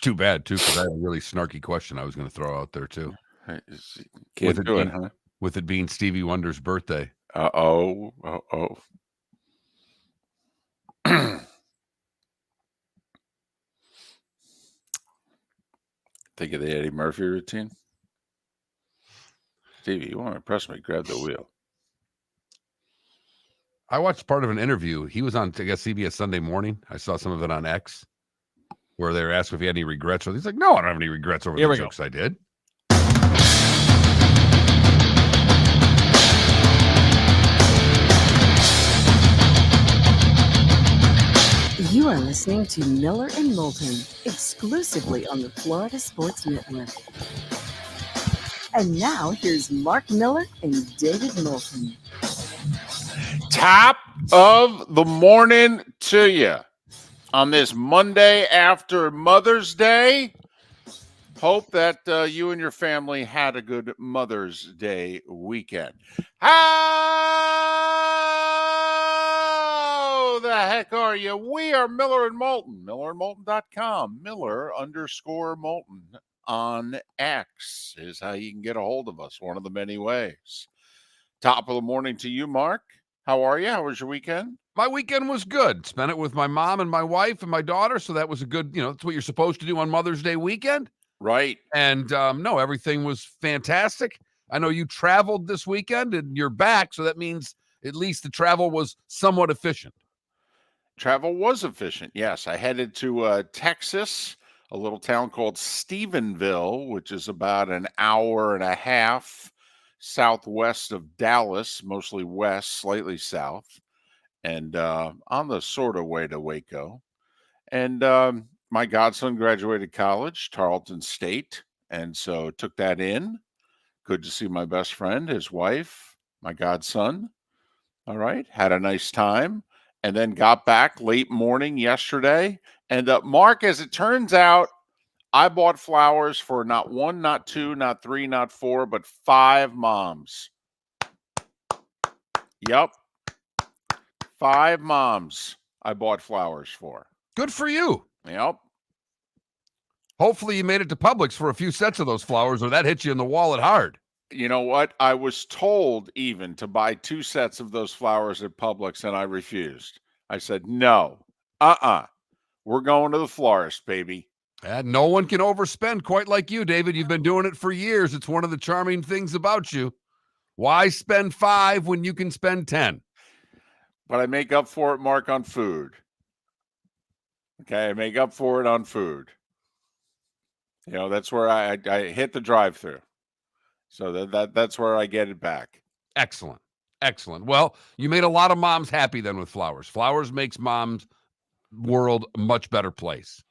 too bad, too, because I had a really snarky question I was going to throw out there, too. Can't do it, huh? With it being Stevie Wonder's birthday. Uh-oh. Think of the Eddie Murphy routine? Stevie, you want to impress me? Grab the wheel. I watched part of an interview. He was on, I guess, CBS Sunday Morning. I saw some of it on X, where they were asked if he had any regrets. He's like, no, I don't have any regrets over the jokes I did. You are listening to Miller and Moulton, exclusively on the Florida Sports Network. And now, here's Mark Miller and David Moulton. Top of the morning to you on this Monday after Mother's Day. Hope that you and your family had a good Mother's Day weekend. How the heck are you? We are Miller and Moulton, millerandmoulton.com, Miller_Moulton on X is how you can get a hold of us, one of the many ways. Top of the morning to you, Mark. How are you? How was your weekend? My weekend was good. Spent it with my mom and my wife and my daughter, so that was a good, that's what you're supposed to do on Mother's Day weekend. Right. And no, everything was fantastic. I know you traveled this weekend and you're back, so that means at least the travel was somewhat efficient. Travel was efficient, yes. I headed to Texas, a little town called Stephenville, which is about an hour and a half southwest of Dallas, mostly west, slightly south, and on the sort of way to Waco. And my godson graduated college, Tarleton State, and so took that in. Good to see my best friend, his wife, my godson. All right, had a nice time, and then got back late morning yesterday. And Mark, as it turns out, I bought flowers for not one, not two, not three, not four, but 5 moms. Yep. 5 moms I bought flowers for. Good for you. Yep. Hopefully you made it to Publix for a few sets of those flowers, or that hit you in the wallet hard. You know what? I was told even to buy 2 sets of those flowers at Publix, and I refused. I said, no, we're going to the florist, baby. And no one can overspend quite like you, David. You've been doing it for years. It's one of the charming things about you. Why spend 5 when you can spend 10? But I make up for it, Mark, on food. Okay, I make up for it on food. That's where I hit the drive-through. So that's where I get it back. Excellent. Well, you made a lot of moms happy then with flowers. Flowers makes mom's world a much better place.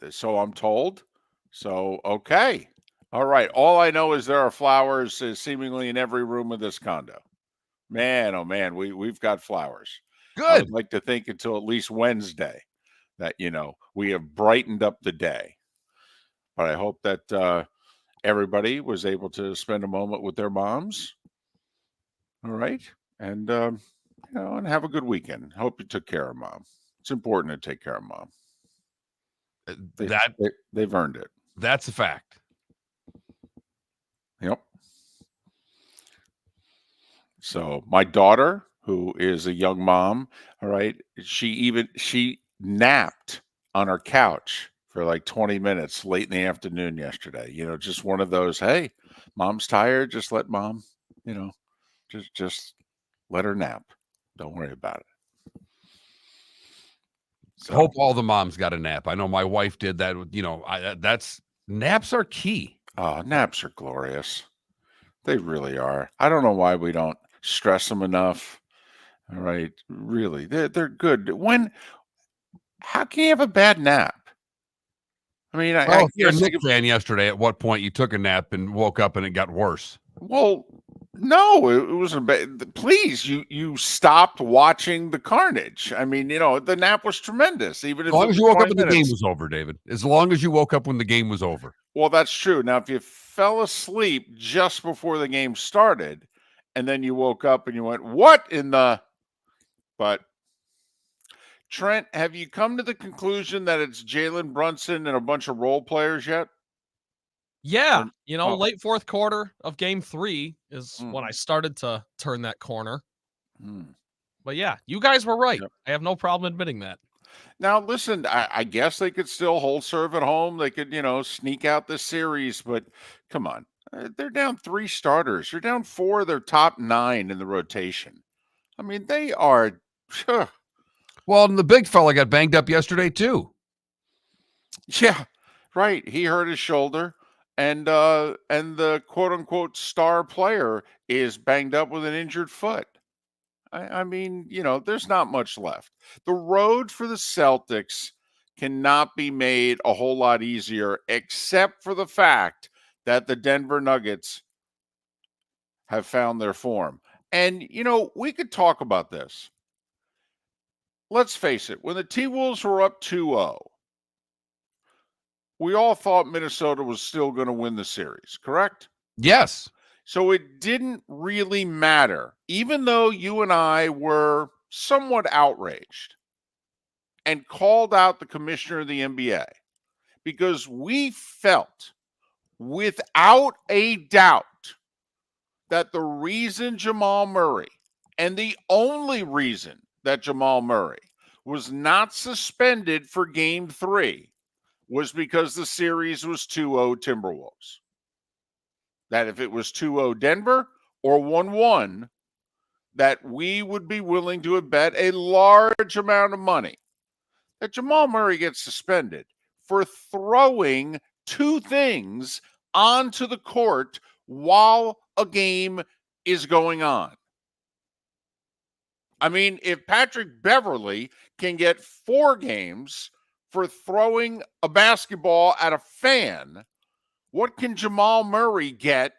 So I'm told. So, okay. All right. All I know is there are flowers seemingly in every room of this condo. Man, oh man, we've got flowers. Good. I would like to think until at least Wednesday that, we have brightened up the day. But I hope that everybody was able to spend a moment with their moms. All right. And, and have a good weekend. Hope you took care of mom. It's important to take care of mom. They've earned it. That's a fact. Yep. So my daughter, who is a young mom, all right, she napped on her couch for like 20 minutes late in the afternoon yesterday. Just one of those, hey, mom's tired, just let mom, just let her nap. Don't worry about it. So, hope all the moms got a nap. I know my wife did that. Naps are key. Oh, naps are glorious. They really are. I don't know why we don't stress them enough. All right. Really, they're good. How can you have a bad nap? I mean, if you're a Knicks fan yesterday, at what point you took a nap and woke up and it got worse? Well, no, it wasn't bad. Please, you stopped watching the carnage. I mean, the nap was tremendous. Even as long as you woke up when the game was over, David. As long as you woke up when the game was over. Well, that's true. Now, if you fell asleep just before the game started, and then you woke up and you went, "What in the?" But Trent, have you come to the conclusion that it's Jalen Brunson and a bunch of role players yet? Yeah, Oh. late fourth quarter of game 3 is when I Mhm. started to turn that corner. Mm. But yeah, you guys were right. Yep. I have no problem admitting that. Now, listen, I guess they could still hold serve at home. They could, sneak out the series, but come on. They're down 3 starters. They're down 4 of their top 9 in the rotation. I mean, they are. Well, and the big fella got banged up yesterday too. Yeah, right. He hurt his shoulder, and the quote unquote star player is banged up with an injured foot. I mean, there's not much left. The road for the Celtics cannot be made a whole lot easier, except for the fact that the Denver Nuggets have found their form. And, we could talk about this. Let's face it, when the T Wolves were up 2-0, we all thought Minnesota was still going to win the series, correct? Yes. So it didn't really matter, even though you and I were somewhat outraged and called out the commissioner of the NBA, because we felt without a doubt that the reason Jamal Murray, and the only reason that Jamal Murray was not suspended for game 3, was because the series was 2-0 Timberwolves. That if it was 2-0 Denver or 1-1, that we would be willing to bet a large amount of money that Jamal Murray gets suspended for throwing 2 things onto the court while a game is going on. I mean, if Patrick Beverley can get 4 games for throwing a basketball at a fan, what can Jamal Murray get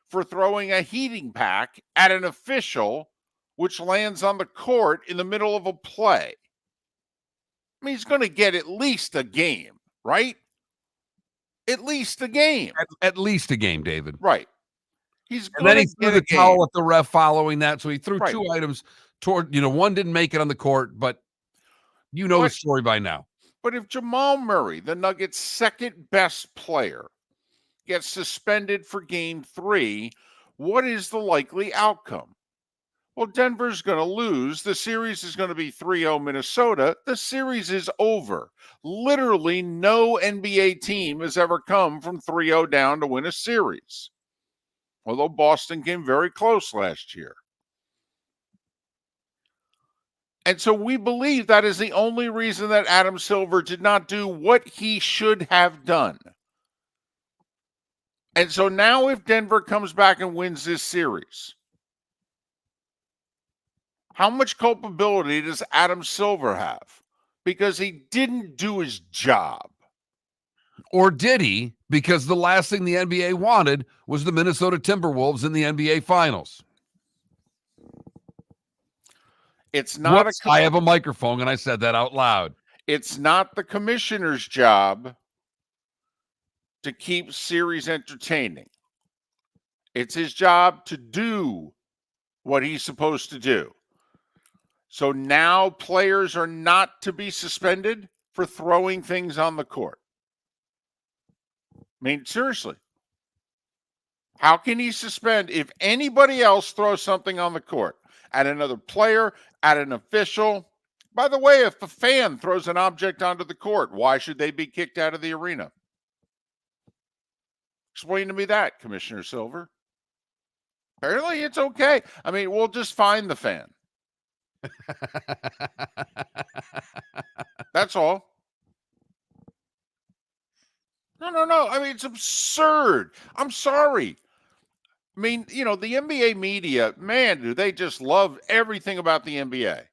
for throwing a heating pack at an official, which lands on the court in the middle of a play? I mean, he's going to get at least a game, right? At least a game. At least a game, David. Right. He's And then going he to threw get a the game. towel at the ref following that. So he threw Right. 2 items toward, one didn't make it on the court, but the story by now. But if Jamal Murray, the Nuggets' second best player, gets suspended for game 3, what is the likely outcome? Well, Denver's going to lose. The series is going to be 3-0 Minnesota. The series is over. Literally no NBA team has ever come from 3-0 down to win a series, although Boston came very close last year. And so we believe that is the only reason that Adam Silver did not do what he should have done. And so now if Denver comes back and wins this series, how much culpability does Adam Silver have? Because he didn't do his job. Or did he? Because the last thing the NBA wanted was the Minnesota Timberwolves in the NBA Finals. It's not I have a microphone and I said that out loud. It's not the commissioner's job to keep series entertaining. It's his job to do what he's supposed to do. So now players are not to be suspended for throwing things on the court. I mean, seriously. How can he suspend if anybody else throws something on the court? At another player, at an official? By the way, if a fan throws an object onto the court, why should they be kicked out of the arena? Explain to me that, Commissioner Silver. Apparently it's okay. I mean, we'll just fine the fan. That's all. No. I mean, it's absurd. I'm sorry. I mean, the NBA media, man, do they just love everything about the NBA.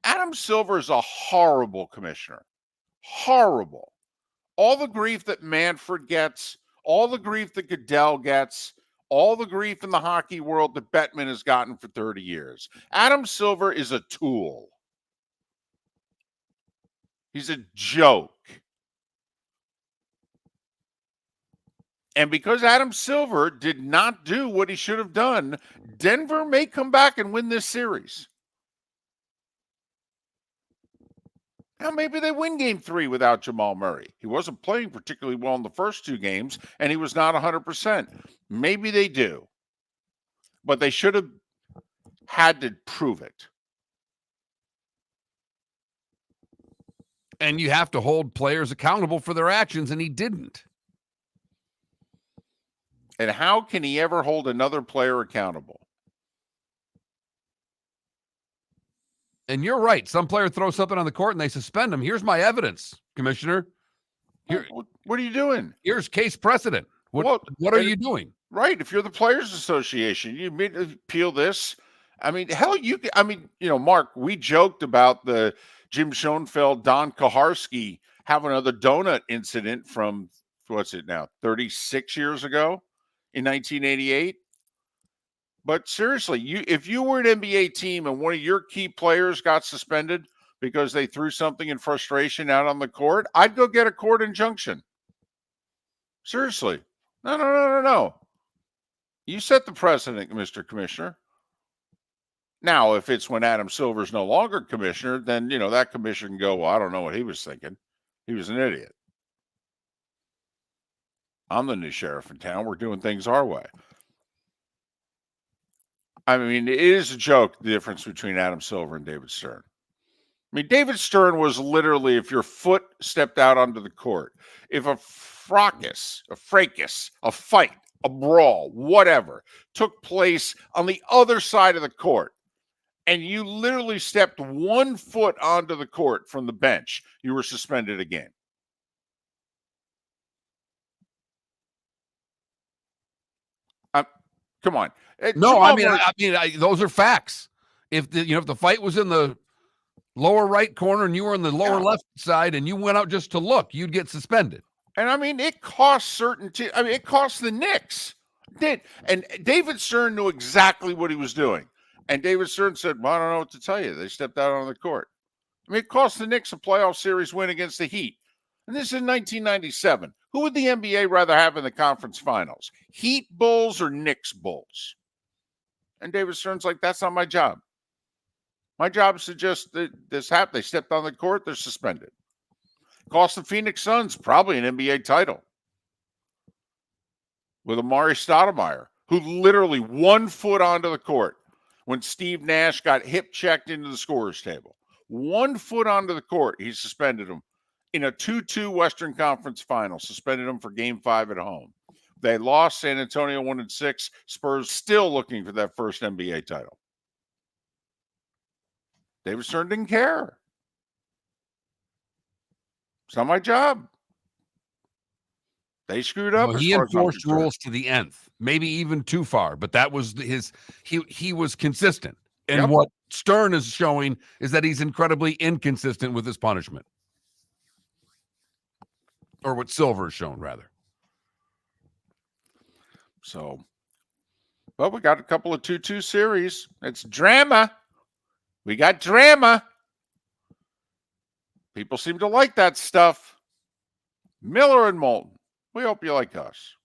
Adam Silver is a horrible commissioner. Horrible. All the grief that Manfred gets, all the grief that Goodell gets, all the grief in the hockey world that Bettman has gotten for 30 years. Adam Silver is a tool. He's a joke. And because Adam Silver did not do what he should have done, Denver may come back and win this series. Hell, maybe they win game 3 without Jamal Murray. He wasn't playing particularly well in the first 2 games, and he was not 100%. Maybe they do. But they should have had to prove it. And you have to hold players accountable for their actions, and he didn't. And how can he ever hold another player accountable? And you're right. Some player throws something on the court and they suspend him. Here's my evidence, Commissioner. Here, what are you doing? here's case precedent. What are you doing? Right. If you're the Players Association, you appeal this. I mean, hell, Mark, we joked about the Jim Schoenfeld, Don Koharski have another donut incident from, what's it now, 36 years ago in 1988. But seriously, if you were an NBA team and one of your key players got suspended because they threw something in frustration out on the court, I'd go get a court injunction. Seriously. No. You set the precedent, Mr. Commissioner. Now, if it's when Adam Silver's no longer commissioner, then, that commissioner can go, well, I don't know what he was thinking. He was an idiot. I'm the new sheriff in town. We're doing things our way. I mean, it is a joke, the difference between Adam Silver and David Stern. I mean, David Stern was literally, if your foot stepped out onto the court, if a fracas, a fight, a brawl, whatever, took place on the other side of the court, and you literally stepped 1 foot onto the court from the bench, you were suspended a game. Come on. No, I mean, those are facts. If the fight was in the lower right corner and you were in the lower left side and you went out just to look, you'd get suspended. And I mean, it cost it cost the Knicks. And David Stern knew exactly what he was doing. And David Stern said, well, I don't know what to tell you. They stepped out on the court. I mean, it cost the Knicks a playoff series win against the Heat. And this is 1997. Who would the NBA rather have in the conference finals? Heat Bulls or Knicks Bulls? And David Stern's like, that's not my job. My job is to just, this happened. They stepped on the court, they're suspended. Cost the Phoenix Suns probably an NBA title with Amari Stoudemire, who literally 1 foot onto the court when Steve Nash got hip checked into the scorer's table. 1 foot onto the court, he suspended him in a 2-2 Western Conference final, suspended him for game 5 at home. They lost. San Antonio won in 6. Spurs still looking for that first NBA title. David Stern didn't care. It's not my job. They screwed up. Well, he enforced rules to the nth, maybe even too far, but that was he was consistent. And what Stern is showing is that he's incredibly inconsistent with his punishment. Or what Silver has shown, rather. So, well, we got a couple of 2-2 series. It's drama. We got drama. People seem to like that stuff. Miller and Moulton. We hope you like us.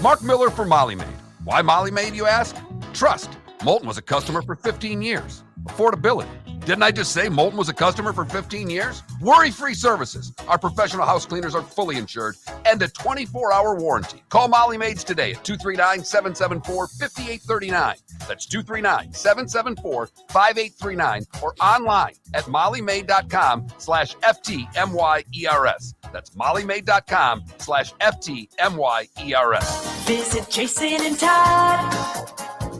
Mark Miller for Molly Maid. Why Molly Maid, you ask? Trust. Moulton was a customer for 15 years. Affordability. Didn't I just say Moulton was a customer for 15 years? Worry-free services. Our professional house cleaners are fully insured and a 24-hour warranty. Call Molly Maids today at 239-774-5839. That's 239-774-5839 or online at mollymaid.com/FTMYERS. That's mollymaid.com/FTMYERS. Visit Jason and Todd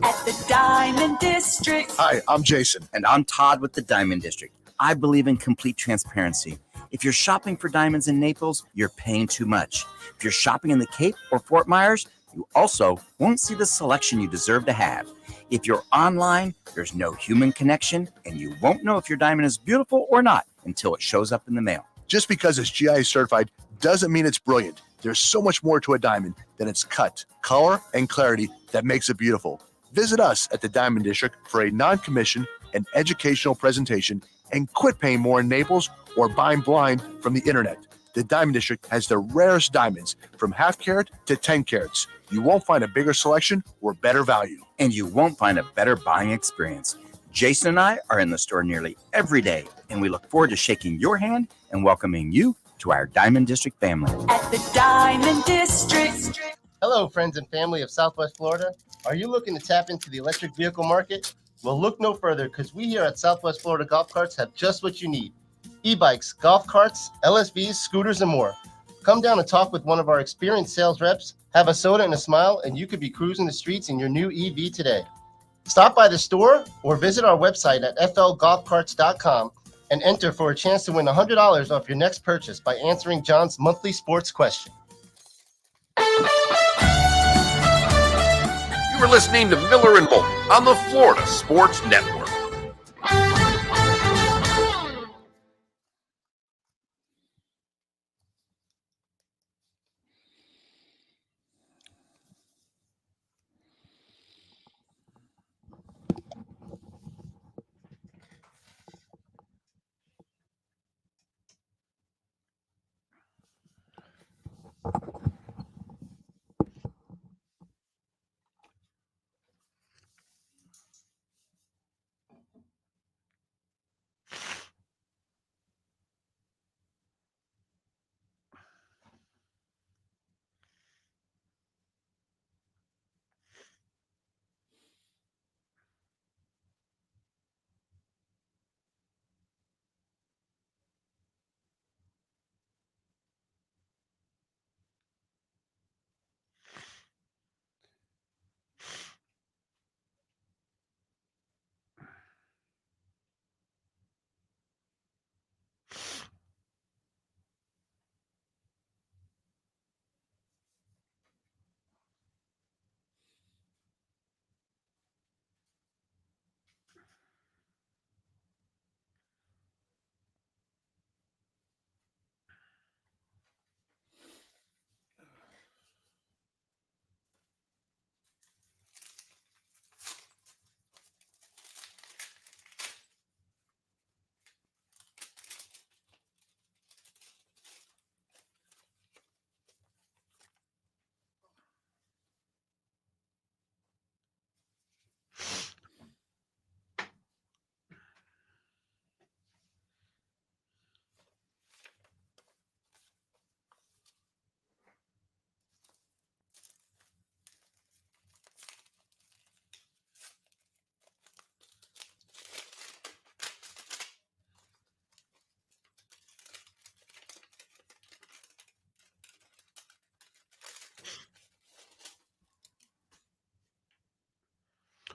at the Diamond District. Hi, I'm Jason. And I'm Todd with the Diamond District. I believe in complete transparency. If you're shopping for diamonds in Naples, you're paying too much. If you're shopping in the Cape or Fort Myers, you also won't see the selection you deserve to have. If you're online, there's no human connection, and you won't know if your diamond is beautiful or not until it shows up in the mail. Just because it's GI certified doesn't mean it's brilliant. There's so much more to a diamond than its cut, color, and clarity that makes it beautiful. Visit us at the Diamond District for a non-commissioned and educational presentation and quit paying more in Naples or buying blind from the internet. The Diamond District has the rarest diamonds from half carat to 10 carats. You won't find a bigger selection or better value. And you won't find a better buying experience. Jason and I are in the store nearly every day, and we look forward to shaking your hand and welcoming you to our Diamond District family. At the Diamond District. Hello, friends and family of Southwest Florida. Are you looking to tap into the electric vehicle market? Well, look no further, because we here at Southwest Florida Golf Carts have just what you need. E-bikes, golf carts, LSVs, scooters, and more. Come down and talk with one of our experienced sales reps, have a soda and a smile, and you could be cruising the streets in your new EV today. Stop by the store or visit our website at flgolfcarts.com and enter for a chance to win $100 off your next purchase by answering John's monthly sports question. You were listening to Miller and Moulton on the Florida Sports Network.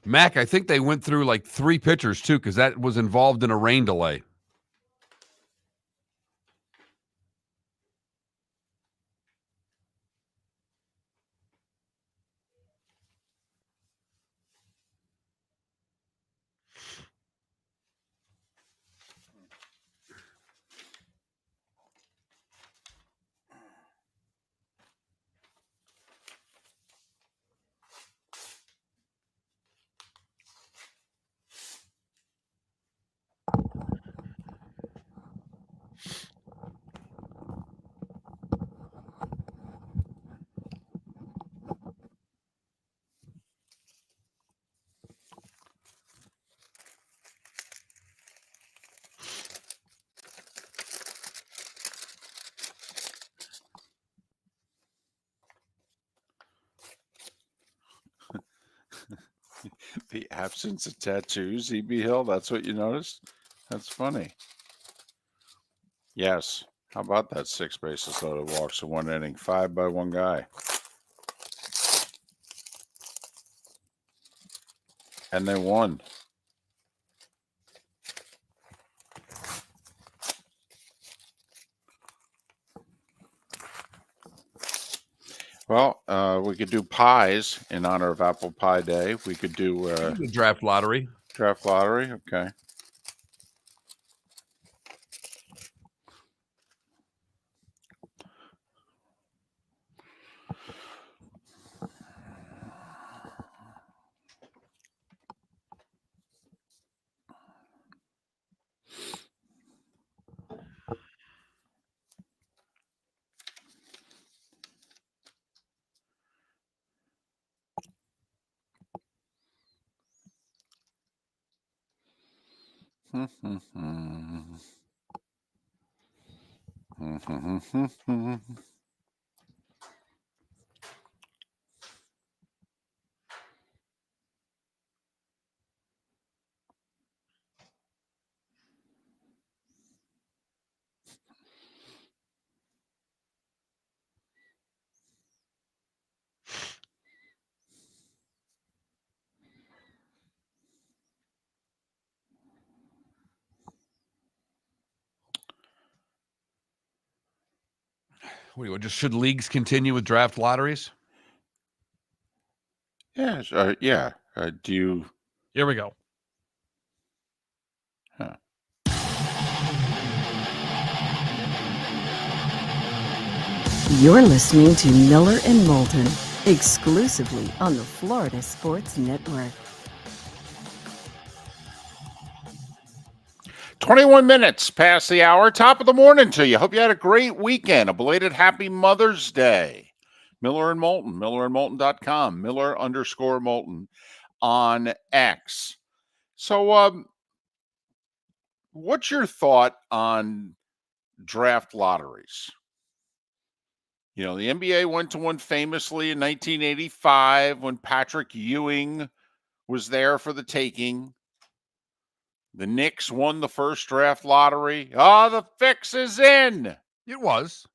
Mac, I think they went through like 3 pitchers too, because that was involved in a rain delay. The absence of tattoos, E.B. Hill, that's what you noticed? That's funny. Yes. How about that 6 bases loaded walks in 1 inning, 5 by 1 guy? And they won. Well, we could do pies in honor of Apple Pie Day. We could do The draft lottery. draft lottery. Okay. What do you just should leagues continue with draft lotteries? Yeah, yeah. Do you? Here we go. Huh. You're listening to Miller and Moulton, exclusively on the Florida Sports Network. 21 minutes past the hour. Top of the morning to you. Hope you had a great weekend. A belated happy Mother's Day. Miller and Moulton, millerandmoulton.com, Miller_Moulton on X. So, what's your thought on draft lotteries? You know, the NBA went to one famously in 1985 when Patrick Ewing was there for the taking. The Knicks won the first draft lottery. Oh, the fix is in. It was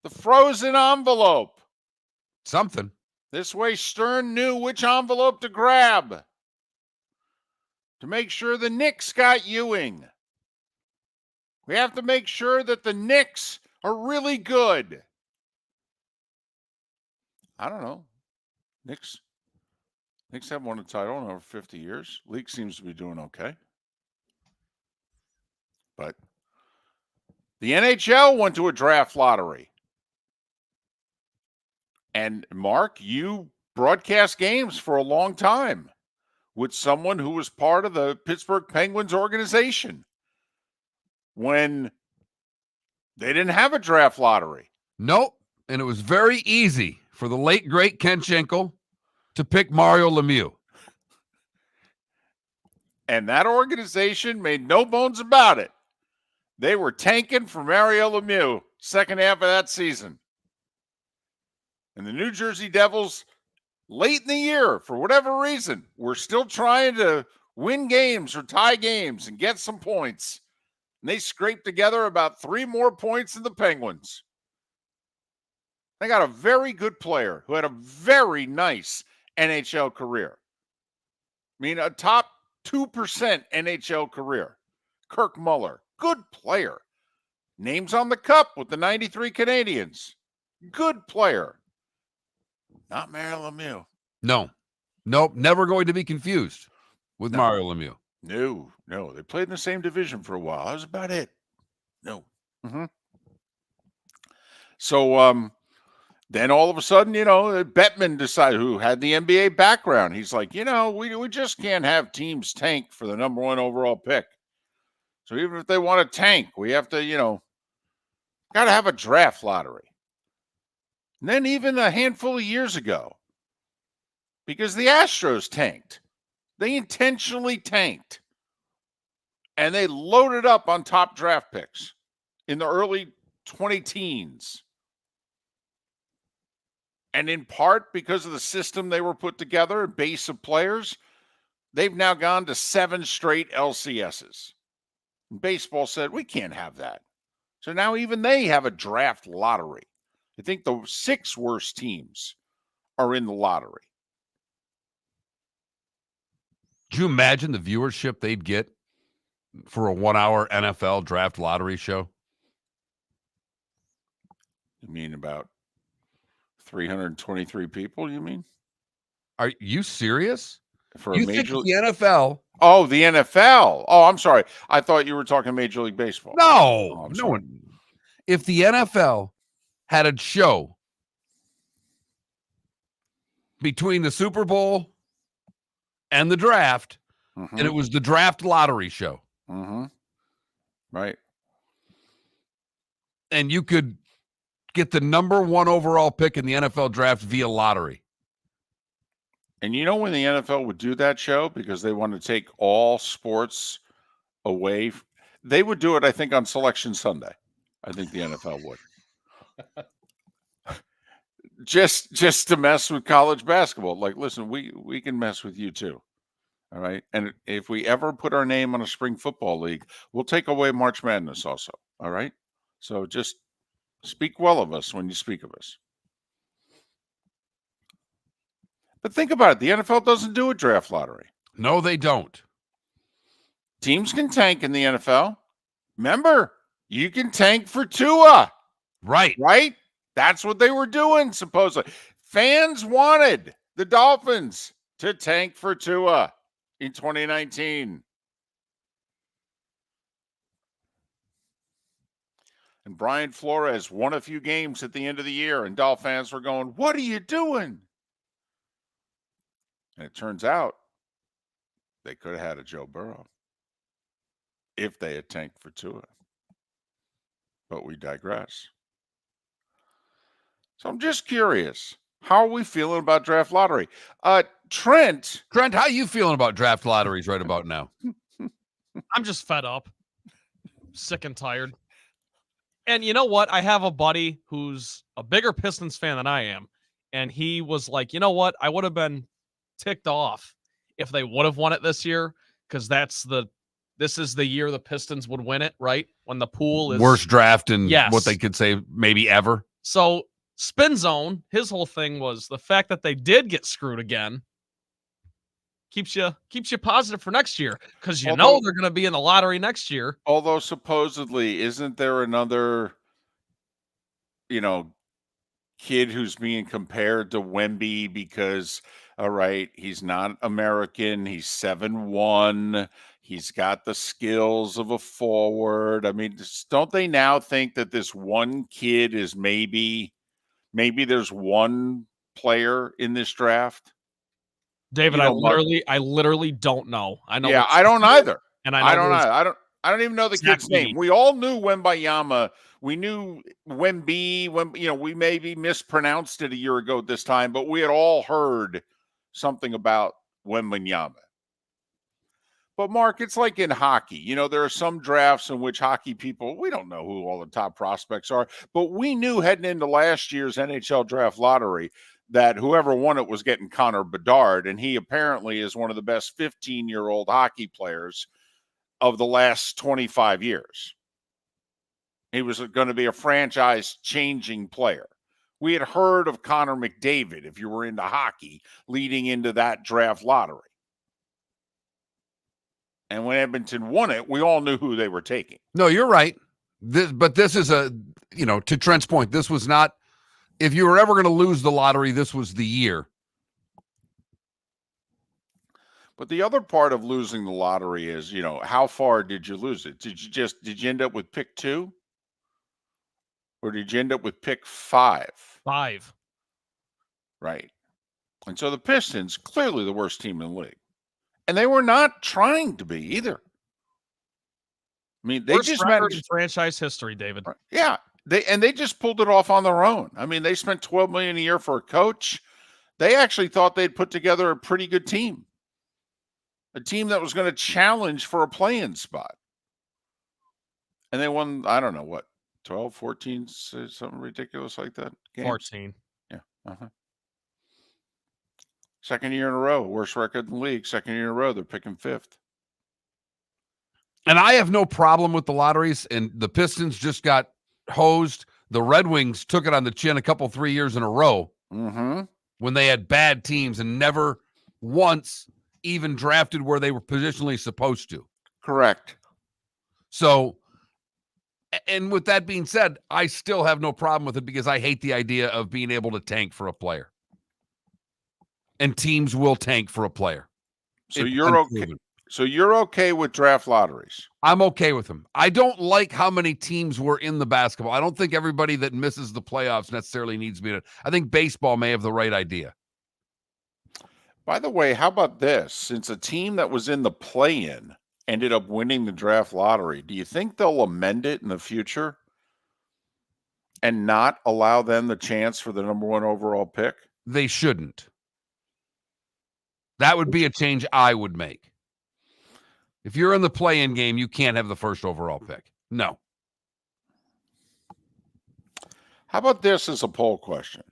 The frozen envelope. something. This way, Stern knew which envelope to grab to make sure the Knicks got Ewing. We have to make sure that the Knicks are really good. I don't know. Knicks haven't won a title in over 50 years. League seems to be doing okay. But the NHL went to a draft lottery. And Mark, you broadcast games for a long time with someone who was part of the Pittsburgh Penguins organization when they didn't have a draft lottery. Nope. And it was very easy for the late, great Ken Schenkel to pick Mario Lemieux. And that organization made no bones about it. They were tanking for Mario Lemieux second half of that season. And the New Jersey Devils, late in the year, for whatever reason, were still trying to win games or tie games and get some points. And they scraped together about 3 more points than the Penguins. They got a very good player who had a very nice NHL career. I mean, a top 2% NHL career. Kirk Muller, good player. Names on the cup with the 93 Canadiens. Good player. Not Mario Lemieux. No. Nope. Never going to be confused with Mario Lemieux. No. They played in the same division for a while. That was about it. No. So, then all of a sudden, Bettman decided, who had the NBA background. He's like, we just can't have teams tank for the number 1 overall pick. So even if they want to tank, we have to, got to have a draft lottery. And then even a handful of years ago, because the Astros tanked, they intentionally tanked. And they loaded up on top draft picks in the early 2010s. And in part because of the system they were put together, a base of players, they've now gone to 7 straight LCSs. And baseball said, we can't have that. So now even they have a draft lottery. I think the 6 worst teams are in the lottery. Do you imagine the viewership they'd get for a 1-hour NFL draft lottery show? You mean about 323 people, you mean? Are you serious? For You a think major the NFL? Oh, the NFL. Oh, I'm sorry. I thought you were talking Major League Baseball. No, I'm no sorry. one. If the NFL had a show between the Super Bowl and the draft, and it was the draft lottery show, Right. and you could get the number 1 overall pick in the NFL draft via lottery. And you know when the NFL would do that show? Because they want to take all sports away. They would do it, I think, on Selection Sunday. I think the NFL would. just to mess with college basketball. Like, listen, we can mess with you too. All right. And if we ever put our name on a spring football league, we'll take away March Madness also. All right. So just speak well of us when you speak of us. But think about it. The NFL doesn't do a draft lottery. No, they don't. Teams can tank in the NFL. Remember, you can tank for Tua. Right. Right? That's what they were doing, supposedly. Fans wanted the Dolphins to tank for Tua in 2019. And Brian Flores won a few games at the end of the year, and Dolphin fans were going, "What are you doing?" And it turns out they could have had a Joe Burrow if they had tanked for Tua. But we digress. So I'm just curious, how are we feeling about draft lottery? Trent, how you feeling about draft lotteries right about now? I'm just fed up, sick and tired. And you know what? I have a buddy who's a bigger Pistons fan than I am. And he was like, you know what? I would have been ticked off if they would have won it this year, because this is the year the Pistons would win it, right? When the pool is Worst draft in Yes. what they could say maybe ever. So Spin Zone, his whole thing was the fact that they did get screwed again keeps you positive for next year, because you know they're going to be in the lottery next year. Although supposedly, isn't there another, kid who's being compared to Wemby because, all right, he's not American. He's 7'1". He's got the skills of a forward. I mean, don't they now think that this one kid is maybe there's one player in this draft? David, I literally don't know. I know. Yeah, I don't either. And I don't know. I don't even know the kid's name. We all knew Wembayama. We knew Wemby. We maybe mispronounced it a year ago this time, but we had all heard something about Wembanyama. But Mark, it's like in hockey. There are some drafts in which hockey people, we don't know who all the top prospects are, but we knew heading into last year's NHL draft lottery that whoever won it was getting Connor Bedard, and he apparently is one of the best 15-year-old hockey players of the last 25 years. He was going to be a franchise-changing player. We had heard of Connor McDavid, if you were into hockey, leading into that draft lottery. And when Edmonton won it, we all knew who they were taking. No, you're right. This is to Trent's point, this was not, if you were ever going to lose the lottery, this was the year. But the other part of losing the lottery is, how far did you lose it? Did you end up with pick 2? Or did you end up with pick 5? 5. Right. And so the Pistons, clearly the worst team in the league. And they were not trying to be either. I mean, they just managed in franchise history, David. Yeah. They just pulled it off on their own. I mean, they spent $12 million a year for a coach. They actually thought they'd put together a pretty good team. A team that was going to challenge for a play-in spot. And they won, I don't know what, 12, 14, something ridiculous like that. Games? 14. Yeah. Second year in a row, worst record in the league. Second year in a row, they're picking 5th. And I have no problem with the lotteries, and the Pistons just got hosed. The Red Wings took it on the chin 3 years in a row when they had bad teams and never once even drafted where they were positionally supposed to. Correct. So, and with that being said, I still have no problem with it because I hate the idea of being able to tank for a player. And teams will tank for a player. So you're okay. So you're okay with draft lotteries? I'm okay with them. I don't like how many teams were in the basketball. I don't think everybody that misses the playoffs necessarily needs to be in it. I think baseball may have the right idea. By the way, how about this? Since a team that was in the play-in ended up winning the draft lottery, do you think they'll amend it in the future and not allow them the chance for the number 1 overall pick? They shouldn't. That would be a change I would make. If you're in the play-in game, you can't have the first overall pick. No. How about this as a poll question?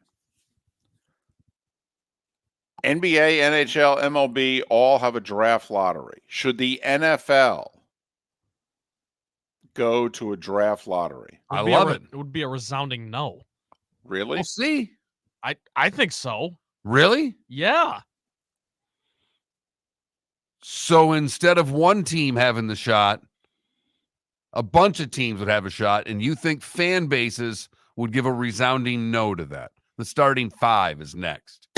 NBA, NHL, MLB all have a draft lottery. Should the NFL go to a draft lottery? I love it. It would be a resounding no. Really? We'll see. I think so. Really? Yeah. So instead of one team having the shot, a bunch of teams would have a shot, and you think fan bases would give a resounding no to that. The starting five is next.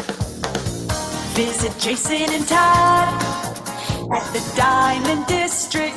Visit Jason and Todd at the Diamond District.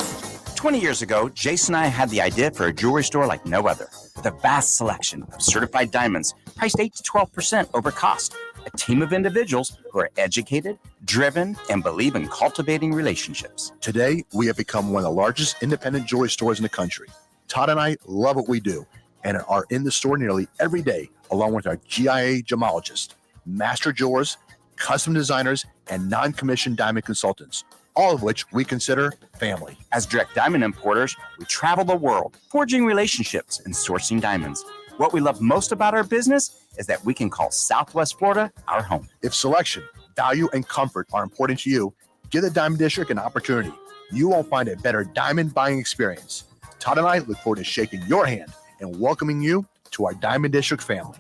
20 years ago, Jason and I had the idea for a jewelry store like no other, with a vast selection of certified diamonds priced 8 to 12% over cost. A team of individuals who are educated, driven, and believe in cultivating relationships. Today, we have become one of the largest independent jewelry stores in the country. Todd and I love what we do and are in the store nearly every day, along with our GIA gemologists, master jewelers, custom designers, and non-commissioned diamond consultants, all of which we consider family. As direct diamond importers, we travel the world, forging relationships and sourcing diamonds. What we love most about our business is that we can call Southwest Florida our home. If selection, value, and comfort are important to you, give the Diamond District an opportunity. You won't find a better diamond buying experience. Todd and I look forward to shaking your hand and welcoming you to our Diamond District family.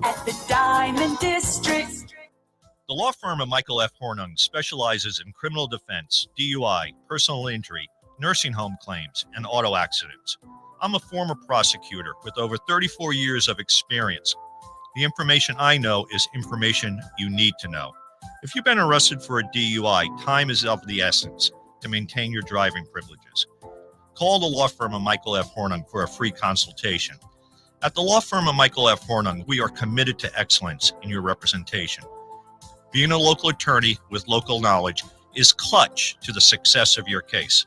At the Diamond District. The law firm of Michael F. Hornung specializes in criminal defense, DUI, personal injury, nursing home claims, and auto accidents. I'm a former prosecutor with over 34 years of experience. The information I know is information you need to know. If you've been arrested for a DUI, time is of the essence to maintain your driving privileges. Call the law firm of Michael F. Hornung for a free consultation. At the law firm of Michael F. Hornung, we are committed to excellence in your representation. Being a local attorney with local knowledge is clutch to the success of your case.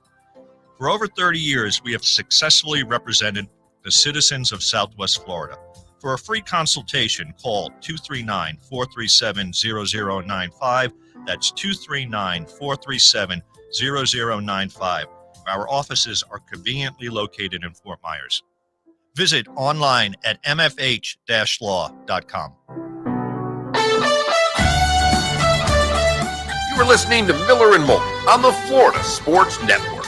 For over 30 years, we have successfully represented the citizens of Southwest Florida. For a free consultation, call 239-437-0095. That's 239-437-0095. Our offices are conveniently located in Fort Myers. Visit online at mfh-law.com. You are listening to Miller and Moulton on the Florida Sports Network.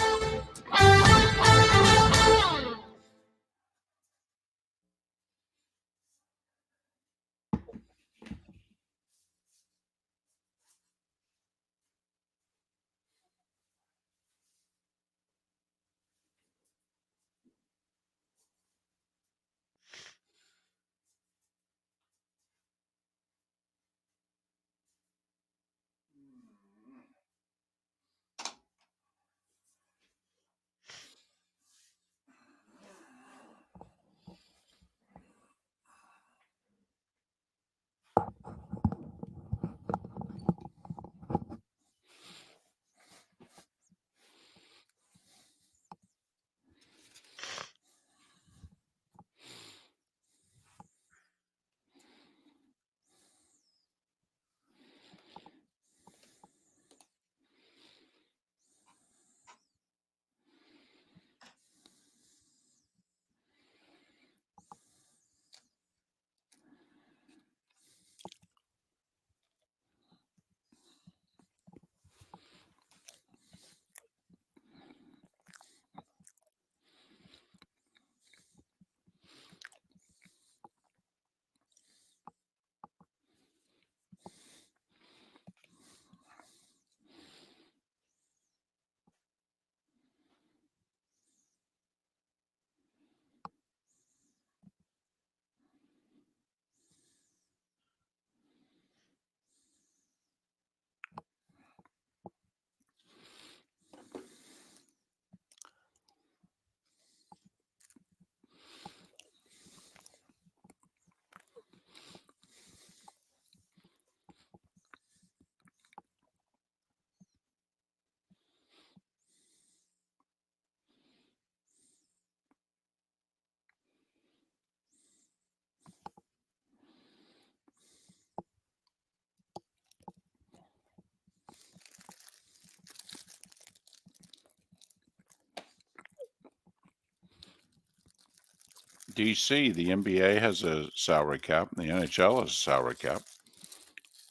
DC, the NBA has a salary cap, and the NHL has a salary cap.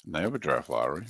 And they have a draft lottery.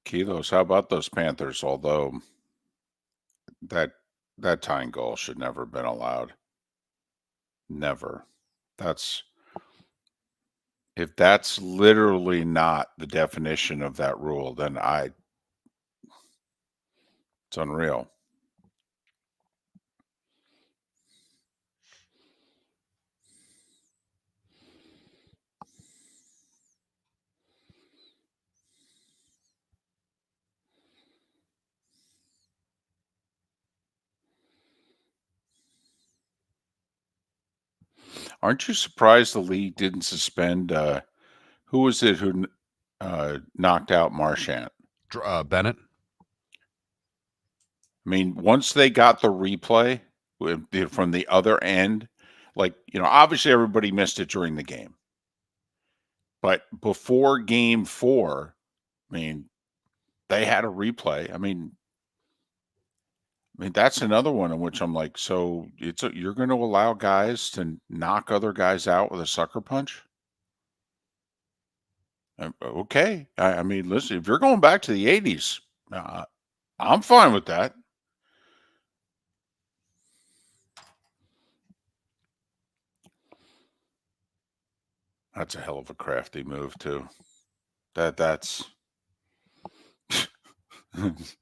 Kilos, how about those Panthers? Although that tying goal should never have been allowed. Never. If that's literally not the definition of that rule, then it's unreal. Aren't you surprised the league didn't suspend who was it who knocked out Marchand? Bennett. I mean, once they got the replay from the other end, obviously everybody missed it during the game. But before game 4, I mean, they had a replay. I mean, that's another one in which I'm like, so you're going to allow guys to knock other guys out with a sucker punch? Okay. I mean, listen, if you're going back to the 80s, I'm fine with that. That's a hell of a crafty move, too. That's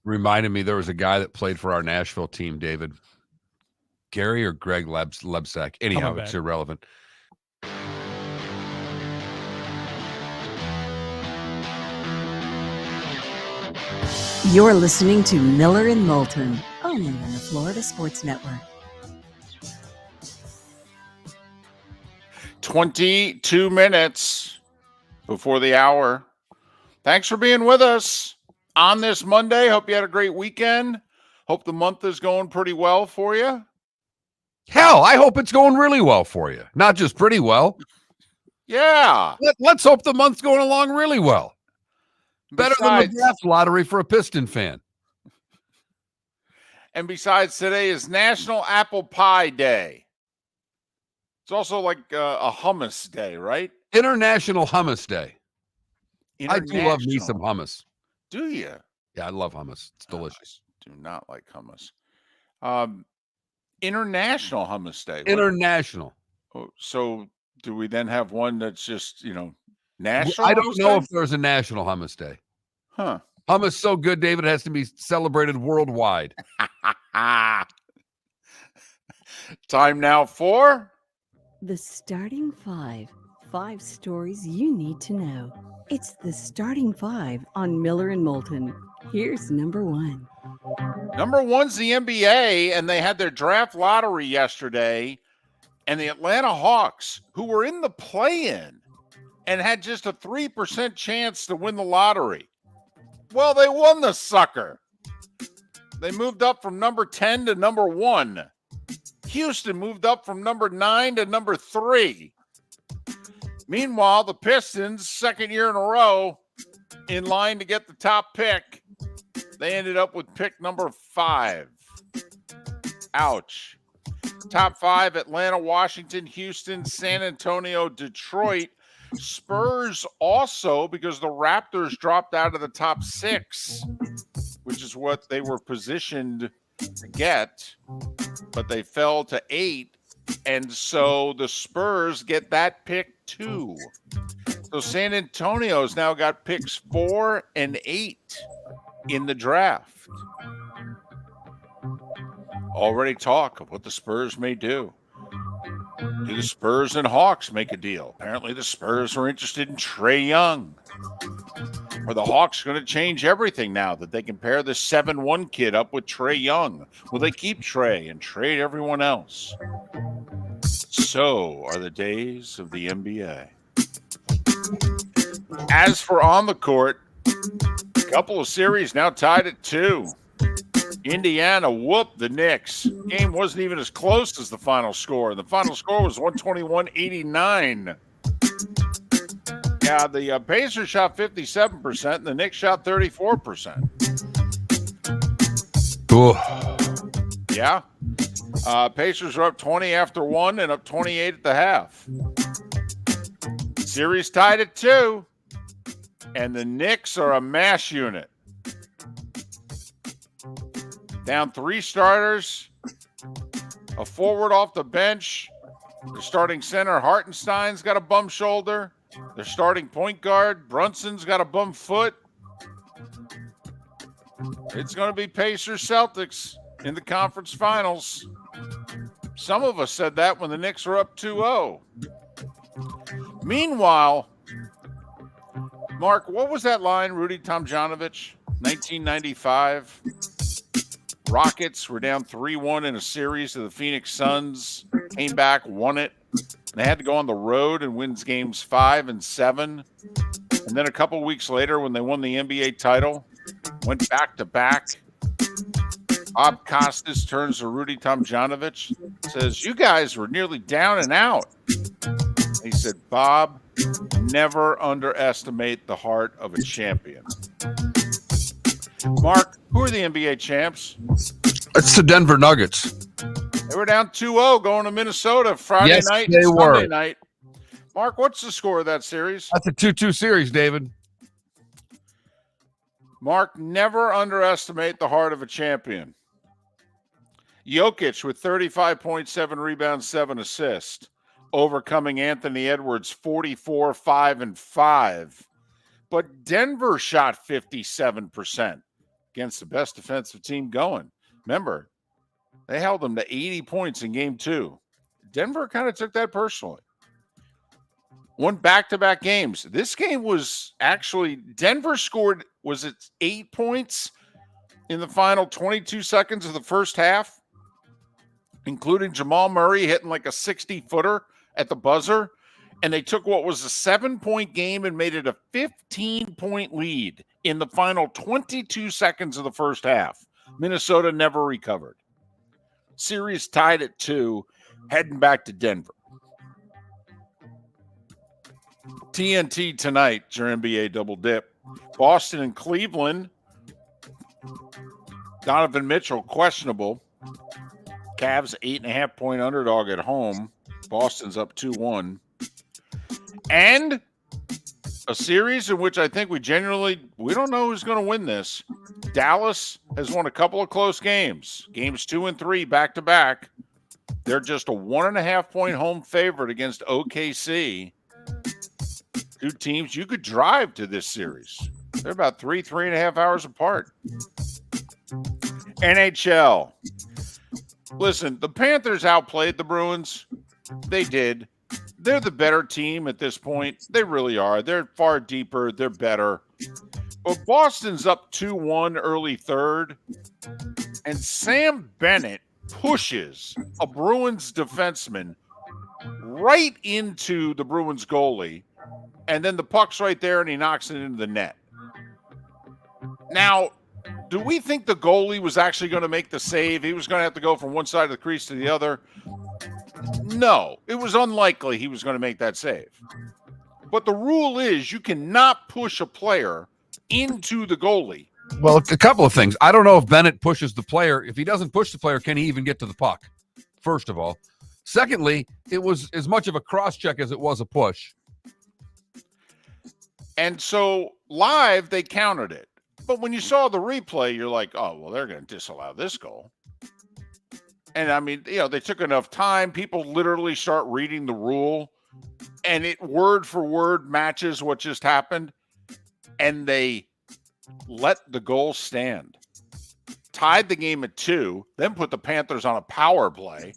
reminded me there was a guy that played for our Nashville team, David. Gary or Greg Lebsack. Anyhow, it's irrelevant. You're listening to Miller and Moulton, only on the Florida Sports Network. 22 minutes before the hour. Thanks for being with us on this Monday. Hope you had a great weekend. Hope the month is going pretty well for you. Hell, I hope it's going really well for you. Not just pretty well. Yeah. Let's hope the month's going along really well. Better than the draft lottery for a Piston fan. And besides, today is National Apple Pie Day. It's also like a hummus day, right? International Hummus Day. I do love me some hummus. Do you? Yeah, I love hummus. It's delicious. I do not like hummus. International Hummus Day. International. So do we then have one that's just, national? I don't know if there's a National Hummus Day. Huh. Hummus so good, David, it has to be celebrated worldwide. Time now for The Starting Five. 5 stories you need to know. It's the Starting Five on Miller and Moulton. Here's number 1. Number 1's the NBA, and they had their draft lottery yesterday, and the Atlanta Hawks, who were in the play-in and had just a 3% chance to win the lottery. Well, they won the sucker. They moved up from number 10 to number 1. Houston moved up from number 9 to number 3. Meanwhile, the Pistons, second year in a row, in line to get the top pick, they ended up with pick number 5. Ouch. Top 5, Atlanta, Washington, Houston, San Antonio, Detroit. Spurs also, because the Raptors dropped out of the top 6, which is what they were positioned to get, but they fell to 8. And so the Spurs get that pick too. So San Antonio's now got picks 4 and 8 in the draft. Already talk of what the Spurs may do. Do the Spurs and Hawks make a deal? Apparently the Spurs are interested in Trae Young. Are the Hawks going to change everything now that they can pair the 7-1 kid up with Trae Young? Will they keep Trae and trade everyone else? So are the days of the NBA. As for on the court, a couple of series now tied at 2. Indiana whooped the Knicks. Game wasn't even as close as the final score. The final score was 121-89. Yeah, the Pacers shot 57%, and the Knicks shot 34%. Cool. Yeah. Pacers are up 20 after 1 and up 28 at the half. Series tied at 2, and the Knicks are a mash unit. Down 3 starters, a forward off the bench. Their starting center, Hartenstein's got a bum shoulder. Their starting point guard, Brunson's got a bum foot. It's going to be Pacers Celtics in the conference finals. Some of us said that when the Knicks were up 2-0. Meanwhile, Mark, what was that line, Rudy Tomjanovich, 1995? Rockets were down 3-1 in a series to the Phoenix Suns, came back, won it. They had to go on the road and win games 5 and 7. And then a couple weeks later, when they won the NBA title, went back-to-back. Bob Costas turns to Rudy Tomjanovich, says, "You guys were nearly down and out." He said, "Bob, never underestimate the heart of a champion." Mark, who are the NBA champs? It's the Denver Nuggets. They were down 2-0 going to Minnesota Friday Yes, night they and Sunday were. night. Mark, what's the score of that series? That's a 2-2 series, David. Mark, never underestimate the heart of a champion. Jokic with 35.7 rebounds, 7 assists, overcoming Anthony Edwards 44, 5 and 5. But Denver shot 57% against the best defensive team going. Remember, they held them to 80 points in game 2. Denver kind of took that personally. Won back-to-back games. This game was actually, Denver scored, was it 8 points in the final 22 seconds of the first half, including Jamal Murray hitting like a 60-footer at the buzzer. And they took what was a 7-point game and made it a 15-point lead in the final 22 seconds of the first half. Minnesota never recovered. Series tied at 2, heading back to Denver. TNT tonight, your NBA double dip. Boston and Cleveland. Donovan Mitchell, questionable. Cavs 8.5-point underdog at home. Boston's up 2-1. And a series in which I think we don't know who's going to win this. Dallas has won a couple of close games. Games 2 and 3 back-to-back. They're just a 1.5-point home favorite against OKC. Two teams you could drive to this series. They're about 3.5 hours apart. NHL. Listen, the Panthers outplayed the Bruins. They did. They're the better team at this point. They really are. They're far deeper. They're better. But Boston's up 2-1 early third. And Sam Bennett pushes a Bruins defenseman right into the Bruins goalie. And then the puck's right there and he knocks it into the net. Now, do we think the goalie was actually going to make the save? He was going to have to go from one side of the crease to the other. No, it was unlikely he was going to make that save. But the rule is you cannot push a player into the goalie. Well, a couple of things. I don't know if Bennett pushes the player. If he doesn't push the player, can he even get to the puck? First of all. Secondly, it was as much of a cross-check as it was a push. And so live, they counted it. But when you saw the replay, you're like, oh, well, they're going to disallow this goal. And I mean, they took enough time. People literally start reading the rule. and it word for word matches what just happened, and they let the goal stand. Tied the game at 2, then put the Panthers on a power play.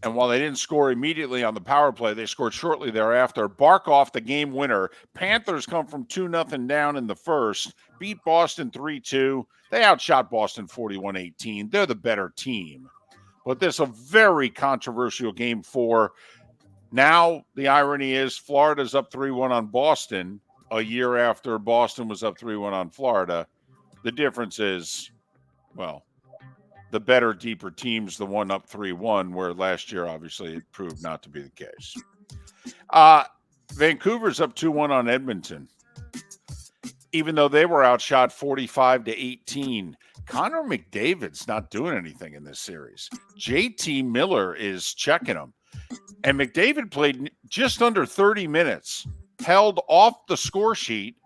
And while they didn't score immediately on the power play, they scored shortly thereafter. Barkov, the game winner. Panthers come from 2-0 down in the first, beat Boston 3-2. They outshot Boston 41-18. They're the better team. But this is a very controversial game 4. Now, the irony is Florida's up 3-1 on Boston a year after Boston was up 3-1 on Florida. The difference is, well, the better, deeper team's the one up 3-1, where last year, obviously, it proved not to be the case. Vancouver's up 2-1 on Edmonton. Even though they were outshot 45-18. Connor McDavid's not doing anything in this series. JT Miller is checking him. And McDavid played just under 30 minutes, held off the score sheet.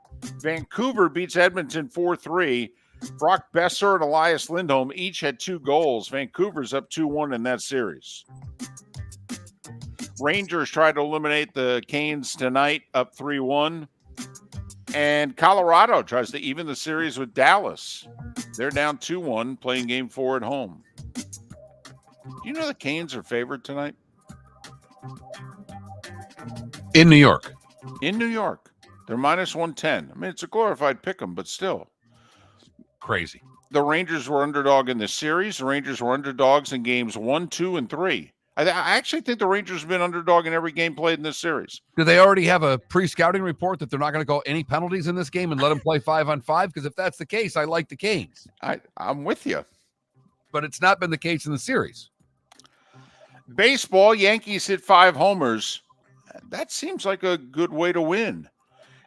Vancouver beats Edmonton 4-3. Brock Besser and Elias Lindholm each had 2 goals. Vancouver's up 2-1 in that series. Rangers tried to eliminate the Canes tonight, up 3-1. And Colorado tries to even the series with Dallas. They're down 2-1, playing game 4 at home. Do you know the Canes are favored tonight? In New York. In New York. They're minus 110. I mean, it's a glorified pick'em, but still. Crazy. The Rangers were underdog in the series. The Rangers were underdogs in games 1, 2, and 3. I actually think the Rangers have been underdog in every game played in this series. Do they already have a pre-scouting report that they're not going to go any penalties in this game and let them play 5-on-5? Because if that's the case, I like the Canes. I'm with you. But it's not been the case in the series. Baseball, Yankees hit 5 homers. That seems like a good way to win.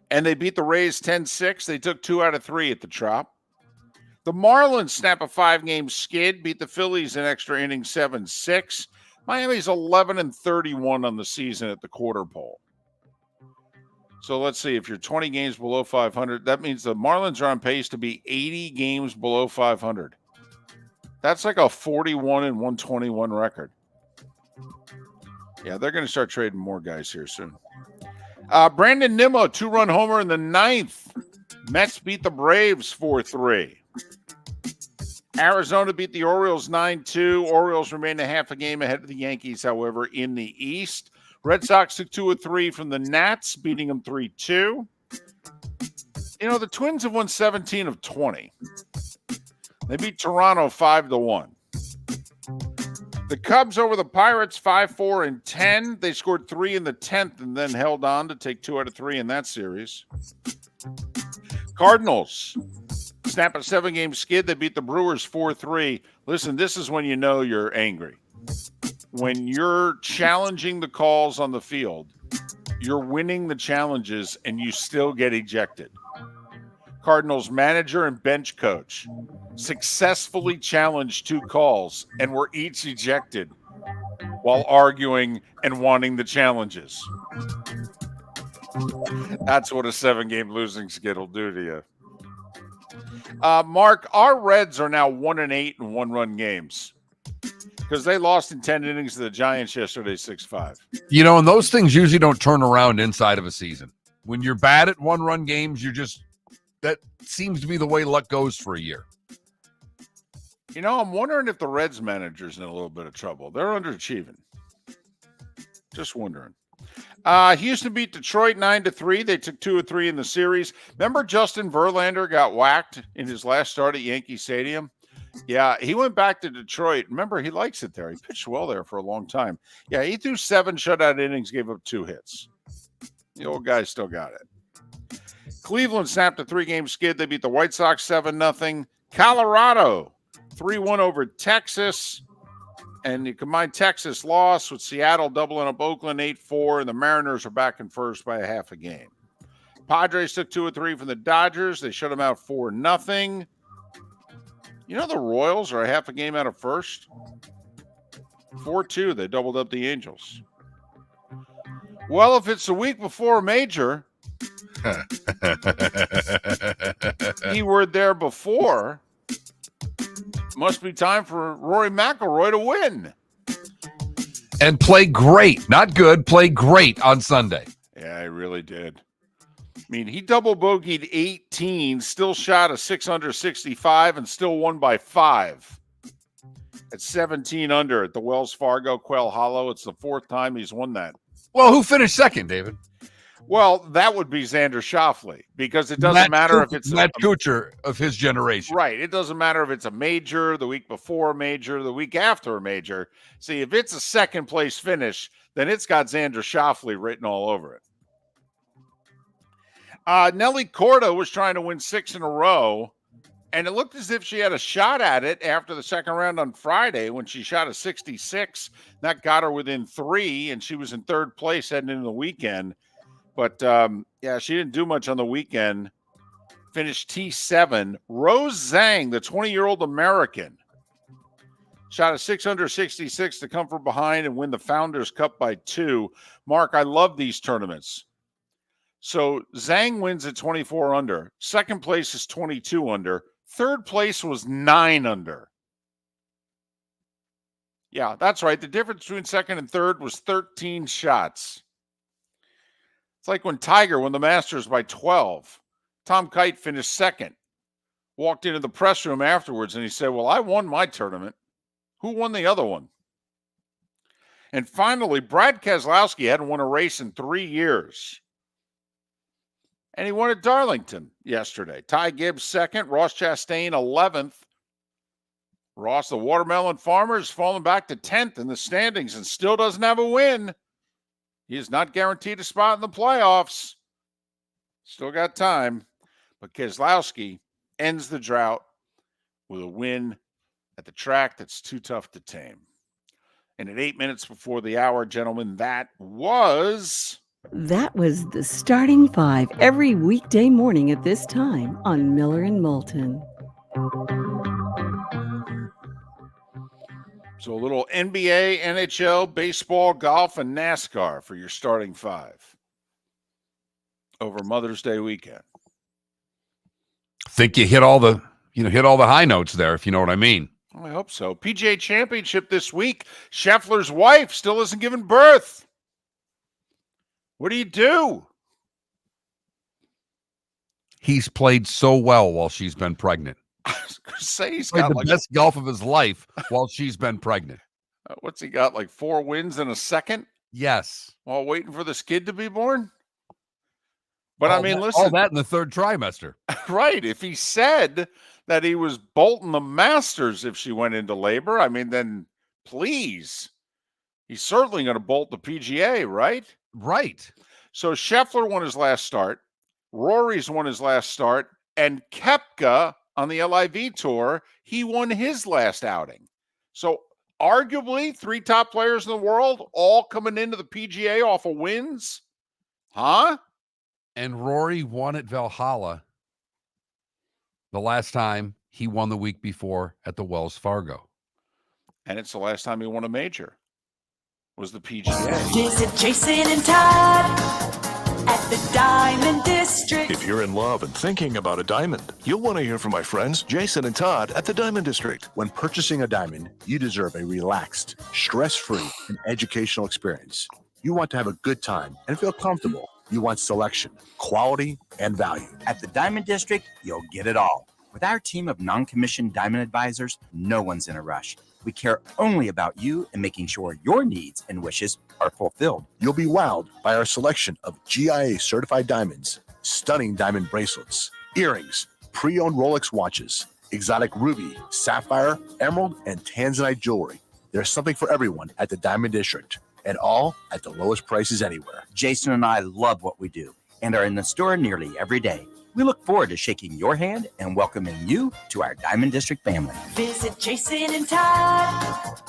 And they beat the Rays 10-6. They took 2 out of 3 at the Trop. The Marlins snap a 5-game skid, beat the Phillies in extra innings 7-6. Miami's 11-31 on the season at the quarter pole. So let's see, if you're 20 games below 500, that means the Marlins are on pace to be 80 games below 500. That's like a 41-121 record. Yeah, they're going to start trading more guys here soon. Brandon Nimmo, 2-run homer in the 9th. Mets beat the Braves 4-3. Arizona beat the Orioles 9-2. Orioles remain a half a game ahead of the Yankees, however, in the East. Red Sox took 2 of 3 from the Nats, beating them 3-2. You know, the Twins have won 17 of 20. They beat Toronto 5-1. The Cubs over the Pirates 5-4 and 10. They scored 3 in the 10th and then held on to take 2 out of 3 in that series. Cardinals snap a 7-game skid. They beat the Brewers 4-3. Listen, this is when you know you're angry. When you're challenging the calls on the field, you're winning the challenges, and you still get ejected. Cardinals manager and bench coach successfully challenged 2 calls and were each ejected while arguing and wanting the challenges. That's what a 7-game losing skid will do to you. Mark, our Reds are now 1-8 in 1-run games because they lost in 10 innings to the Giants yesterday, 6-5. You know, and those things usually don't turn around inside of a season. When you're bad at 1-run games, that seems to be the way luck goes for a year. You know, I'm wondering if the Reds manager's in a little bit of trouble. They're underachieving. Just wondering. Houston beat Detroit 9-3. They took 2 of 3 in the series. Remember Justin Verlander got whacked in his last start at Yankee Stadium? Yeah, he went back to Detroit. Remember, he likes it there. He pitched well there for a long time. Yeah, he threw 7 shutout innings, gave up 2 hits. The old guy still got it. Cleveland snapped a 3-game skid. They beat the White Sox 7-0. Colorado 3-1 over Texas. And you combine Texas loss with Seattle doubling up Oakland 8-4, and the Mariners are back in first by a half a game. Padres took 2 of 3 from the Dodgers. They shut them out 4-0. You know the Royals are a half a game out of first? 4-2. They doubled up the Angels. Well, if it's the week before a major, keyword there before, must be time for Rory McIlroy to win. and play great. Not good, play great on Sunday. Yeah, he really did. I mean, he double bogeyed 18, still shot a 6 under 65, and still won by 5. At 17 under at the Wells Fargo Quail Hollow. It's the 4th time he's won that. Well, who finished second, David? Well, that would be Xander Schauffele, because it doesn't matter if it's Matt Kuchar of his generation. Right. It doesn't matter if it's a major, the week before a major, the week after a major. See, if it's a second place finish, then it's got Xander Schauffele written all over it. Nelly Corda was trying to win 6 in a row, and it looked as if she had a shot at it after the second round on Friday when she shot a 66. That got her within 3, and she was in 3rd place heading into the weekend. But, yeah, she didn't do much on the weekend. Finished T7. Rose Zhang, the 20-year-old American, shot a 6 under 66 to come from behind and win the Founders Cup by 2. Mark, I love these tournaments. So Zhang wins at 24 under. Second place is 22 under. Third place was 9 under. Yeah, that's right. The difference between second and third was 13 shots. It's like when Tiger won the Masters by 12. Tom Kite finished second. Walked into the press room afterwards and he said, well, I won my tournament. Who won the other one? And finally, Brad Keselowski hadn't won a race in 3 years. And he won at Darlington yesterday. Ty Gibbs second, Ross Chastain 11th. Ross, the watermelon farmer, has fallen back to 10th in the standings and still doesn't have a win. He is not guaranteed a spot in the playoffs. Still got time. But Keselowski ends the drought with a win at the track that's too tough to tame. And at 8 minutes before the hour, gentlemen, that was the starting 5 every weekday morning at this time on Miller and Moulton. So a little NBA, NHL, baseball, golf, and NASCAR for your starting 5 over Mother's Day weekend. Think you hit all the high notes there, if you know what I mean. I hope so. PGA Championship this week. Scheffler's wife still hasn't given birth. What do you do? He's played so well while she's been pregnant. I was going to say he's Played got the like best golf of his life while she's been pregnant. What's he got? Like 4 wins in a second Yes. while waiting for this kid to be born? But I mean, all listen, that in the 3rd trimester. right. If he said that he was bolting the Masters if she went into labor, I mean, then please, he's certainly going to bolt the PGA, right? Right. So Scheffler won his last start. Rory's won his last start. And Koepka on the LIV Tour, he won his last outing. So arguably 3 top players in the world all coming into the PGA off of wins. Huh? And Rory won at Valhalla the last time he won the week before at the Wells Fargo. And it's the last time he won a major. Was the PGA. Visit Jason and Todd at the Diamond District. If you're in love and thinking about a diamond, you'll want to hear from my friends Jason and Todd at the Diamond District. When purchasing a diamond, you deserve a relaxed, stress-free, and educational experience. You want to have a good time and feel comfortable. You want selection, quality, and value. At the Diamond District, you'll get it all. With our team of non-commissioned diamond advisors, no one's in a rush. We care only about you and making sure your needs and wishes are fulfilled. You'll be wowed by our selection of GIA certified diamonds, stunning diamond bracelets, earrings, pre-owned Rolex watches, exotic ruby, sapphire, emerald, and tanzanite jewelry. There's something for everyone at the Diamond District, and all at the lowest prices anywhere. Jason and I love what we do and are in the store nearly every day. We look forward to shaking your hand and welcoming you to our Diamond District family. Visit Jason and Todd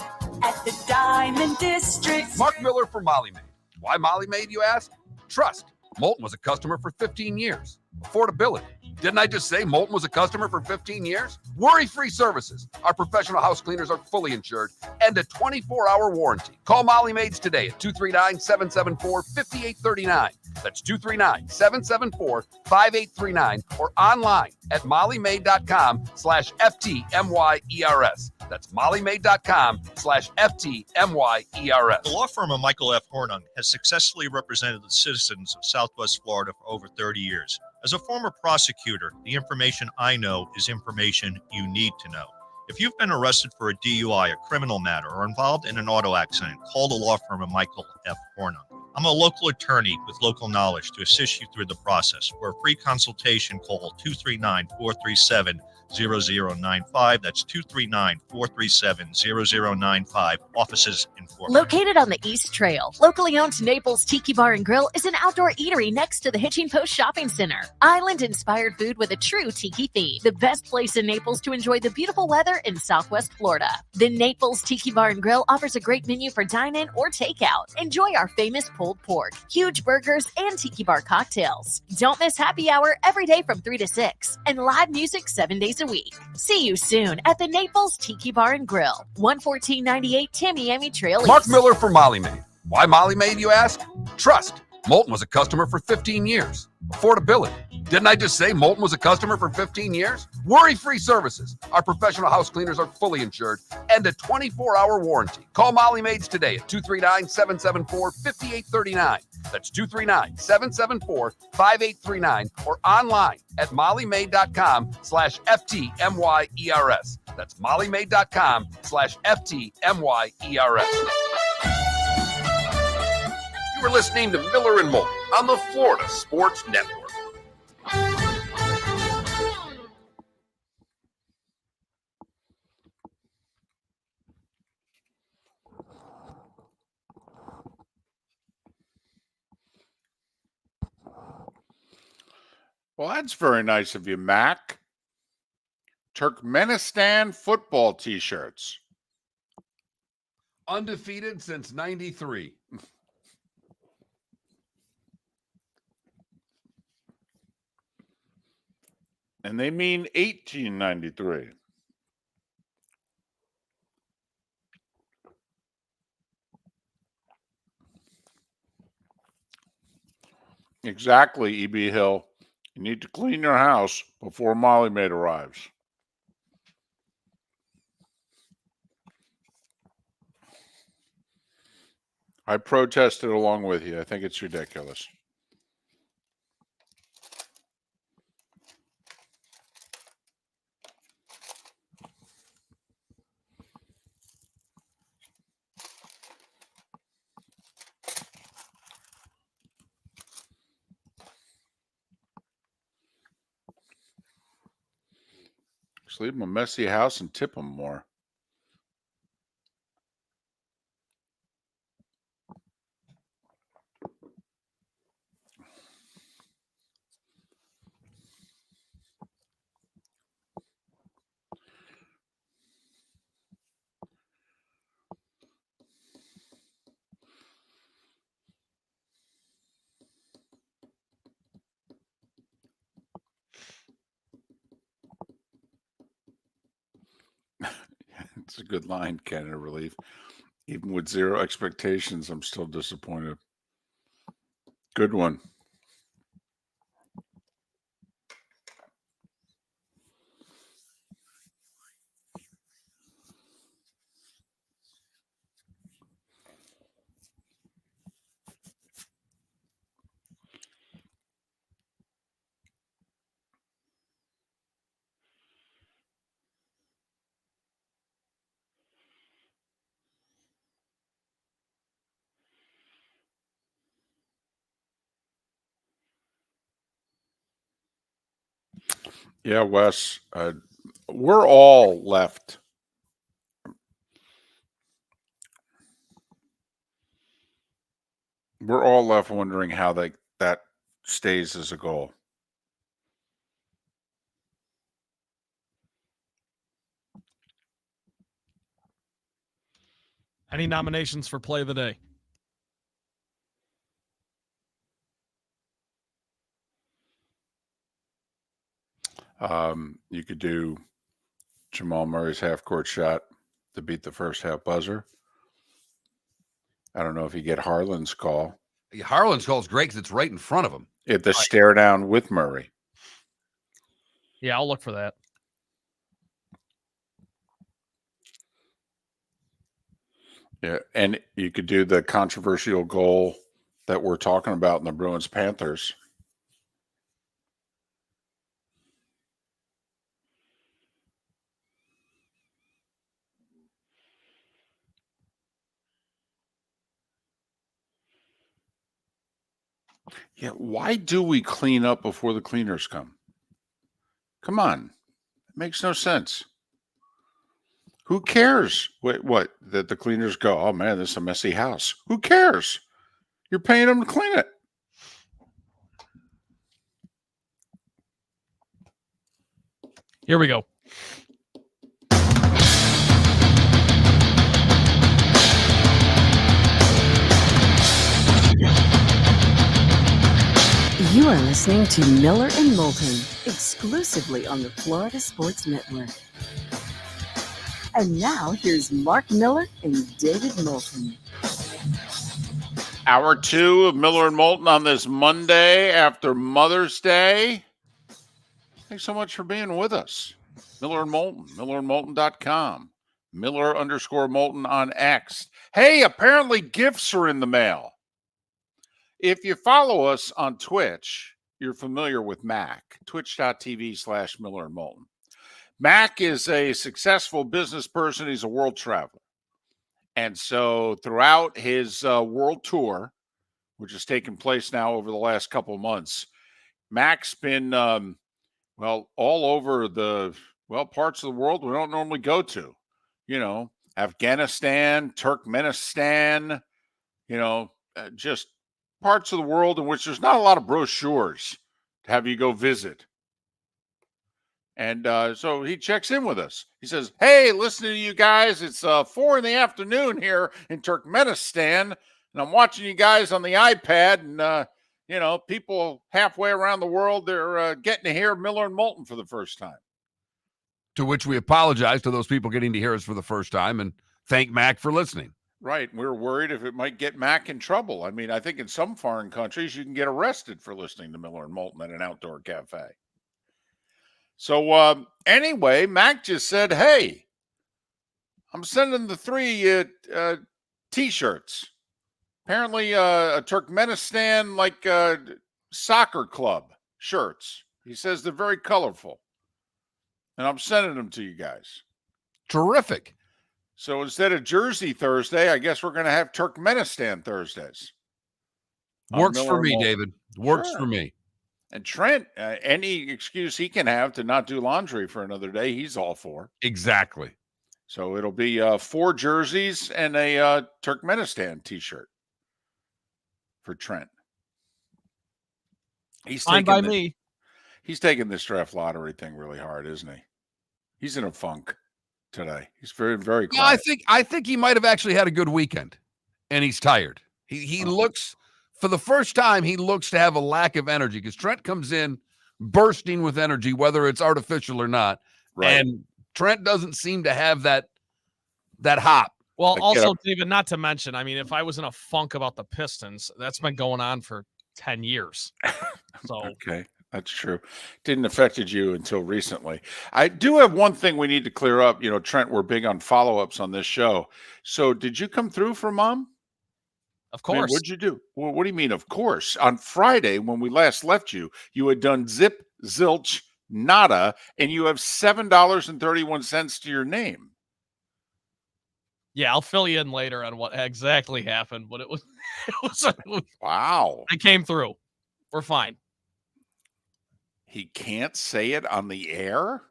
at the Diamond District. Mark Miller for Molly Maid. Why Molly Maid, you ask? Trust. Moulton was a customer for 15 years. Affordability. Didn't I just say Moulton was a customer for 15 years? Worry-free services. Our professional house cleaners are fully insured and a 24-hour warranty. Call Molly Maids today at 239-774-5839. That's 239-774-5839 or online at mollymaid.com/FTMYERS. That's mollymade.com/FTMYERS. The law firm of Michael F. Hornung has successfully represented the citizens of Southwest Florida for over 30 years. As a former prosecutor, the information I know is information you need to know. If you've been arrested for a DUI, a criminal matter, or involved in an auto accident, call the law firm of Michael F. Hornung. I'm a local attorney with local knowledge to assist you through the process. For a free consultation, call 239-437-0095. That's 239-437-0095. Offices in Fort Myers. Located on the East Trail, locally owned Naples Tiki Bar and Grill is an outdoor eatery next to the Hitching Post Shopping Center. Island-inspired food with a true tiki theme. The best place in Naples to enjoy the beautiful weather in Southwest Florida. The Naples Tiki Bar and Grill offers a great menu for dine-in or takeout. Enjoy our famous pulled pork, huge burgers, and tiki bar cocktails. Don't miss happy hour every day from 3 to 6 and live music 7 days a week. See you soon at the Naples Tiki Bar and Grill, 11498 Tamiami Trail East. Mark Miller for Molly Maid. Why Molly Maid, you ask? Trust. Moulton was a customer for 15 years. Affordability. Didn't I just say Moulton was a customer for 15 years? Worry-free services. Our professional house cleaners are fully insured and a 24-hour warranty. Call Molly Maids today at 239-774-5839. That's 239-774-5839 or online at mollymade.com/FTMYERS. That's mollymade.com/FTMYERS. You were listening to Miller and Moulton on the Florida Sports Network. Well, that's very nice of you, Mac. Turkmenistan football t-shirts. Undefeated since 93. And they mean 1893. Exactly, E.B. Hill. You need to clean your house before Molly Maid arrives. I protested along with you. I think it's ridiculous. Just leave them a messy house and tip them more. It's a good line, Canada Relief. Even with zero expectations, I'm still disappointed. Good one. Yeah, Wes, we're all left. We're all left wondering how that stays as a goal. Any nominations for play of the day? You could do Jamal Murray's half-court shot to beat the first half buzzer. I don't know if you get Harlan's call. Harlan's call is great because it's right in front of him. At the stare down with Murray. Yeah, I'll look for that. Yeah, and you could do the controversial goal that we're talking about in the Bruins Panthers. Yeah, why do we clean up before the cleaners come? Come on. It makes no sense. Who cares? What? That the cleaners go, oh man, this is a messy house. Who cares? You're paying them to clean it. Here we go. You are listening to Miller and Moulton, exclusively on the Florida Sports Network. And now here's Mark Miller and David Moulton. Hour 2 of Miller and Moulton on this Monday after Mother's Day. Thanks so much for being with us. Miller and Moulton, millerandmoulton.com, Miller_Moulton on X. Hey, apparently gifts are in the mail. If you follow us on Twitch, you're familiar with Mac, twitch.tv/Miller and Moulton. Mac is a successful business person. He's a world traveler. And so throughout his world tour, which has taken place now over the last couple of months, Mac's been, all over the, parts of the world we don't normally go to. You know, Afghanistan, Turkmenistan, just parts of the world in which there's not a lot of brochures to have you go visit. And so he checks in with us. He says, hey, listening to you guys, it's 4 p.m. here in Turkmenistan, and I'm watching you guys on the iPad, and, people halfway around the world, they're getting to hear Miller and Moulton for the first time. To which we apologize to those people getting to hear us for the first time and thank Mac for listening. Right. We're worried if it might get Mac in trouble. I mean, I think in some foreign countries, you can get arrested for listening to Miller and Moulton at an outdoor cafe. So anyway, Mac just said, hey, I'm sending the 3 T-shirts. Apparently a Turkmenistan soccer club shirts. He says they're very colorful. And I'm sending them to you guys. Terrific. So instead of Jersey Thursday, I guess we're going to have Turkmenistan Thursdays. Works for me, David. Works Sure. for me. And Trent, any excuse he can have to not do laundry for another day, he's all for. Exactly. So it'll be 4 jerseys and a Turkmenistan T-shirt for Trent. He's Fine by me. He's taking this draft lottery thing really hard, isn't he? He's in a funk today. He's very, very quiet. Yeah, I think he might have actually had a good weekend, and he's tired. He looks, for the first time, he looks to have a lack of energy because Trent comes in bursting with energy, whether it's artificial or not. Right. And Trent doesn't seem to have that hop. Well, also, David, not to mention, I mean, if I was in a funk about the Pistons, that's been going on for 10 years. So okay. That's true. Didn't affect you until recently. I do have one thing we need to clear up. Trent, we're big on follow-ups on this show. So did you come through for Mom? Of course. What'd you do? Well, what do you mean, of course? On Friday, when we last left you, you had done zip, zilch, nada, and you have $7.31 to your name. Yeah, I'll fill you in later on what exactly happened, but it was wow. I came through. We're fine. He can't say it on the air?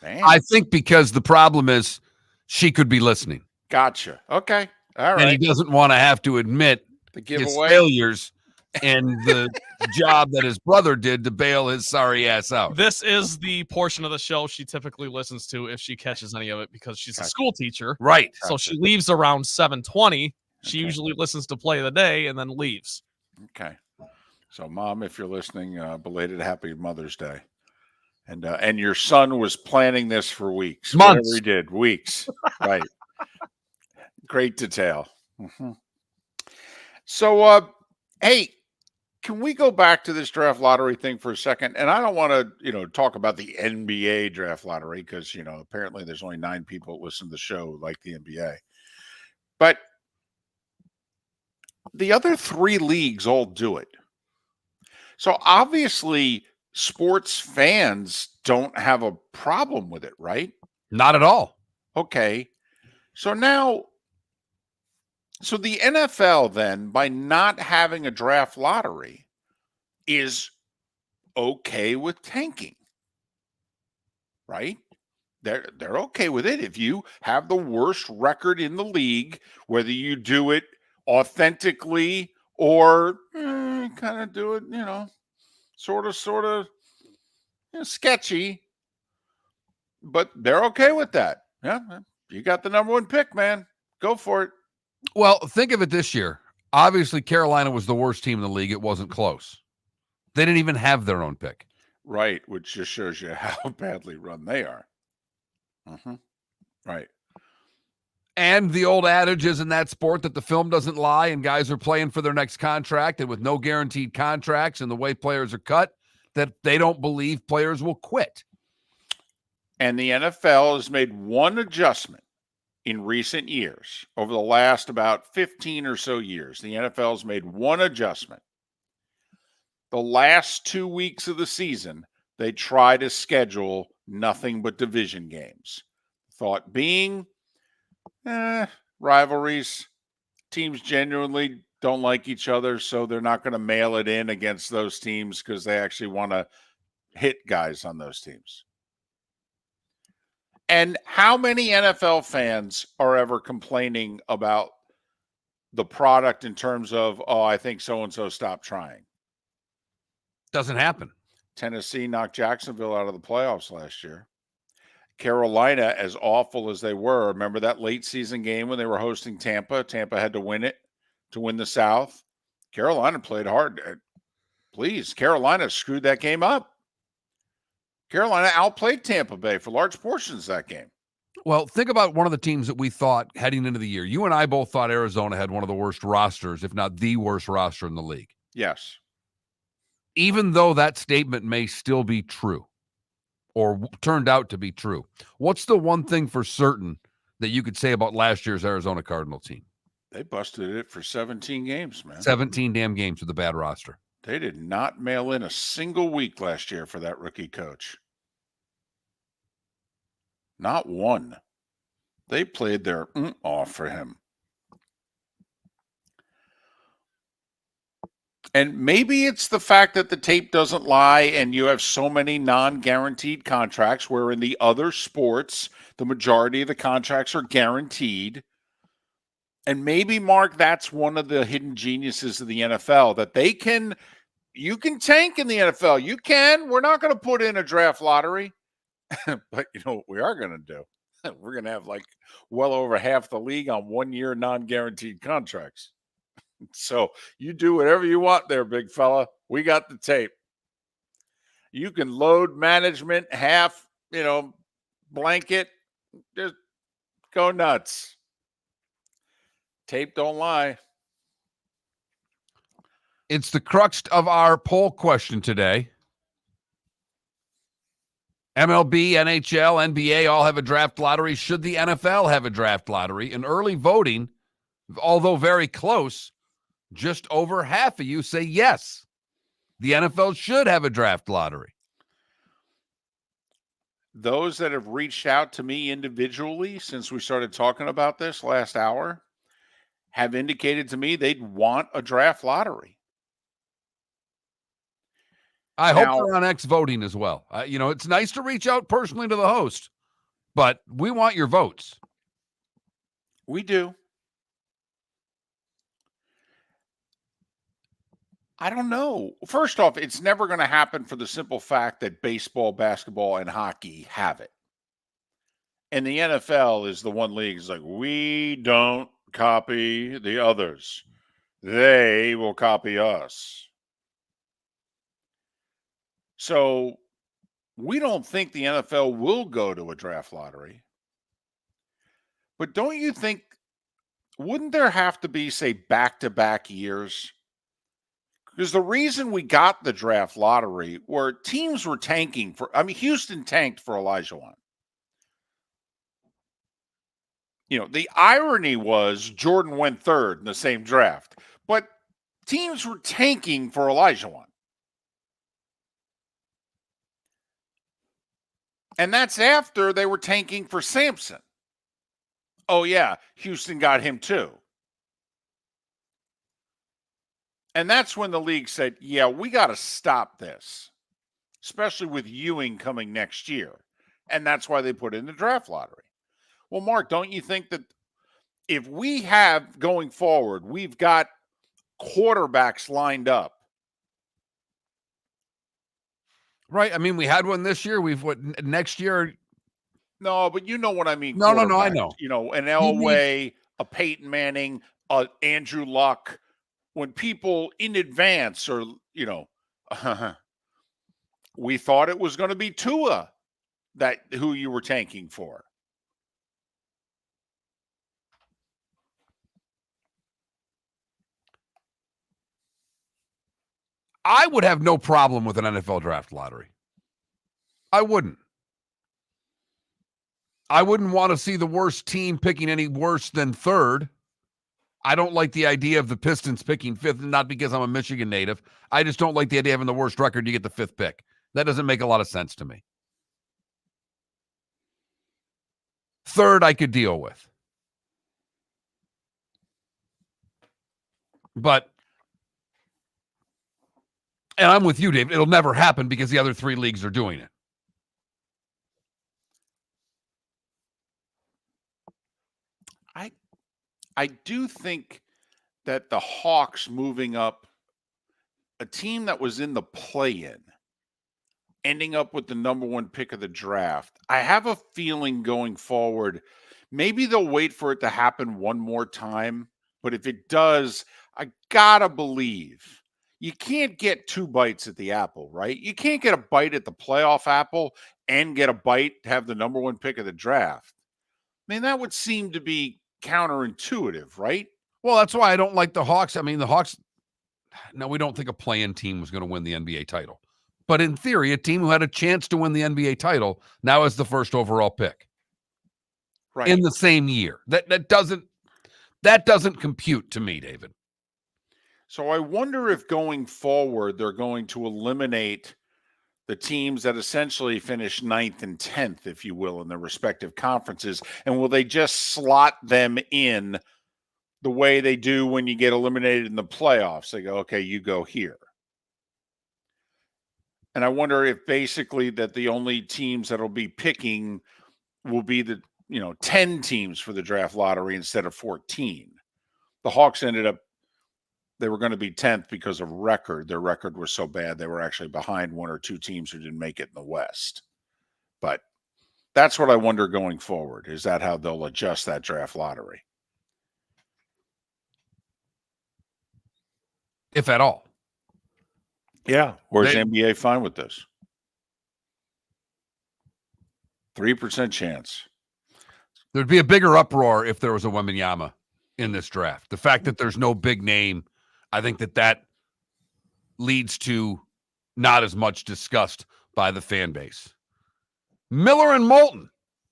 Damn. I think because the problem is she could be listening. Gotcha. Okay. All right. And he doesn't want to have to admit his failures and the job that his brother did to bail his sorry ass out. This is the portion of the show she typically listens to if she catches any of it because she's a school teacher. Right. So she leaves around 7:20. She usually listens to Play of the Day and then leaves. Okay. So, Mom, if you're listening, belated Happy Mother's Day. And your son was planning this for weeks. Months. Whatever he did. Weeks. Right. Great detail. Mm-hmm. So, hey, can we go back to this draft lottery thing for a second? And I don't want to, talk about the NBA draft lottery because, apparently there's only 9 people that listen to the show like the NBA. But the other 3 leagues all do it. So obviously, sports fans don't have a problem with it, right? Not at all. Okay. So now, so the NFL then, by not having a draft lottery, is okay with tanking, right? They're okay with it. If you have the worst record in the league, whether you do it authentically or kind of do it, sort of sketchy, but they're okay with that. Yeah, you got the number 1 pick, man. Go for it. Well, think of it this year. Obviously, Carolina was the worst team in the league. It wasn't close. They didn't even have their own pick. Right, which just shows you how badly run they are. Right. And the old adage is in that sport that the film doesn't lie and guys are playing for their next contract, and with no guaranteed contracts and the way players are cut, that they don't believe players will quit. And the NFL has made one adjustment in recent years. Over the last about 15 or so years, the NFL has made one adjustment. The last 2 weeks of the season, they try to schedule nothing but division games. Thought being, rivalries. Teams genuinely don't like each other, so they're not going to mail it in against those teams because they actually want to hit guys on those teams. And how many NFL fans are ever complaining about the product in terms of, I think so-and-so stopped trying? Doesn't happen. Tennessee knocked Jacksonville out of the playoffs last year. Carolina, as awful as they were, remember that late season game when they were hosting Tampa? Tampa had to win it to win the South. Carolina played hard. Please, Carolina screwed that game up. Carolina outplayed Tampa Bay for large portions of that game. Well, think about one of the teams that we thought heading into the year. You and I both thought Arizona had one of the worst rosters, if not the worst roster in the league. Yes. Even though that statement may still be true or turned out to be true, what's the one thing for certain that you could say about last year's Arizona Cardinal team? They busted it for 17 games, man. 17 damn games with a bad roster. They did not mail in a single week last year for that rookie coach. Not one. They played their off for him. And maybe it's the fact that the tape doesn't lie and you have so many non-guaranteed contracts, where in the other sports, the majority of the contracts are guaranteed. And maybe, Mark, that's one of the hidden geniuses of the NFL, that you can tank in the NFL. You can. We're not going to put in a draft lottery. But you know what we are going to do? We're going to have like well over half the league on 1 year non-guaranteed contracts. So you do whatever you want there, big fella. We got the tape. You can load management, half, blanket. Just go nuts. Tape don't lie. It's the crux of our poll question today. MLB, NHL, NBA all have a draft lottery. Should the NFL have a draft lottery? In early voting, although very close, just over half of you say yes. The NFL should have a draft lottery. Those that have reached out to me individually since we started talking about this last hour have indicated to me they'd want a draft lottery. I hope they're on X voting as well. It's nice to reach out personally to the host, but we want your votes. We do. I don't know. First off, it's never going to happen for the simple fact that baseball, basketball, and hockey have it. And the NFL is the one league that's like, we don't copy the others. They will copy us. So we don't think the NFL will go to a draft lottery. But don't you think, wouldn't there have to be, say, back-to-back years? Because the reason we got the draft lottery were teams were tanking Houston tanked for Elijah Wan. The irony was Jordan went third in the same draft, but teams were tanking for Elijah. And that's after they were tanking for Sampson. Oh, yeah, Houston got him too. And that's when the league said, yeah, we got to stop this, especially with Ewing coming next year. And that's why they put in the draft lottery. Well, Mark, don't you think that if we have going forward, we've got quarterbacks lined up? Right. I mean, we had one this year. Next year? No, but you know what I mean. No, I know. An Elway, a Peyton Manning, Andrew Luck. When people in advance are, we thought it was going to be Tua who you were tanking for. I would have no problem with an NFL draft lottery. I wouldn't. I wouldn't want to see the worst team picking any worse than third. I don't like the idea of the Pistons picking fifth, not because I'm a Michigan native. I just don't like the idea of having the worst record, you get the fifth pick. That doesn't make a lot of sense to me. Third, I could deal with. But, and I'm with you, Dave, it'll never happen because the other three leagues are doing it. I do think that the Hawks moving up, a team that was in the play-in, ending up with the number one pick of the draft, I have a feeling going forward, maybe they'll wait for it to happen one more time. But if it does, I gotta believe you can't get two bites at the apple, right? You can't get a bite at the playoff apple and get a bite to have the number one pick of the draft. I mean, that would seem to be counterintuitive, right? Well, that's why I don't like the Hawks. I mean, the Hawks, no, we don't think a play-in team was going to win the NBA title. But in theory, a team who had a chance to win the NBA title now is the first overall pick. Right. In the same year. That doesn't compute to me, David. So I wonder if going forward, they're going to eliminate the teams that essentially finish 9th and 10th, if you will, in their respective conferences. And will they just slot them in the way they do when you get eliminated in the playoffs? They go, okay, you go here. And I wonder if basically that the only teams that will be picking will be the 10 teams for the draft lottery instead of 14. The Hawks ended up, they were going to be 10th because of record. Their record was so bad they were actually behind one or two teams who didn't make it in the West. But that's what I wonder going forward. Is that how they'll adjust that draft lottery? If at all. Yeah. Or is the NBA fine with this? 3% chance. There'd be a bigger uproar if there was a Wembanyama in this draft. The fact that there's no big name, I think that leads to not as much discussed by the fan base. Miller and Moulton.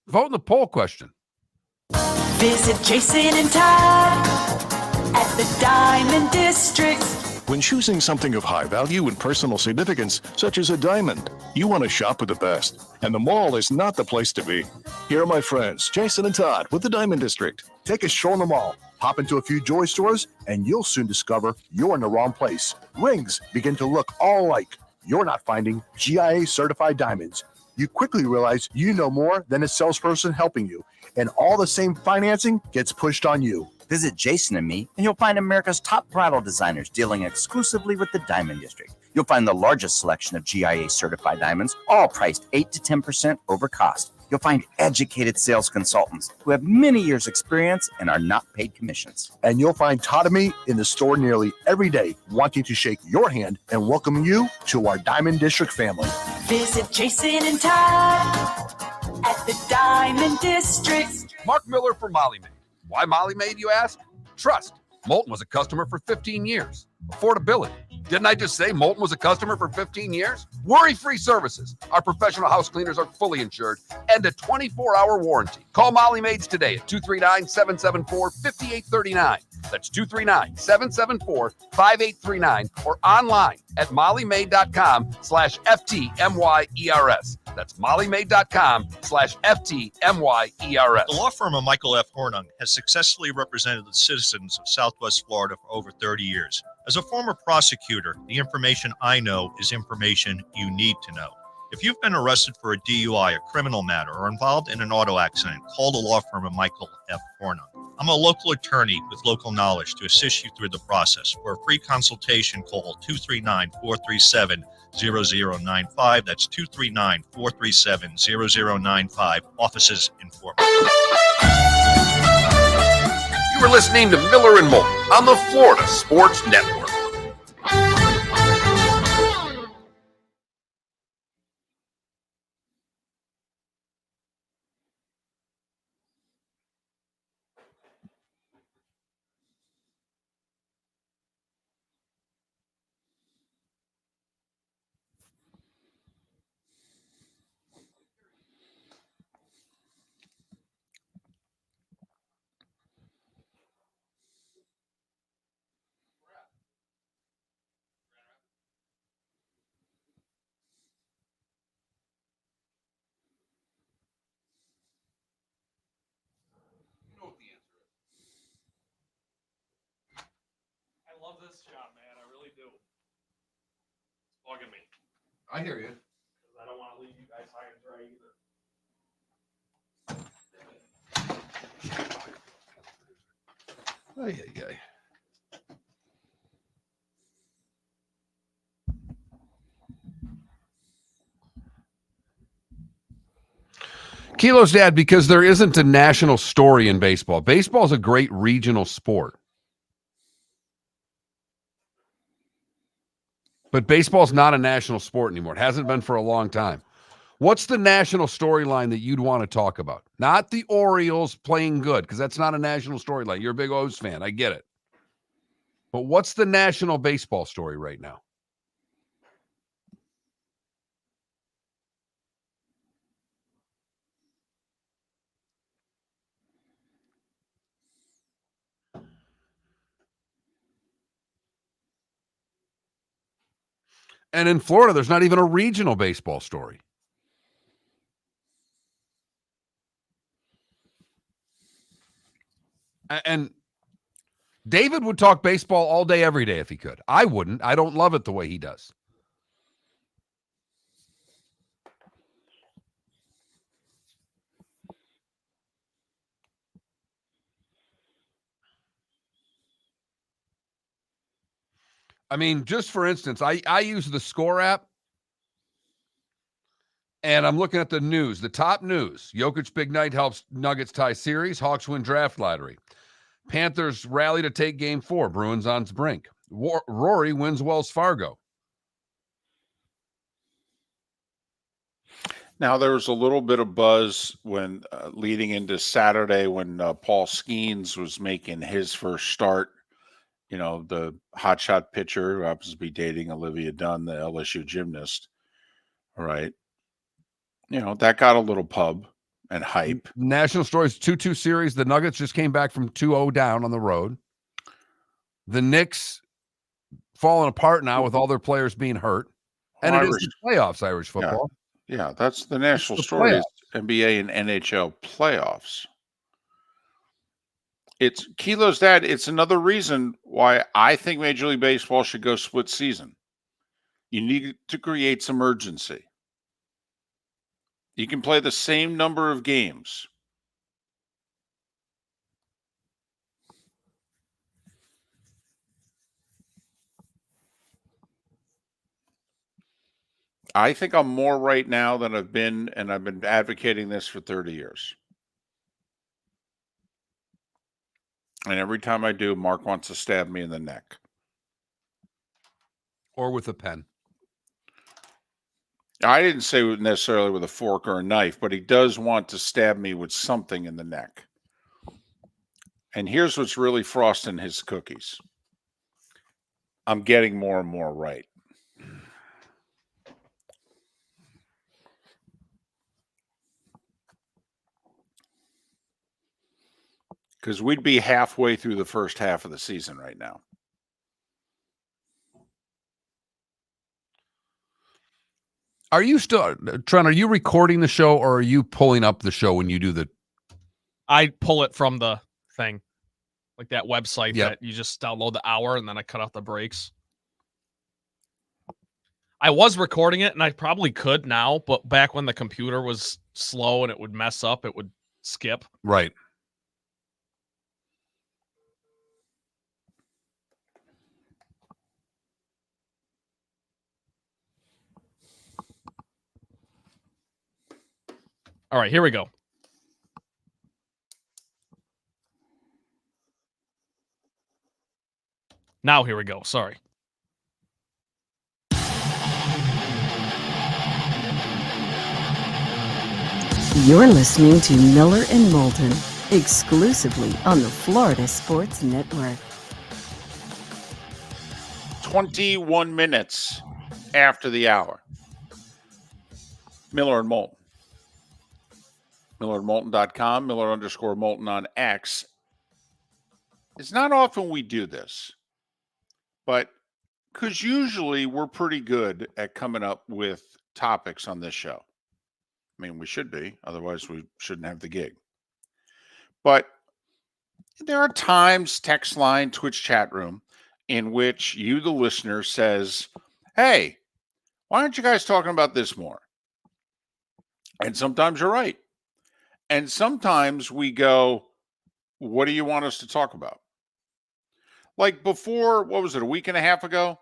Vote in the poll question. Visit Jason and Todd at the Diamond District. When choosing something of high value and personal significance, such as a diamond, you want to shop with the best. And the mall is not the place to be. Here are my friends, Jason and Todd with the Diamond District. Take a stroll in the mall, hop into a few jewelry stores, and you'll soon discover you're in the wrong place. Rings begin to look all alike. You're not finding GIA certified diamonds. You quickly realize you know more than a salesperson helping you, and all the same financing gets pushed on you. Visit Jason and me, and you'll find America's top bridal designers dealing exclusively with the Diamond District. You'll find the largest selection of GIA certified diamonds, all priced 8 to 10% over cost. You'll find educated sales consultants who have many years' experience and are not paid commissions. And you'll find Todd and me in the store nearly every day, wanting to shake your hand and welcome you to our Diamond District family. Visit Jason and Todd at the Diamond District. Mark Miller for Molly Maid. Why Molly Maid, you ask? Trust. Moulton was a customer for 15 years. Affordability. Didn't I just say Moulton was a customer for 15 years? Worry-free services. Our professional house cleaners are fully insured and a 24-hour warranty. Call Molly Maids today at 239-774-5839. That's 239-774-5839 or online at mollymaid.com/FTMYERS. That's mollymaid.com/FTMYERS. The law firm of Michael F. Hornung has successfully represented the citizens of Southwest Florida for over 30 years. As a former prosecutor, the information I know is information you need to know. If you've been arrested for a DUI, a criminal matter, or involved in an auto accident, call the law firm of Michael F. Hornung. I'm a local attorney with local knowledge to assist you through the process. For a free consultation, call 239-437-0095. That's 239-437-0095. Offices in Fort Myers. You were listening to Miller and Moulton on the Florida Sports Network. I love this job, man. I really do. It's bugging me. I hear you. Because I don't want to leave you guys high and dry either. Ay, ay, ay. Kilo's dad, because there isn't a national story in baseball. Baseball is a great regional sport. But baseball's not a national sport anymore. It hasn't been for a long time. What's the national storyline that you'd want to talk about? Not the Orioles playing good, because that's not a national storyline. You're a big O's fan. I get it. But what's the national baseball story right now? And in Florida, there's not even a regional baseball story. And David would talk baseball all day, every day if he could. I wouldn't. I don't love it the way he does. I mean, just for instance, I use the Score app, and I'm looking at the news, the top news. Jokic big night helps Nuggets tie series. Hawks win draft lottery. Panthers rally to take game 4. Bruins on brink. Rory wins Wells Fargo. Now, there was a little bit of buzz when leading into Saturday when Paul Skeens was making his first start. You know, the hotshot pitcher who happens to be dating Olivia Dunn, the LSU gymnast. All right. You know, that got a little pub and hype. National stories, 2-2 series. The Nuggets just came back from 2-0 down on the road. The Knicks falling apart now with all their players being hurt. And it is the playoffs, Irish football. Yeah, that's the national story. Is NBA and NHL playoffs. It's Kilo's dad. It's another reason why I think Major League Baseball should go split season. You need to create some urgency. You can play the same number of games. I think I'm more right now than I've been, and I've been advocating this for 30 years. And every time I do, Mark wants to stab me in the neck. Or with a pen. I didn't say necessarily with a fork or a knife, but he does want to stab me with something in the neck. And here's what's really frosting his cookies. I'm getting more and more right. Because we'd be halfway through the first half of the season right now. Are you still, Trent, are you recording the show or are you pulling up the show when you do the? I pull it from the thing, like that website Yep. that you just download the hour and then I cut out the breaks. I was recording it and I probably could now, but back when the computer was slow and it would mess up, it would skip. Right. All right, here we go. Now here we go. Sorry. You're listening to Miller and Moulton, exclusively on the Florida Sports Network. 21 minutes after the hour. Miller and Moulton. MillerandMoulton.com, Miller_Moulton on X. It's not often we do this, but because usually we're pretty good at coming up with topics on this show. I mean, we should be, otherwise we shouldn't have the gig. But there are times, text line, Twitch chat room, in which you, the listener, says, hey, why aren't you guys talking about this more? And sometimes you're right. And sometimes we go, what do you want us to talk about? Like before, what was it, a week and a half ago?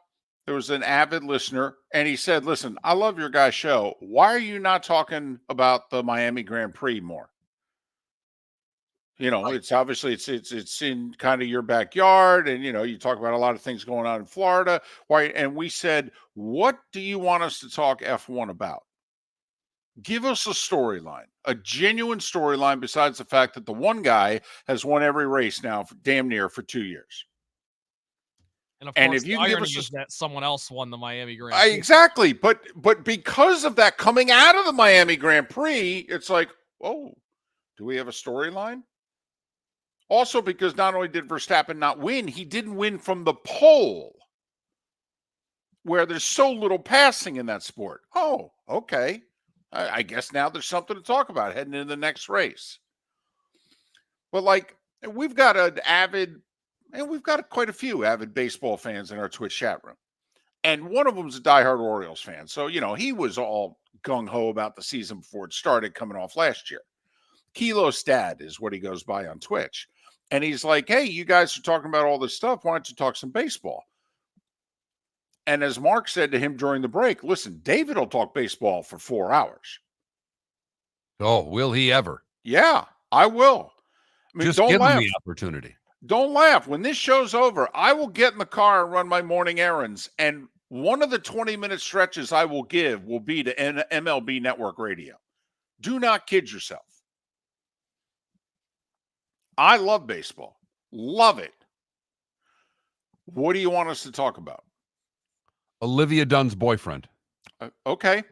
There was an avid listener, and he said, listen, I love your guys' show. Why are you not talking about the Miami Grand Prix more? You know, it's obviously it's in kind of your backyard, and you know, you talk about a lot of things going on in Florida. Why? And we said, what do you want us to talk F1 about? Give us a storyline, a genuine storyline, besides the fact that the one guy has won every race now for damn near for 2 years. And of And course, if you the can give irony us is that someone else won the Miami Grand Prix. Exactly, but because of that coming out of the Miami Grand Prix, it's like, oh, do we have a storyline? Also, because not only did Verstappen not win, he didn't win from the pole, where there's so little passing in that sport. Oh, okay. I guess now there's something to talk about heading into the next race. But like, we've got quite a few avid baseball fans in our Twitch chat room. And one of them's a diehard Orioles fan. So, you know, he was all gung-ho about the season before it started, coming off last year. Kilo Stad is what he goes by on Twitch. And he's like, hey, you guys are talking about all this stuff. Why don't you talk some baseball? And as Mark said to him during the break, listen, David will talk baseball for 4 hours. Oh, will he ever? Yeah, I will. I mean, Just don't give laugh. him the opportunity. Don't laugh. When this show's over, I will get in the car and run my morning errands. And one of the 20-minute stretches I will give will be to MLB Network Radio. Do not kid yourself. I love baseball. Love it. What do you want us to talk about? Olivia Dunn's boyfriend. Okay.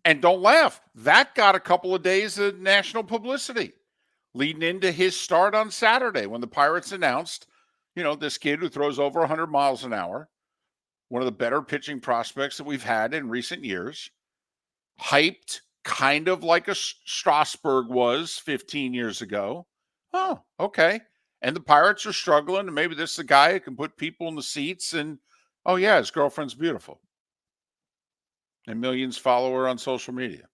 And don't laugh. That got a couple of days of national publicity leading into his start on Saturday when the Pirates announced, you know, this kid who throws over 100 miles an hour, one of the better pitching prospects that we've had in recent years, hyped kind of like a Strasburg was 15 years ago. Oh, okay. And the Pirates are struggling, and maybe this is a guy who can put people in the seats, and oh yeah, his girlfriend's beautiful. And millions follow her on social media.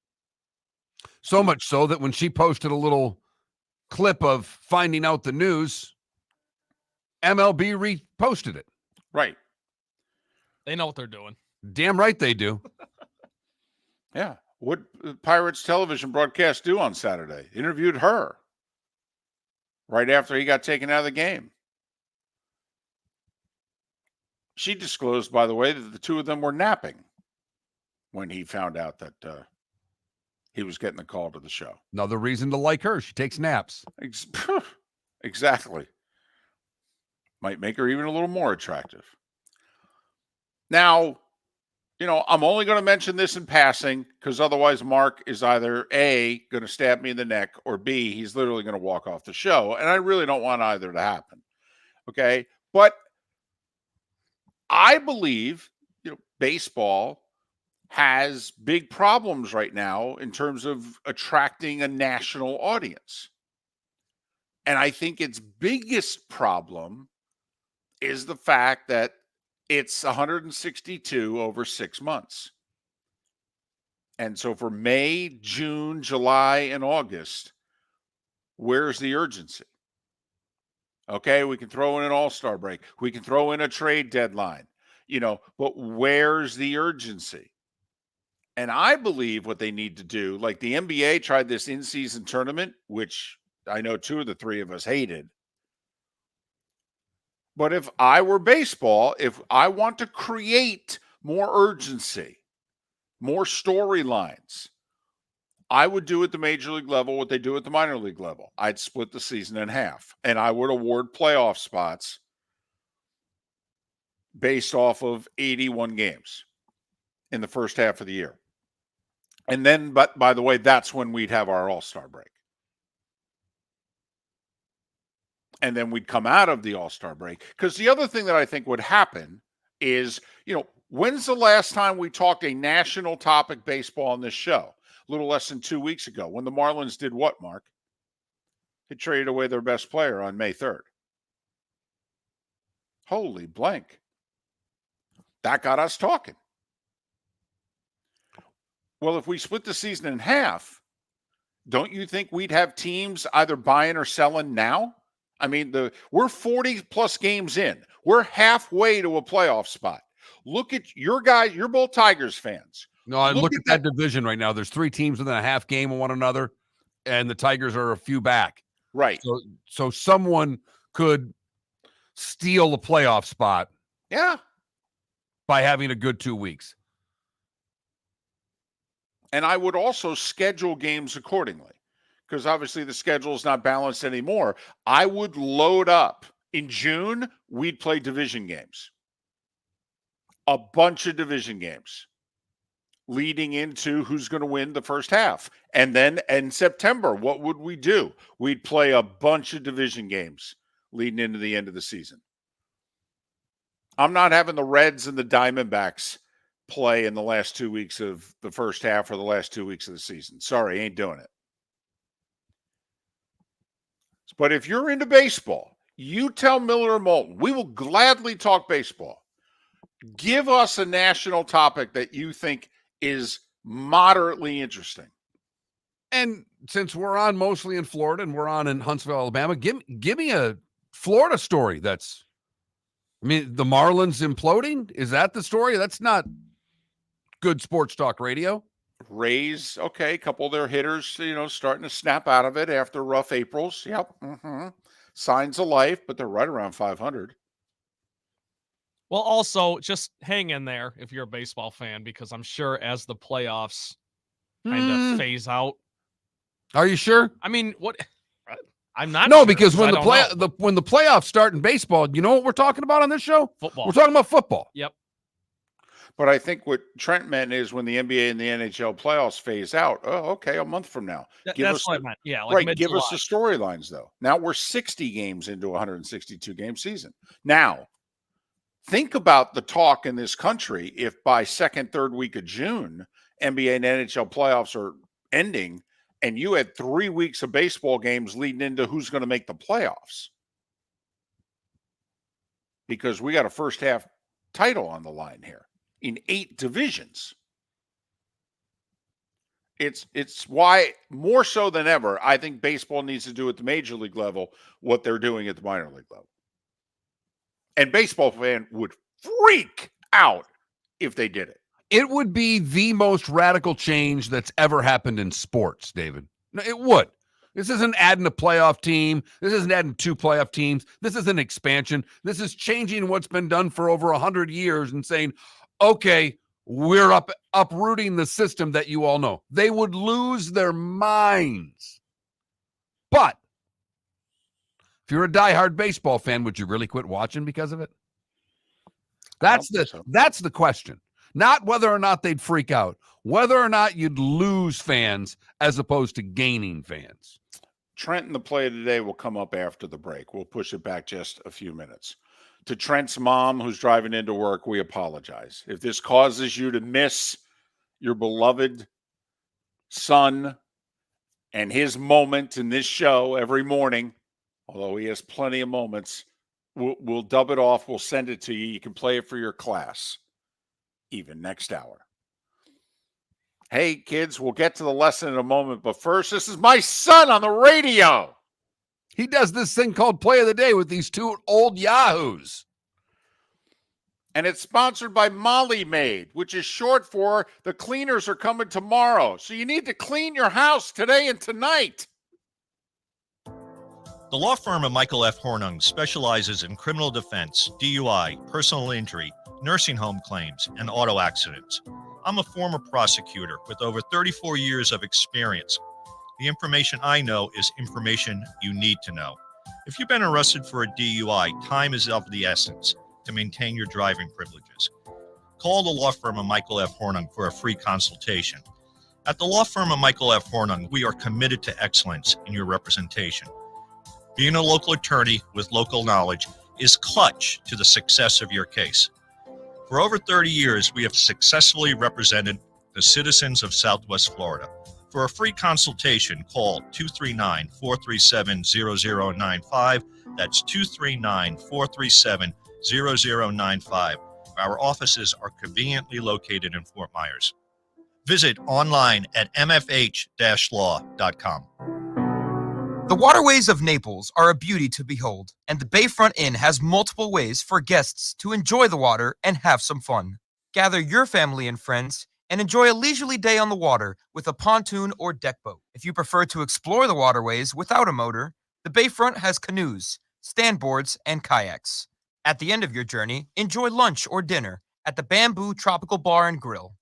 So much so that when she posted a little clip of finding out the news, MLB reposted it. Right. They know what they're doing. Damn right they do. Yeah. What Pirates television broadcast do on Saturday? Interviewed her right after he got taken out of the game. She disclosed, by the way, that the two of them were napping when he found out that he was getting the call to the show. Another reason to like her. She takes naps. Exactly. Might make her even a little more attractive. Now, I'm only going to mention this in passing because otherwise Mark is either A, going to stab me in the neck, or B, he's literally going to walk off the show. And I really don't want either to happen. Okay. But I believe, baseball has big problems right now in terms of attracting a national audience. And I think its biggest problem is the fact that it's 162 over 6 months. And so for May, June, July, and August, where's the urgency? Okay, we can throw in an all-star break. We can throw in a trade deadline, but where's the urgency? And I believe what they need to do, like the NBA tried this in-season tournament, which I know 2 of the 3 of us hated. But if I were baseball, if I want to create more urgency, more storylines, I would do at the major league level what they do at the minor league level. I'd split the season in half, and I would award playoff spots based off of 81 games in the first half of the year. And then, but by the way, that's when we'd have our all-star break. And then we'd come out of the all-star break. Because the other thing that I think would happen is, when's the last time we talked a national topic baseball on this show? A little less than 2 weeks ago, when the Marlins did what, Mark? They traded away their best player on May 3rd. Holy blank. That got us talking. Well, if we split the season in half, don't you think we'd have teams either buying or selling now? I mean, we're 40 plus games in. We're halfway to a playoff spot. Look at your guys. You're both Tigers fans. No, I look at that division right now. There's 3 teams within a half game of one another, and the Tigers are a few back. Right. So someone could steal a playoff spot. Yeah. By having a good 2 weeks. And I would also schedule games accordingly, because obviously the schedule is not balanced anymore. I would load up. In June, we'd play division games. A bunch of division games leading into who's going to win the first half. And then in September, what would we do? We'd play a bunch of division games leading into the end of the season. I'm not having the Reds and the Diamondbacks play in the last 2 weeks of the first half or the last 2 weeks of the season. Sorry, ain't doing it. But if you're into baseball, you tell Miller and Moulton, we will gladly talk baseball. Give us a national topic that you think is moderately interesting. And since we're on mostly in Florida and we're on in Huntsville, Alabama, give me a Florida story that's, the Marlins imploding? Is that the story? That's not good sports talk radio. Rays, okay, a couple of their hitters, starting to snap out of it after rough Aprils. Yep. Signs of life, but they're right around 500. Well, also, just hang in there if you're a baseball fan, because I'm sure as the playoffs kind of phase out. Are you sure? I mean, what? I'm not. No, sure, because when when the playoffs start in baseball, you know what we're talking about on this show? Football. We're talking about football. Yep. But I think what Trent meant is when the NBA and the NHL playoffs phase out, a month from now. That's what I meant. Yeah, like right. Give us the storylines, though. Now we're 60 games into a 162-game season. Now, think about the talk in this country if by second, third week of June, NBA and NHL playoffs are ending, and you had 3 weeks of baseball games leading into who's going to make the playoffs. Because we got a first half title on the line here in 8 divisions. It's why, more so than ever, I think baseball needs to do at the major league level what they're doing at the minor league level. And baseball fan would freak out if they did it. It would be the most radical change that's ever happened in sports, David. No, it would. This isn't adding a playoff team. This isn't adding 2 playoff teams. This is an expansion. This is changing what's been done for over 100 years and saying, okay, we're uprooting the system that you all know. They would lose their minds. But if you're a diehard baseball fan, would you really quit watching because of it? That's the question. Not whether or not they'd freak out, whether or not you'd lose fans as opposed to gaining fans. Trent and the play of the day will come up after the break. We'll push it back just a few minutes. To Trent's mom who's driving into work, we apologize. If this causes you to miss your beloved son and his moment in this show every morning, although he has plenty of moments, we'll dub it off. We'll send it to you. You can play it for your class, even next hour. Hey, kids, we'll get to the lesson in a moment. But first, this is my son on the radio. He does this thing called Play of the Day with these two old yahoos. And it's sponsored by Molly Maid, which is short for the cleaners are coming tomorrow. So you need to clean your house today and tonight. The law firm of Michael F. Hornung specializes in criminal defense, DUI, personal injury, nursing home claims, and auto accidents. I'm a former prosecutor with over 34 years of experience. The information I know is information you need to know. If you've been arrested for a DUI, time is of the essence to maintain your driving privileges. Call the law firm of Michael F. Hornung for a free consultation. At the law firm of Michael F. Hornung, we are committed to excellence in your representation. Being a local attorney with local knowledge is clutch to the success of your case. For over 30 years, we have successfully represented the citizens of Southwest Florida. For a free consultation, call 239-437-0095. That's 239-437-0095. Our offices are conveniently located in Fort Myers. Visit online at mfh-law.com. The waterways of Naples are a beauty to behold, and the Bayfront Inn has multiple ways for guests to enjoy the water and have some fun. Gather your family and friends and enjoy a leisurely day on the water with a pontoon or deck boat. If you prefer to explore the waterways without a motor, the Bayfront has canoes, standboards, and kayaks. At the end of your journey, enjoy lunch or dinner at the Bamboo Tropical Bar and Grill.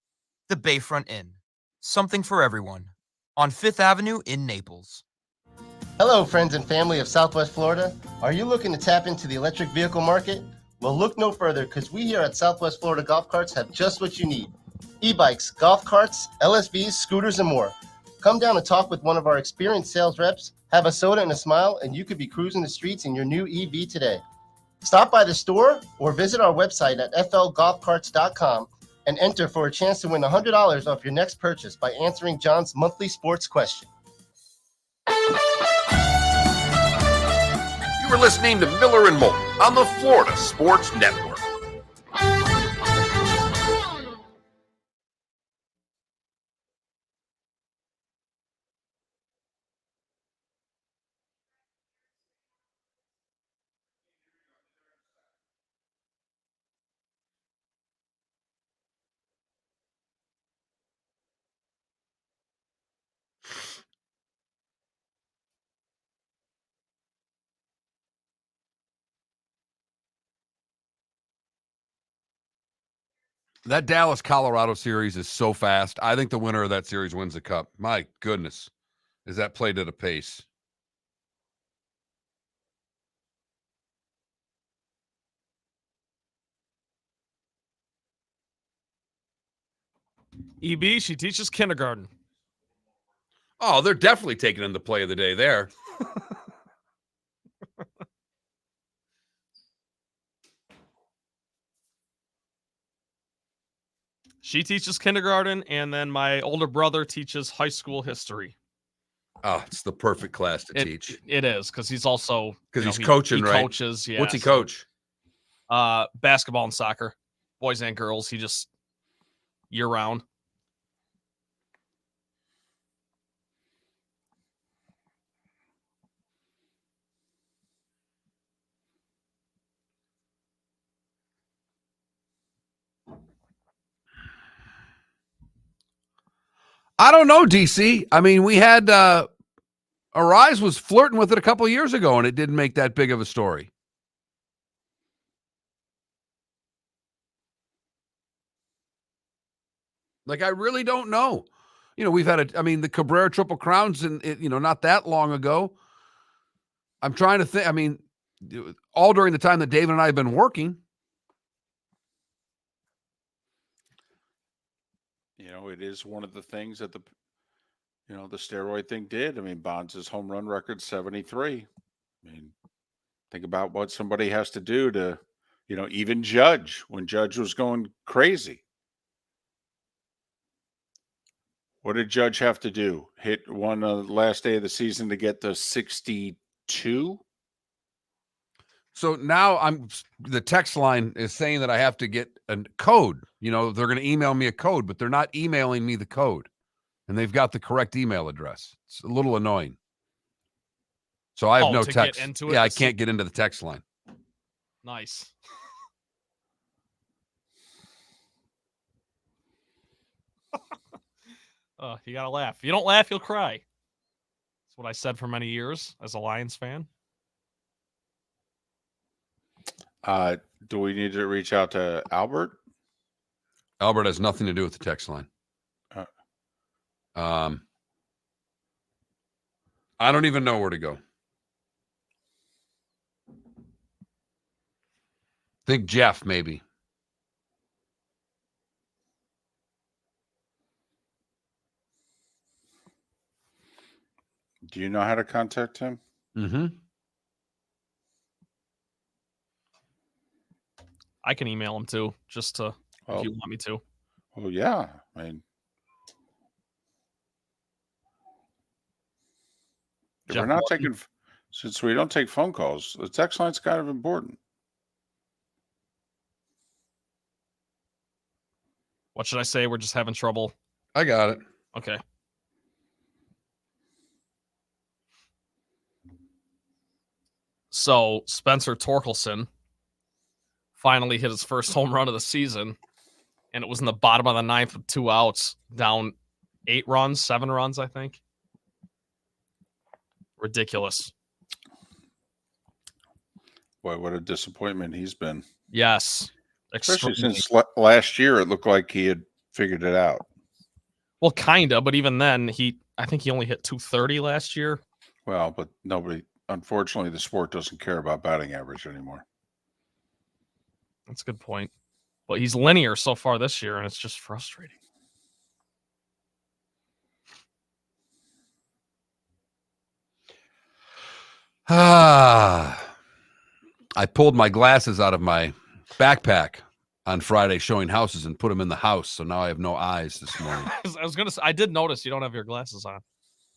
The Bayfront Inn. Something for everyone. On 5th Avenue in Naples. Hello, friends and family of Southwest Florida. Are you looking to tap into the electric vehicle market? Well, look no further, because we here at Southwest Florida Golf Carts have just what you need. E-bikes, golf carts, LSVs, scooters, and more. Come down and talk with one of our experienced sales reps, have a soda and a smile, and you could be cruising the streets in your new EV today. Stop by the store or visit our website at flgolfcarts.com and enter for a chance to win $100 off your next purchase by answering John's monthly sports question. You were listening to Miller and Moulton on the Florida Sports Network. That Dallas-Colorado series is so fast. I think the winner of that series wins the cup. My goodness, is that played at a pace. EB, she teaches kindergarten. Oh, they're definitely taking in the play of the day there. She teaches kindergarten, and then my older brother teaches high school history. Oh, it's the perfect class to teach. It is, because he's also he's coaching, he right? Coaches, yeah. What's he coach? Basketball and soccer, boys and girls. He just year round. I don't know, DC. I mean, we had Arise was flirting with it a couple of years ago, and it didn't make that big of a story. Like, I really don't know. You know, we've had the Cabrera Triple Crowns, and not that long ago. I'm trying to think. I mean, all during the time that David and I have been working. It is one of the things that the steroid thing did. I mean, Bonds' home run record 73. I mean, think about what somebody has to do to, even Judge, when Judge was going crazy. What did Judge have to do? Hit one last day of the season to get to 62? So now the text line is saying that I have to get a code. They're going to email me a code, but they're not emailing me the code. And they've got the correct email address. It's a little annoying. So I have no text. Get into it, yeah, I can't get into the text line. Nice. You gotta laugh. If you don't laugh, you'll cry. That's what I said for many years as a Lions fan. Do we need to reach out to Albert? Albert has nothing to do with the text line. I don't even know where to go. Think Jeff, maybe. Do you know how to contact him? Mm-hmm. I can email him too, just to if you want me to. Oh yeah, I mean, if we're not taking, since we don't take phone calls, the text line's kind of important. What should I say? We're just having trouble. I got it. Okay. So Spencer Torkelson finally hit his first home run of the season, and it was in the bottom of the ninth with 2 outs, down 7 runs, I think. Ridiculous. Boy, what a disappointment he's been. Yes. Especially since last year, it looked like he had figured it out. Well, kind of, but even then, I think he only hit 230 last year. Well, but unfortunately, the sport doesn't care about batting average anymore. That's a good point. But he's linear so far this year, and it's just frustrating. I pulled my glasses out of my backpack on Friday showing houses and put them in the house. So now I have no eyes this morning. I was going to say, I did notice you don't have your glasses on,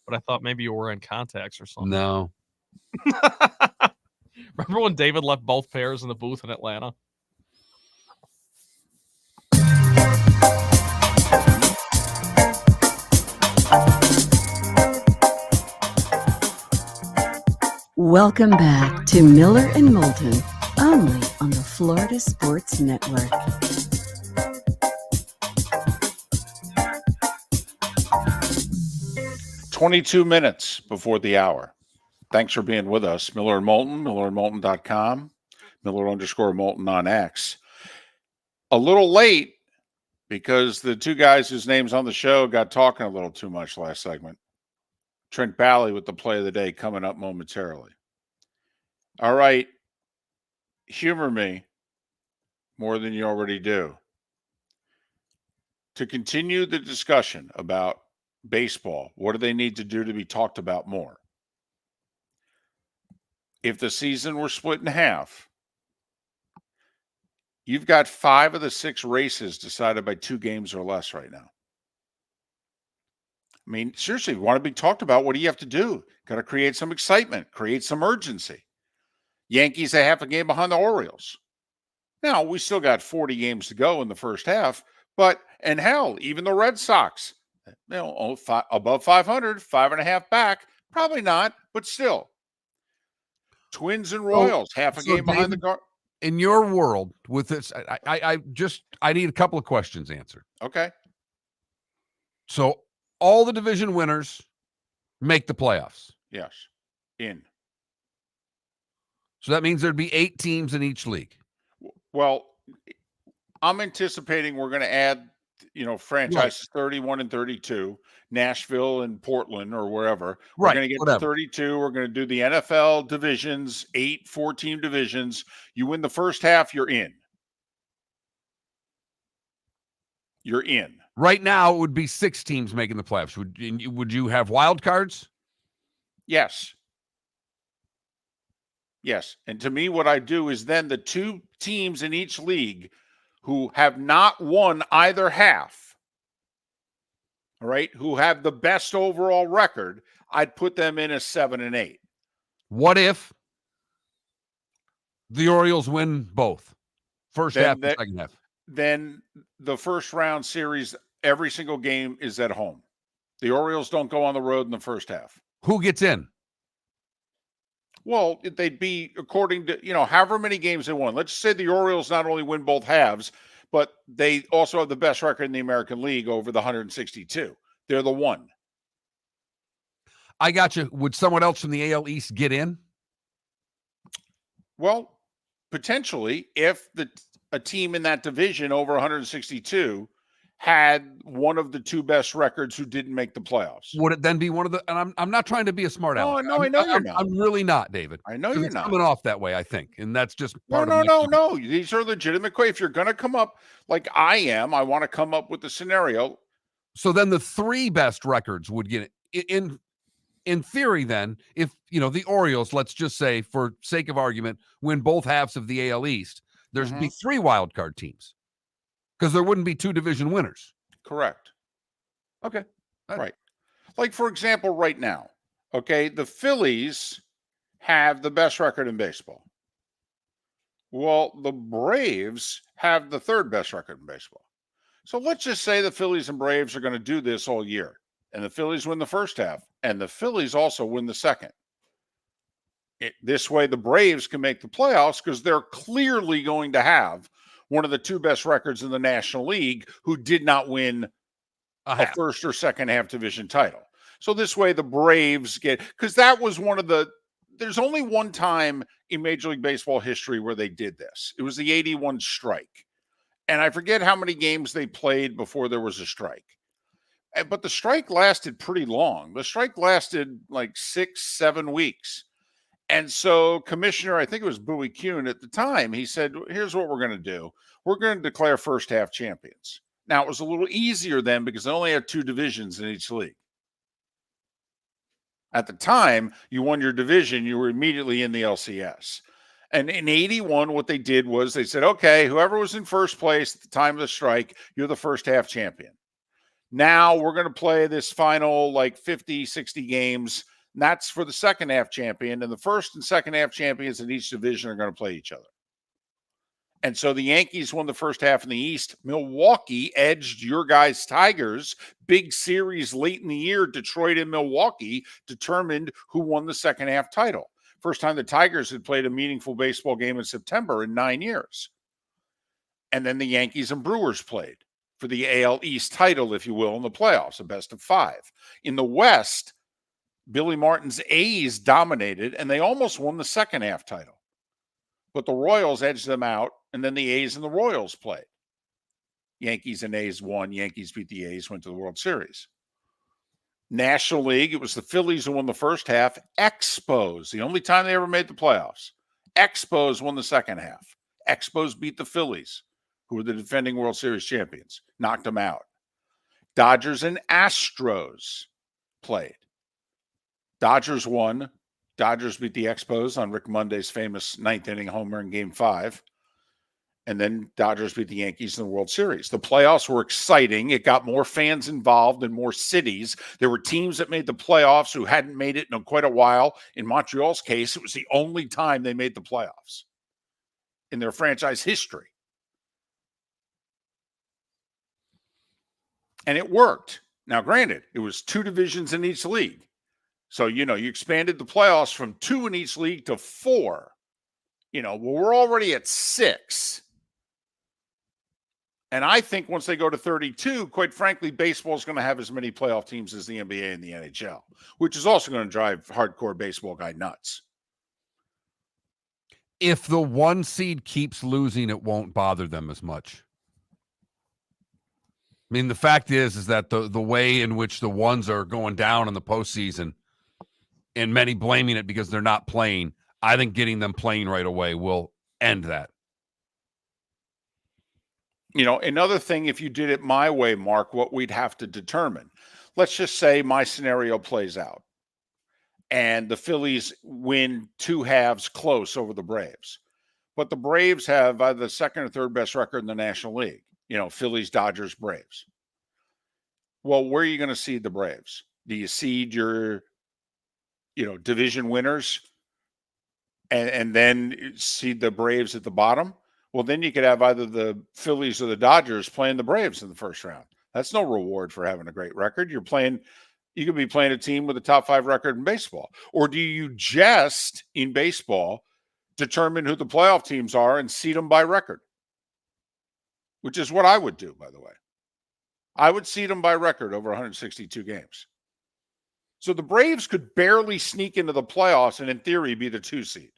but I thought maybe you were in contacts or something. No. Remember when David left both pairs in the booth in Atlanta? Welcome back to Miller and Moulton, only on the Florida Sports Network. "22 before the hour. Thanks for being with us. Miller and Moulton, millerandmoulton.com, Miller_Moulton on X. A little late because the two guys whose names on the show got talking a little too much last segment. Trent Bally with the play of the day coming up momentarily. All right. Humor me more than you already do. To continue the discussion about baseball, what do they need to do to be talked about more? If the season were split in half, you've got 5 of the 6 races decided by 2 games or less right now. I mean, seriously, if you want to be talked about, what do you have to do? Got to create some excitement, create some urgency. Yankees a half a game behind the Orioles. Now, we still got 40 games to go in the first half, and hell, even the Red Sox, above 500, 5.5 back, probably not, but still. Twins and Royals, half a game behind the guard. In your world, with this, I need a couple of questions answered. Okay. So all the division winners make the playoffs. Yes. In. So that means there'd be 8 teams in each league. Well, I'm anticipating we're going to add, franchises 31 and 32, Nashville and Portland or wherever. We're going to get to 32. We're going to do the NFL divisions, 8 4-team divisions. You win the first half, you're in. You're in. Right now, it would be 6 teams making the playoffs. Would you have wild cards? Yes. Yes. And to me, what I do is then the 2 teams in each league who have not won either half, all right, who have the best overall record, I'd put them in as 7 and 8. What if the Orioles win both? First half and second half. Then the first round series, every single game is at home. The Orioles don't go on the road in the first half. Who gets in? Well, they'd be according to, however many games they won. Let's say the Orioles not only win both halves, but they also have the best record in the American League over the 162. They're the 1. I got you. Would someone else from the AL East get in? Well, potentially, if a team in that division over 162 had one of the 2 best records who didn't make the playoffs. Would it then be one of the? And I'm not trying to be a smart aleck. No, I know you're not. I'm really not, David. I know you're not coming off that way. I think, and that's just part No. These are legitimate questions. If you're going to come up like I am, I want to come up with the scenario. So then the 3 best records would get in theory. Then, if the Orioles, let's just say for sake of argument, win both halves of the AL East, there'd be 3 wild card teams. Because there wouldn't be 2 division winners. Correct. Okay. Right. Like, for example, right now, okay, the Phillies have the best record in baseball. Well, the Braves have the 3rd best record in baseball. So let's just say the Phillies and Braves are going to do this all year. And the Phillies win the first half. And the Phillies also win the second. This way, the Braves can make the playoffs because they're clearly going to have one of the 2 best records in the National League who did not win a first or second half division title. So this way the Braves because that was there's only one time in Major League Baseball history where they did this. It was the 81 strike. And I forget how many games they played before there was a strike. But the strike lasted pretty long. The strike lasted like 6-7 weeks. And so Commissioner, I think it was Bowie Kuhn at the time, he said, here's what we're going to do. We're going to declare first half champions. Now, it was a little easier then because they only had 2 divisions in each league. At the time, you won your division, you were immediately in the LCS. And in 81, what they did was they said, okay, whoever was in first place at the time of the strike, you're the first half champion. Now we're going to play this final 50, 60 games. And that's for the second half champion. And the first and second half champions in each division are going to play each other. And so the Yankees won the first half in the East. Milwaukee edged your guys' Tigers. Big series late in the year. Detroit and Milwaukee determined who won the second half title. First time the Tigers had played a meaningful baseball game in September in 9 years. And then the Yankees and Brewers played for the AL East title, if you will, in the playoffs, a best of 5. In the West, Billy Martin's A's dominated, and they almost won the second half title. But the Royals edged them out, and then the A's and the Royals played. Yankees and A's won. Yankees beat the A's, went to the World Series. National League, it was the Phillies who won the first half. Expos, the only time they ever made the playoffs. Expos won the second half. Expos beat the Phillies, who were the defending World Series champions, knocked them out. Dodgers and Astros played. Dodgers won. Dodgers beat the Expos on Rick Monday's famous 9th inning homer in Game 5. And then Dodgers beat the Yankees in the World Series. The playoffs were exciting. It got more fans involved in more cities. There were teams that made the playoffs who hadn't made it in quite a while. In Montreal's case, it was the only time they made the playoffs in their franchise history. And it worked. Now, granted, it was 2 divisions in each league. So, you expanded the playoffs from 2 in each league to 4. We're already at 6. And I think once they go to 32, quite frankly, baseball is going to have as many playoff teams as the NBA and the NHL, which is also going to drive hardcore baseball guy nuts. If the 1 seed keeps losing, it won't bother them as much. I mean, the fact is that the way in which the 1s are going down in the postseason, and many blaming it because they're not playing, I think getting them playing right away will end that. Another thing, if you did it my way, Mark, what we'd have to determine, let's just say my scenario plays out and the Phillies win 2 halves close over the Braves. But the Braves have either the second or third best record in the National League. Phillies, Dodgers, Braves. Well, where are you going to seed the Braves? Do you seed your, division winners and then seed the Braves at the bottom? Well, then you could have either the Phillies or the Dodgers playing the Braves in the first round. That's no reward for having a great record. You could be playing a team with a top 5 record in baseball. Or do you just, in baseball, determine who the playoff teams are and seed them by record? Which is what I would do, by the way. I would seed them by record over 162 games. So the Braves could barely sneak into the playoffs and, in theory, be the 2 seed.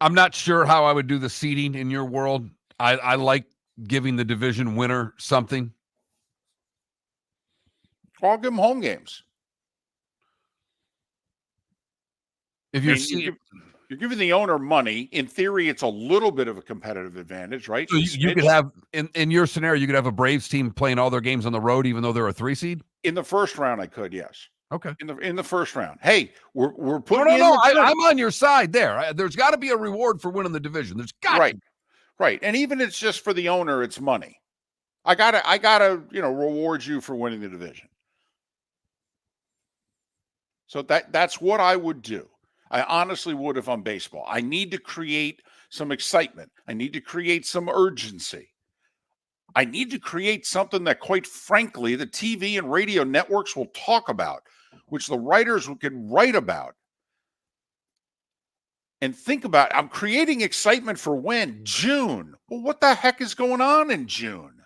I'm not sure how I would do the seeding in your world. I like giving the division winner something. I'll give them home games. If you're giving the owner money, in theory, it's a little bit of a competitive advantage, right? So you could have, in your scenario, you could have a Braves team playing all their games on the road, even though they're a 3 seed? In the first round, I could, yes. Okay. In the first round. Hey, we're putting No. I'm on your side there. There's got to be a reward for winning the division. There's got to. Right. And even it's just for the owner, it's money. I gotta reward you for winning the division. So that's what I would do. I honestly would if I'm baseball. I need to create some excitement. I need to create some urgency. I need to create something that, quite frankly, the TV and radio networks will talk about, which the writers can write about. And think about, I'm creating excitement for when? June. Well, what the heck is going on in June?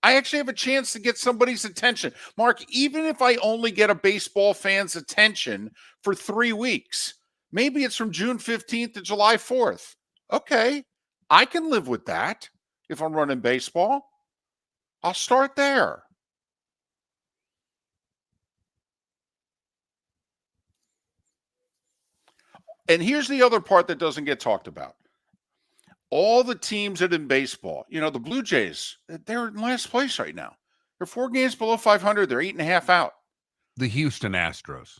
I actually have a chance to get somebody's attention. Mark, even if I only get a baseball fan's attention for 3 weeks, maybe it's from June 15th to July 4th. Okay, I can live with that if I'm running baseball. I'll start there. And here's the other part that doesn't get talked about. All the teams that in baseball, the Blue Jays, they're in last place right now. They're 4 games below 500. They're 8.5 out. The Houston Astros.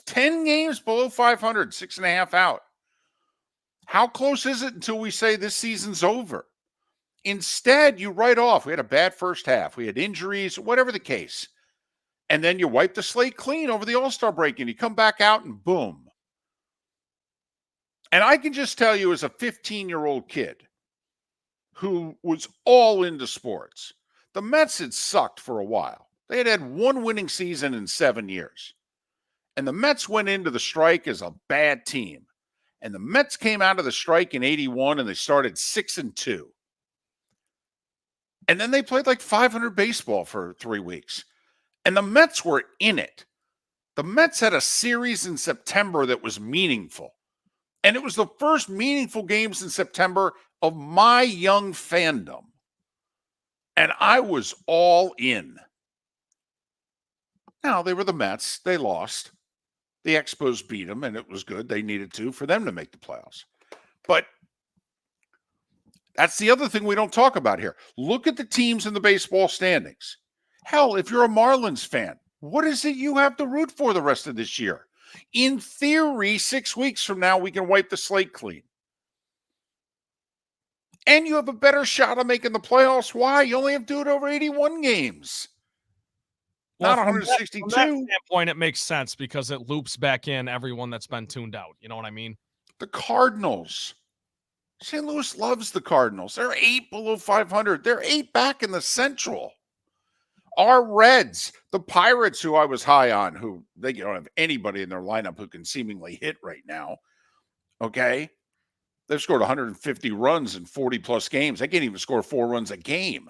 10 games below 500, 6.5 out. How close is it until we say this season's over? Instead, you write off. We had a bad first half. We had injuries, whatever the case. And then you wipe the slate clean over the All-Star break and you come back out and boom. And I can just tell you, as a 15-year-old kid who was all into sports, the Mets had sucked for a while. They had had 1 winning season in 7 years. And the Mets went into the strike as a bad team. And the Mets came out of the strike in 81 and they started 6-2. And then they played like 500 baseball for 3 weeks. And the Mets were in it. The Mets had a series in September that was meaningful. And it was the first meaningful games in September of my young fandom. And I was all in. Now, they were the Mets. They lost. The Expos beat them, and it was good. They needed to for them to make the playoffs. But that's the other thing we don't talk about here. Look at the teams in the baseball standings. Hell, if you're a Marlins fan, what is it you have to root for the rest of this year? In theory, 6 weeks from now, we can wipe the slate clean. And you have a better shot of making the playoffs. Why? You only have to do it over 81 games. Not 162. From that standpoint, it makes sense because it loops back in everyone that's been tuned out. You know what I mean? The Cardinals. St. Louis loves the Cardinals. They're 8 below 500. They're 8 back in the Central. Our Reds, the Pirates, who I was high on, who they don't have anybody in their lineup who can seemingly hit right now. Okay? They've scored 150 runs in 40-plus games. They can't even score 4 runs a game.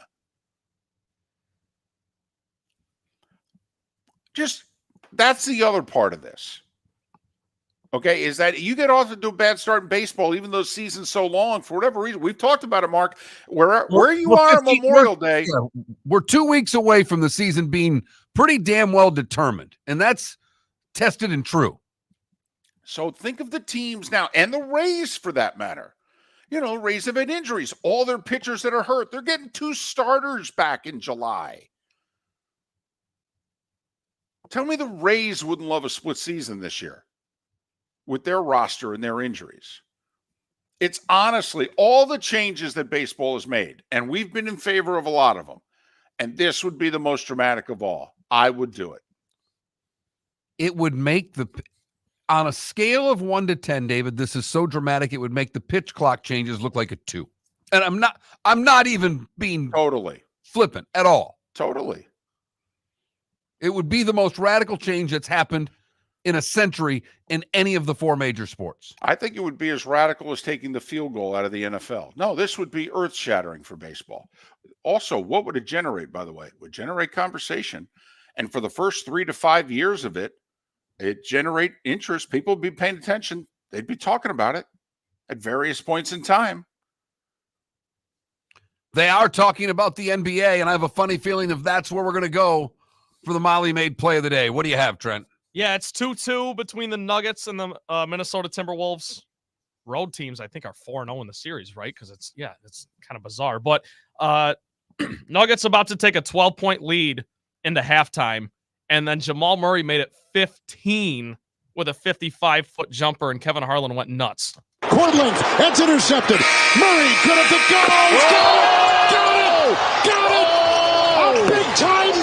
Just, that's the other part of this. Okay, is that you get off to a bad start in baseball, even though the season's so long, for whatever reason. We've talked about it, Mark. Where you are on Memorial Day. We're 2 weeks away from the season being pretty damn well determined, and that's tested and true. So think of the teams now, and the Rays for that matter. Rays have had injuries. All their pitchers that are hurt, they're getting 2 starters back in July. Tell me the Rays wouldn't love a split season this year with their roster and their injuries. It's honestly all the changes that baseball has made, and we've been in favor of a lot of them. And this would be the most dramatic of all. I would do it. It would make on a scale of 1 to 10, David, this is so dramatic, it would make the pitch clock changes look like a 2. And I'm not even being totally flippant at all. Totally. It would be the most radical change that's happened in a century in any of the 4 major sports. I think it would be as radical as taking the field goal out of the NFL. No, this would be earth-shattering for baseball. Also, what would it generate, by the way? It would generate conversation. And for the first 3 to 5 years of it, it generate interest. People would be paying attention. They'd be talking about it at various points in time. They are talking about the NBA, and I have a funny feeling if that's where we're going to go for the Molly Maid play of the day. What do you have, Trent? Yeah, it's 2-2 between the Nuggets and the Minnesota Timberwolves. Road teams, I think, are 4-0 in the series, right? Because it's kind of bizarre. But Nuggets about to take a 12-point lead into halftime, and then Jamal Murray made it 15 with a 55-foot jumper, and Kevin Harlan went nuts. Court length, that's intercepted. Murray, good at the goal. Got it! A big-time 3!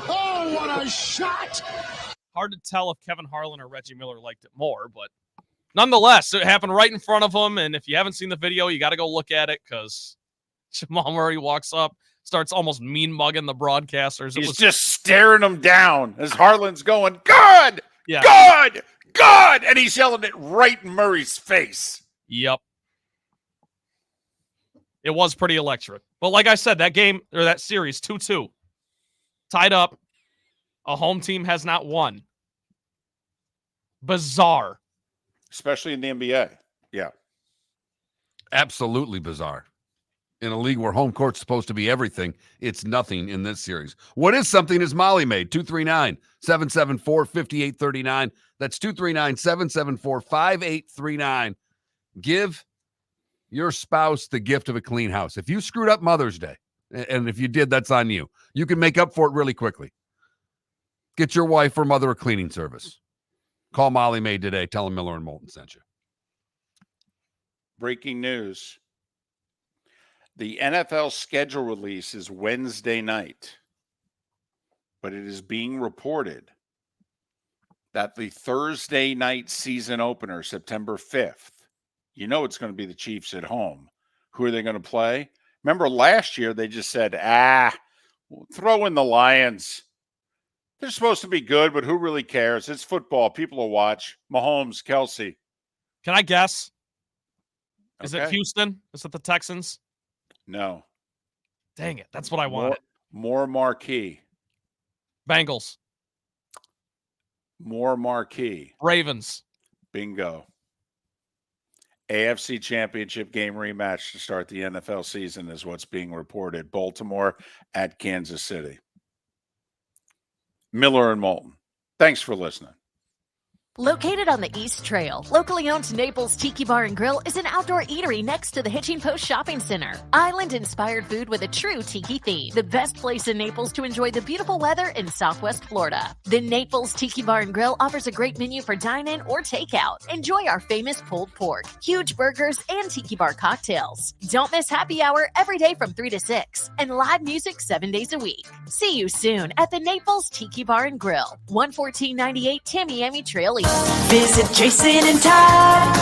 Oh, what a shot! Hard to tell if Kevin Harlan or Reggie Miller liked it more, but nonetheless, it happened right in front of him, and if you haven't seen the video, you got to go look at it because Jamal Murray walks up, starts almost mean-mugging the broadcasters. He's just staring them down as Harlan's going, good, yeah. good, good, and he's yelling it right in Murray's face. Yep. It was pretty electric. But like I said, that game, or that series, 2-2. Tied up. A home team has not won. Bizarre. Especially in the NBA. Yeah. Absolutely bizarre. In a league where home court's supposed to be everything, it's nothing in this series. What is something is Molly Maid. 239-774-5839. That's 239-774-5839. Give your spouse the gift of a clean house. If you screwed up Mother's Day, and if you did, that's on you. You can make up for it really quickly. Get your wife or mother a cleaning service. Call Molly Maid today. Tell them Miller and Moulton sent you. Breaking news. The NFL schedule release is Wednesday night, but it is being reported that the Thursday night season opener, September 5th, it's going to be the Chiefs at home. Who are they going to play? Remember last year they just said, throw in the Lions. They're supposed to be good, but who really cares? It's football. People will watch. Mahomes, Kelsey. Can I guess? Is it Houston? Is it the Texans? No. Dang it. That's what I wanted. More marquee. Bengals. More marquee. Ravens. Bingo. AFC Championship game rematch to start the NFL season is what's being reported. Baltimore at Kansas City. Miller and Moulton. Thanks for listening. Located on the East Trail, locally owned Naples Tiki Bar and Grill is an outdoor eatery next to the Hitching Post Shopping Center. Island-inspired food with a true tiki theme. The best place in Naples to enjoy the beautiful weather in Southwest Florida. The Naples Tiki Bar and Grill offers a great menu for dine-in or takeout. Enjoy our famous pulled pork, huge burgers, and tiki bar cocktails. Don't miss happy hour every day from 3 to 6 and live music 7 days a week. See you soon at the Naples Tiki Bar and Grill, 11498 Tamiami Trail East. Visit Jason and Todd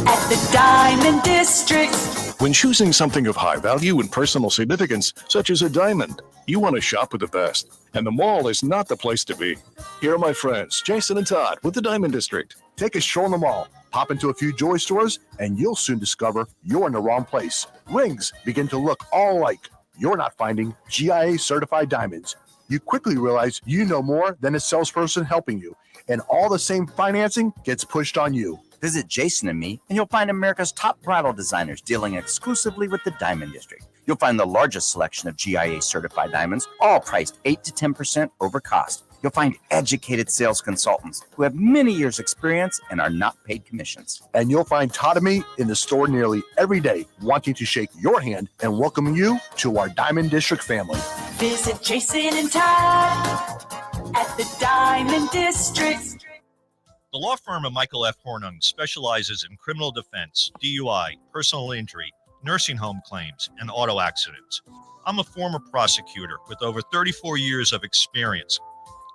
at the Diamond District. When choosing something of high value and personal significance, such as a diamond, you want to shop with the best. And the mall is not the place to be. Here are my friends, Jason and Todd with the Diamond District. Take a stroll in the mall, pop into a few jewelry stores, and you'll soon discover you're in the wrong place. Rings begin to look all alike. You're not finding GIA certified diamonds. You quickly realize you know more than a salesperson helping you, and all the same financing gets pushed on you. Visit Jason and me, and you'll find America's top bridal designers dealing exclusively with the Diamond District. You'll find the largest selection of GIA certified diamonds, all priced 8 to 10% over cost. You'll find educated sales consultants who have many years' experience and are not paid commissions. And you'll find Todd and me in the store nearly every day, wanting to shake your hand and welcome you to our Diamond District family. Visit Jason and Todd at the Diamond District. The law firm of Michael F. Hornung specializes in criminal defense, DUI, personal injury, nursing home claims, and auto accidents. I'm a former prosecutor with over 34 years of experience.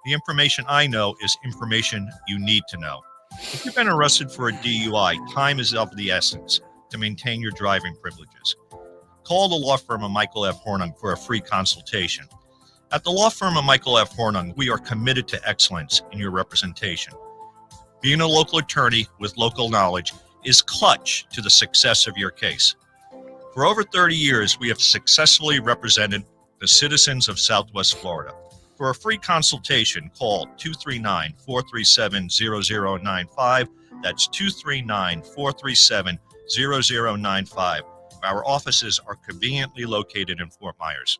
The information I know is information you need to know. If you've been arrested for a DUI, time is of the essence to maintain your driving privileges. Call the law firm of Michael F. Hornung for a free consultation. At the law firm of Michael F. Hornung, we are committed to excellence in your representation. Being a local attorney with local knowledge is clutch to the success of your case. For over 30 years, we have successfully represented the citizens of Southwest Florida. For a free consultation, call 239-437-0095. That's 239-437-0095. Our offices are conveniently located in Fort Myers.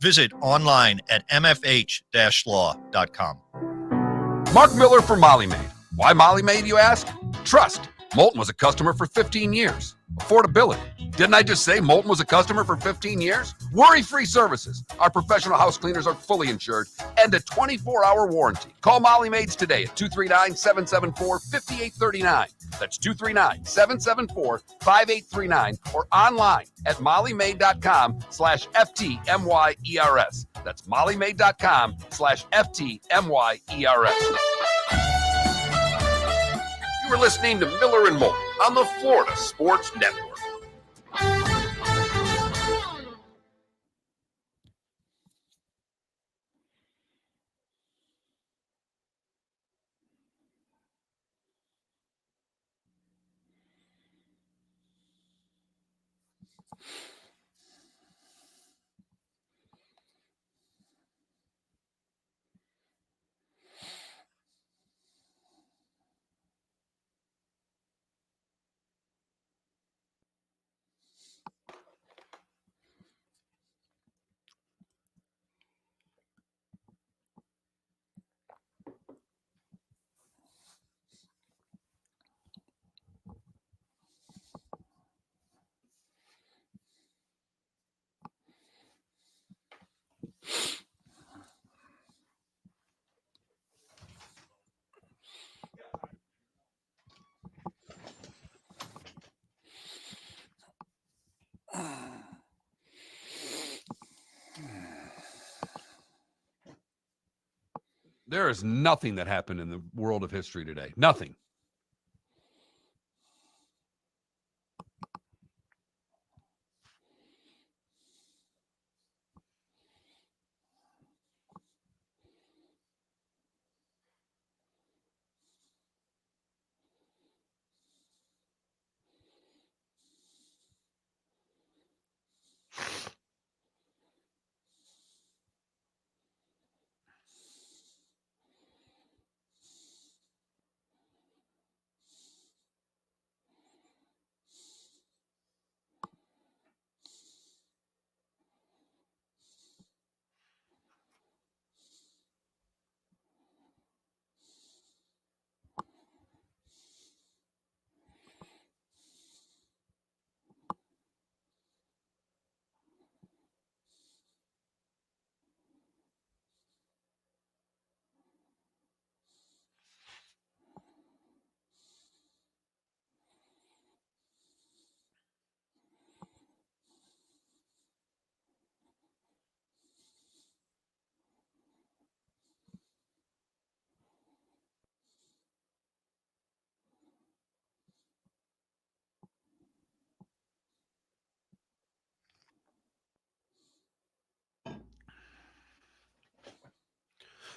Visit online at mfh-law.com. Mark Miller for Molly Maid. Why Molly Maid, you ask? Trust. Moulton was a customer for 15 years. Affordability. Didn't I just say Moulton was a customer for 15 years? Worry-free services. Our professional house cleaners are fully insured and a 24-hour warranty. Call Molly Maids today at 239-774-5839. That's 239-774-5839 or online at mollymaid.com/FTMYERS. That's mollymaid.com/FTMYERS. You are listening to Miller and Moulton on the Florida Sports Network. There is nothing that happened in the world of history today. Nothing.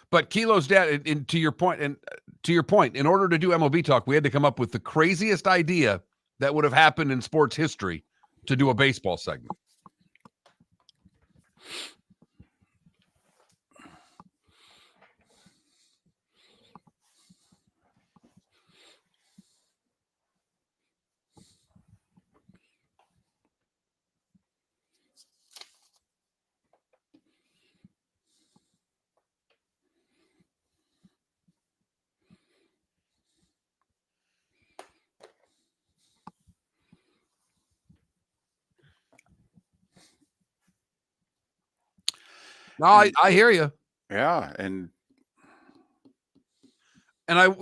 But Kilo's dad, and to your point, in order to do MLB talk, we had to come up with the craziest idea that would have happened in sports history to do a baseball segment. No, I hear you. Yeah, and and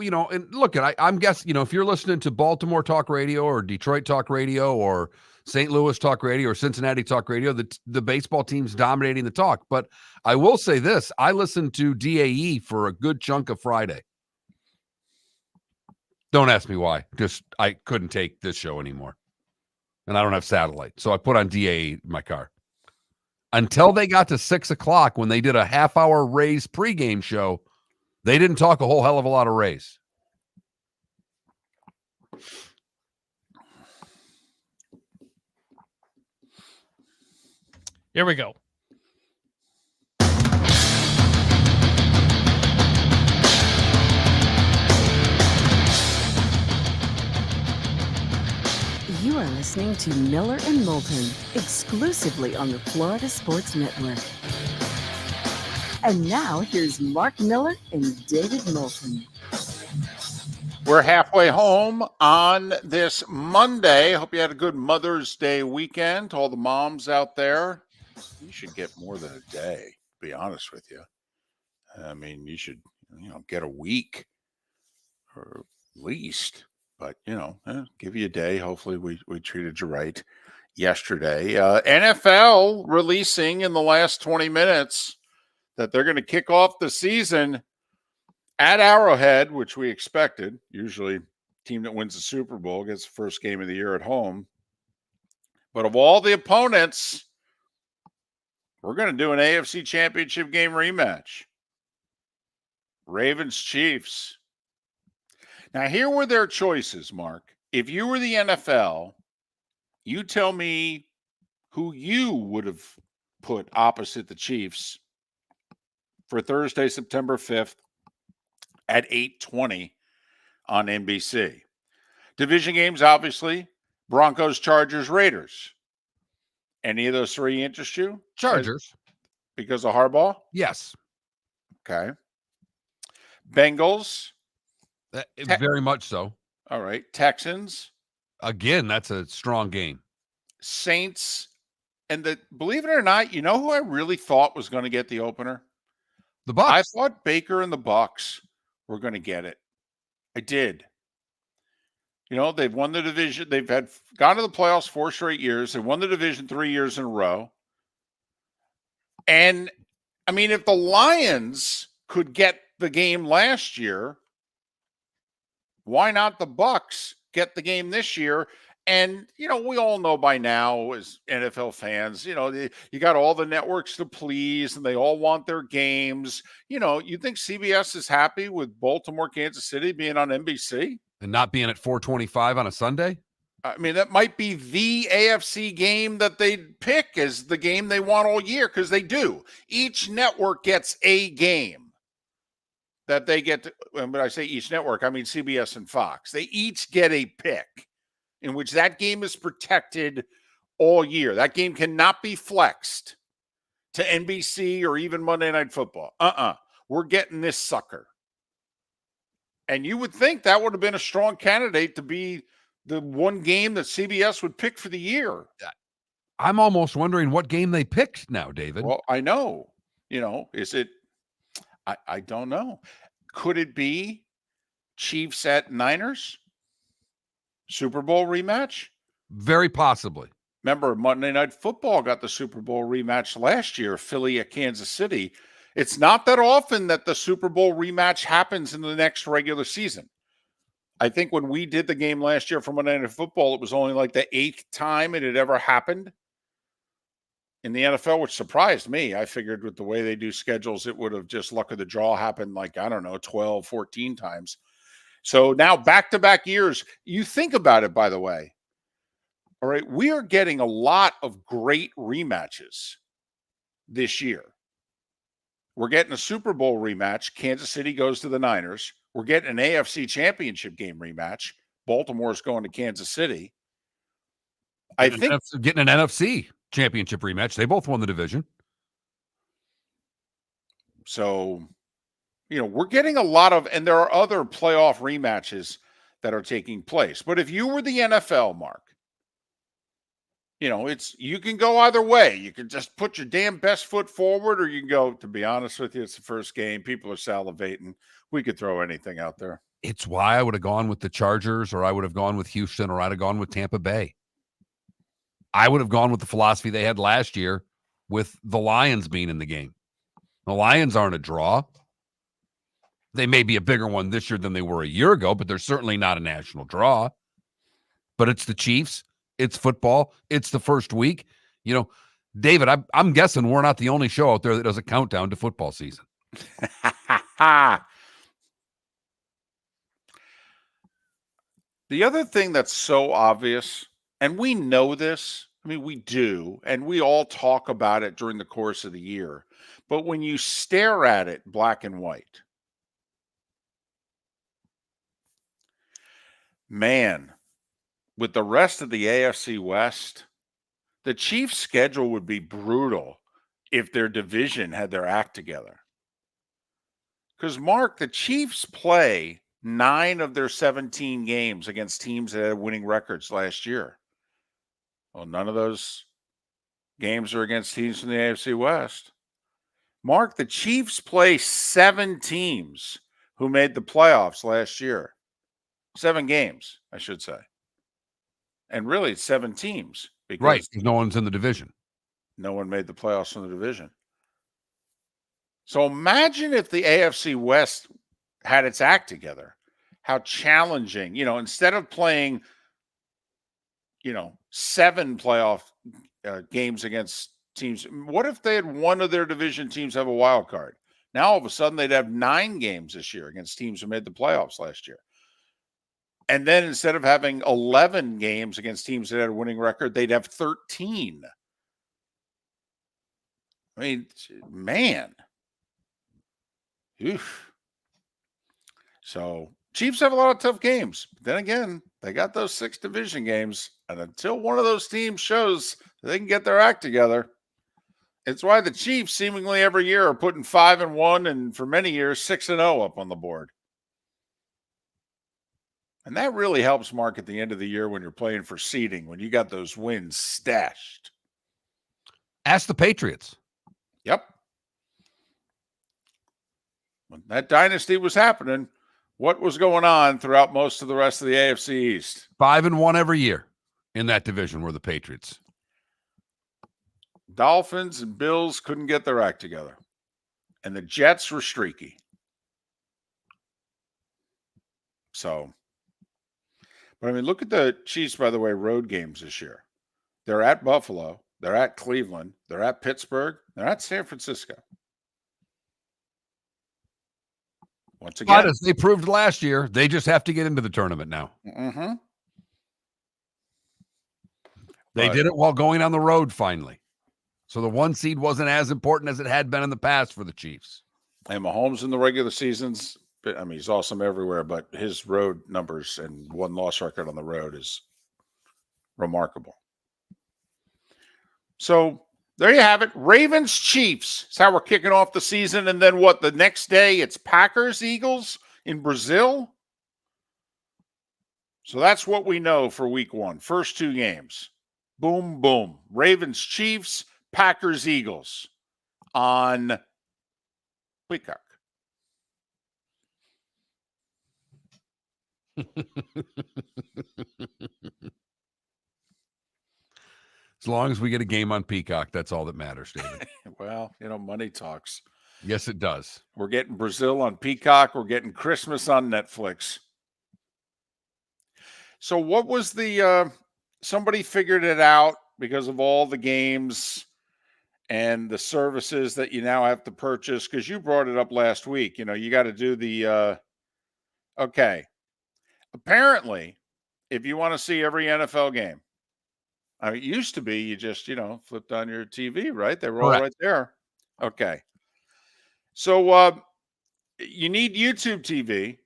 look, I'm guessing, if you're listening to Baltimore Talk Radio or Detroit Talk Radio or St. Louis Talk Radio or Cincinnati Talk Radio, the baseball team's dominating the talk. But I will say this, I listened to DAE for a good chunk of Friday. Don't ask me why. Just, I couldn't take this show anymore. And I don't have satellite. So I put on DAE in my car. Until they got to 6 o'clock when they did a half-hour Rays pregame show, they didn't talk a whole hell of a lot of Rays. Here we go. You are listening to Miller and Moulton, exclusively on the Florida Sports Network. And now here's Mark Miller and David Moulton. we're halfway home on this Monday. Hope you had a good Mother's Day weekend. To all the moms out there, you should get more than a day, to be honest with you. I mean, you should, get a week or at least, but, give you a day. Hopefully we treated you right yesterday. NFL releasing in the last 20 minutes that they're going to kick off the season at Arrowhead, which we expected. Usually team that wins the Super Bowl gets the first game of the year at home. But of all the opponents, we're going to do an AFC Championship game rematch. Ravens Chiefs. Now, here were their choices, Mark. If you were the NFL, you tell me who you would have put opposite the Chiefs for Thursday, September 5th at 8:20 on NBC. Division games, obviously, Broncos, Chargers, Raiders. Any of those three interest you? Chargers. Because of Harbaugh? Yes. Okay. Bengals. Very much so. All right. Texans. Again, that's a strong game. Saints. And believe it or not, you know who I really thought was going to get the opener? The Bucs. I thought Baker and the Bucs were going to get it. I did. They've won the division. They've gone to the playoffs 4 straight years. They won the division 3 years in a row. And, I mean, if the Lions could get the game last year, why not the Bucs get the game this year? And, we all know by now as NFL fans, you got all the networks to please and they all want their games. You think CBS is happy with Baltimore, Kansas City being on NBC? And not being at 4:25 on a Sunday? I mean, that might be the AFC game that they'd pick as the game they want all year, because they do. Each network gets a game that they get to, and when I say each network, I mean CBS and Fox. They each get a pick in which that game is protected all year. That game cannot be flexed to NBC or even Monday Night Football. We're getting this sucker. And you would think that would have been a strong candidate to be the one game that CBS would pick for the year. I'm almost wondering what game they picked now, David. Well, I know. Is it I don't know. Could it be Chiefs at Niners? Super Bowl rematch? Very possibly. Remember, Monday Night Football got the Super Bowl rematch last year, Philly at Kansas City. It's not that often that the Super Bowl rematch happens in the next regular season. I think when we did the game last year for Monday Night Football, it was only like the 8th time it had ever happened in the NFL, which surprised me. I figured with the way they do schedules, it would have just luck of the draw happened like, 12, 14 times. So now back-to-back years, you think about it, by the way. All right, we are getting a lot of great rematches this year. We're getting a Super Bowl rematch. Kansas City goes to the Niners. We're getting an AFC Championship game rematch. Baltimore's going to Kansas City. I think getting an NFC Championship rematch. They both won the division. So, we're getting a lot of, and there are other playoff rematches that are taking place. But if you were the NFL, Mark, you can go either way. You can just put your damn best foot forward, or you can go, to be honest with you, it's the first game. People are salivating. We could throw anything out there. It's why I would have gone with the Chargers, or I would have gone with Houston, or I'd have gone with Tampa Bay. I would have gone with the philosophy they had last year with the Lions being in the game. The Lions aren't a draw. They may be a bigger one this year than they were a year ago, but they're certainly not a national draw. But it's the Chiefs. It's football. It's the first week. David, I'm guessing we're not the only show out there that does a countdown to football season. The other thing that's so obvious, and we know this, we do, and we all talk about it during the course of the year, but when you stare at it black and white, man, with the rest of the AFC West, the Chiefs' schedule would be brutal if their division had their act together. Because, Mark, the Chiefs play 9 of their 17 games against teams that had winning records last year. Well, none of those games are against teams from the AFC West. Mark, the Chiefs play 7 teams who made the playoffs last year. 7 games, I should say. And really, it's 7 teams. Because no one's in the division. No one made the playoffs from the division. So imagine if the AFC West had its act together. How challenging, instead of playing, 7 playoff games against teams. What if they had one of their division teams have a wild card? Now, all of a sudden, they'd have 9 games this year against teams who made the playoffs last year. And then instead of having 11 games against teams that had a winning record, they'd have 13. Man. Oof. So Chiefs have a lot of tough games. But then again, they got those 6 division games. And until one of those teams shows they can get their act together, it's why the Chiefs seemingly every year are putting 5-1 and for many years 6-0 up on the board. And that really helps, Mark, at the end of the year when you're playing for seeding, when you got those wins stashed. Ask the Patriots. Yep. When that dynasty was happening, what was going on throughout most of the rest of the AFC East? 5-1 every year in that division were the Patriots. Dolphins and Bills couldn't get their act together. And the Jets were streaky. So, but look at the Chiefs, by the way, road games this year. They're at Buffalo. They're at Cleveland. They're at Pittsburgh. They're at San Francisco. Once again, but as they proved last year, they just have to get into the tournament now. Mm-hmm. They did it while going on the road finally. So the 1 seed wasn't as important as it had been in the past for the Chiefs. And Mahomes in the regular seasons, he's awesome everywhere, but his road numbers and 1-loss record on the road is remarkable. So there you have it. Ravens, Chiefs. That's how we're kicking off the season. And then what? The next day, it's Packers, Eagles in Brazil. So that's what we know for week 1. First 2 games. Boom, boom. Ravens, Chiefs, Packers, Eagles on Peacock. As long as we get a game on Peacock, that's all that matters, David. Well, money talks. Yes, it does. We're getting Brazil on Peacock. We're getting Christmas on Netflix. So what was the somebody figured it out because of all the games and the services that you now have to purchase, because you brought it up last week. You got to do the okay. Apparently, if you want to see every NFL game, it used to be you just, flipped on your TV, right? They were all right there. Okay. So you need YouTube TV.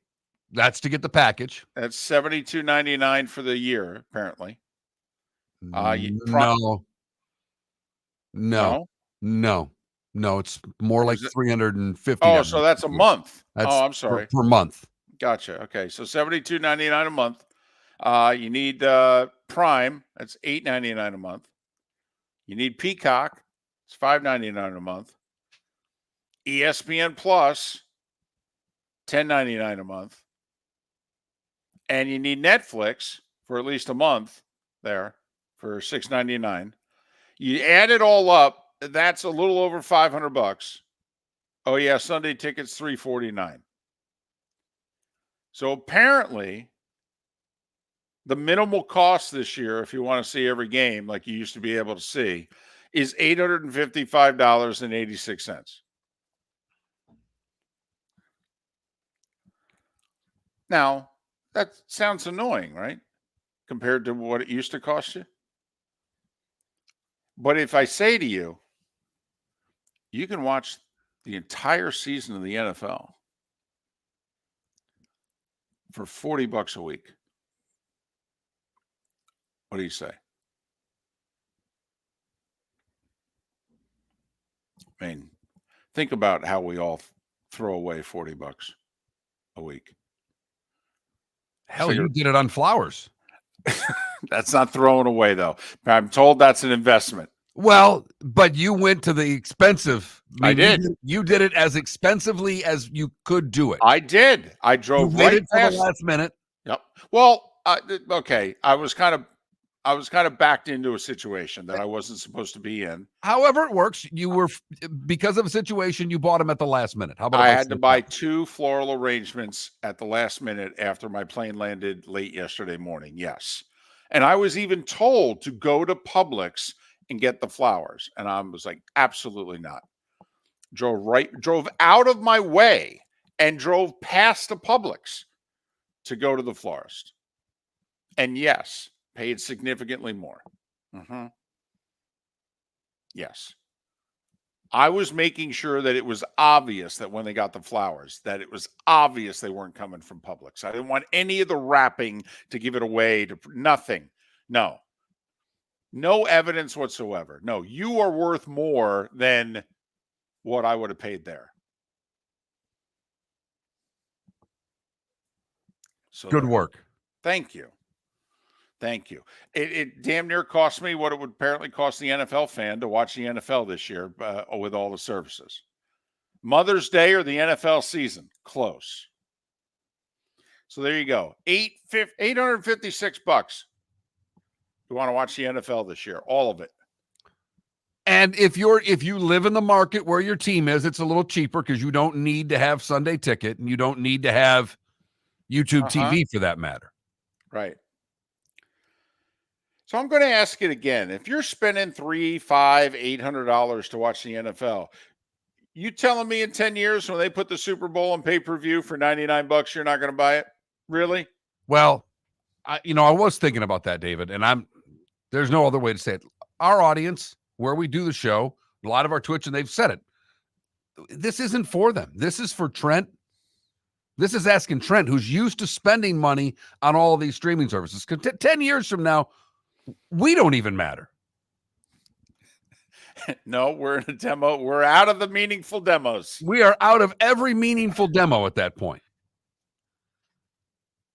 That's to get the package. That's $72.99 for the year, apparently. No, it's more like $350. Oh, so that's a month. I'm sorry. Per month. Gotcha. Okay, so $72.99 a month. You need Prime. That's $8.99 a month. You need Peacock. It's $5.99 a month. ESPN Plus, $10.99 a month. And you need Netflix for at least a month there for $6.99. You add it all up, that's a little over $500. Oh yeah, Sunday tickets $349. So apparently, the minimal cost this year, if you want to see every game like you used to be able to see, is $855.86. Now, that sounds annoying, right? Compared to what it used to cost you. But if I say to you, you can watch the entire season of the NFL for $40 a week. What do you say? I mean, think about how we all throw away $40 a week. Hell, So you you're- did it on flowers. That's not throwing away, though. I'm told that's an investment. Well, but you went to the expensive. I did. You did it as expensively as you could do it. I did. I You drove waited right for past. the last minute. Yep. Well, okay. I was kind of backed into a situation that I wasn't supposed to be in. However it works, you were because of a situation you bought them at the last minute. How about I if had to say buy that? 2 floral arrangements at the last minute after my plane landed late yesterday morning. Yes. And I was even told to go to Publix and get the flowers. And I was like, absolutely not. Drove out of my way and drove past the Publix to go to the florist. And yes, paid significantly more. Yes. I was making sure that it was obvious that when they got the flowers, that it was obvious they weren't coming from Publix. I didn't want any of the wrapping to give it away to nothing. No evidence whatsoever. No, you are worth more than what I would have paid there. So Good there. work. Thank you. Thank you. It damn near cost me what it would apparently cost the NFL fan to watch the NFL this year with all the services. Mother's Day or the NFL season? Close. So there you go. $856. You want to watch the NFL this year? All of it. And if you live in the market where your team is, it's a little cheaper because you don't need to have Sunday ticket and you don't need to have YouTube TV for that matter. Right. So I'm going to ask it again. If you're spending $300, $500, $800 to watch the NFL, you telling me in 10 years when they put the Super Bowl on pay-per-view for $99, you're not going to buy it? Really? Well, I was thinking about that, David, and there's no other way to say it. Our audience, where we do the show, a lot of our Twitch, and they've said it, this isn't for them. This is for Trent. This is asking Trent, who's used to spending money on all of these streaming services. 'Cause 10 years from now, we don't even matter. No, we're in a demo. We're out of the meaningful demos. We are out of every meaningful demo at that point.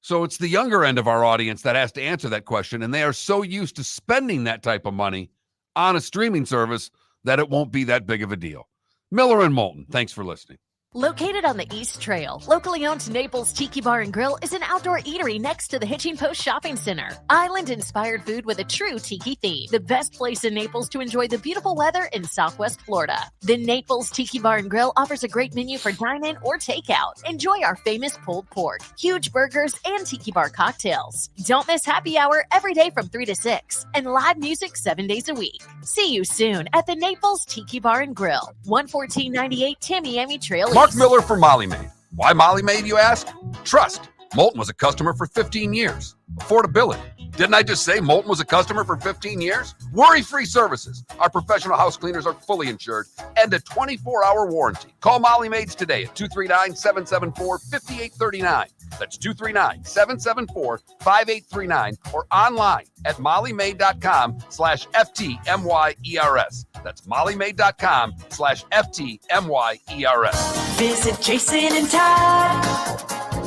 So it's the younger end of our audience that has to answer that question, and they are so used to spending that type of money on a streaming service that it won't be that big of a deal. Miller and Moulton, thanks for listening. Located on the East Trail, locally owned Naples Tiki Bar and Grill is an outdoor eatery next to the Hitching Post Shopping Center. Island-inspired food with a true tiki theme. The best place in Naples to enjoy the beautiful weather in Southwest Florida. The Naples Tiki Bar and Grill offers a great menu for dine-in or takeout. Enjoy our famous pulled pork, huge burgers, and tiki bar cocktails. Don't miss happy hour every day from 3 to 6 and live music 7 days a week. See you soon at the Naples Tiki Bar and Grill, 11498 Tamiami Trail East. Mark Miller for Molly Maid. Why Molly Maid, you ask? Trust. Moulton was a customer for 15 years. Affordability. Didn't I just say Moulton was a customer for 15 years? Worry-free services. Our professional house cleaners are fully insured and a 24-hour warranty. Call Molly Maids today at 239-774-5839. That's 239-774-5839 or online at mollymaid.com/FTMYERS. That's mollymaid.com/FTMYERS. Visit Jason and Todd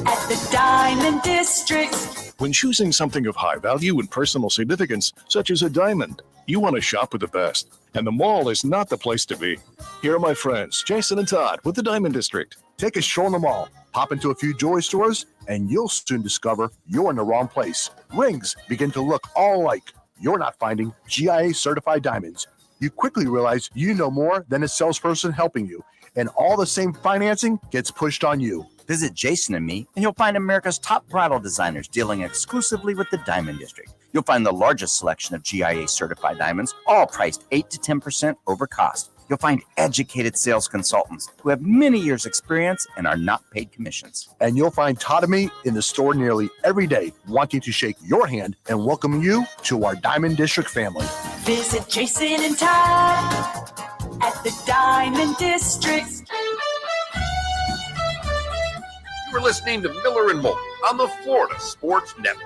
at the Diamond District. When choosing something of high value and personal significance, such as a diamond, you want to shop with the best, and the mall is not the place to be. Here are my friends, Jason and Todd with the Diamond District. Take a stroll in the mall, pop into a few jewelry stores, and you'll soon discover you're in the wrong place. Rings begin to look all alike. You're not finding GIA certified diamonds. You quickly realize you know more than the salesperson helping you, and all the same financing gets pushed on you. Visit Jason and me, and you'll find America's top bridal designers dealing exclusively with the Diamond District. You'll find the largest selection of GIA certified diamonds, all priced 8 to 10% over cost. You'll find educated sales consultants who have many years' experience and are not paid commissions. And you'll find Todd and me in the store nearly every day, wanting to shake your hand and welcome you to our Diamond District family. Visit Jason and Todd at the Diamond District. You were listening to Miller and Moulton on the Florida Sports Network.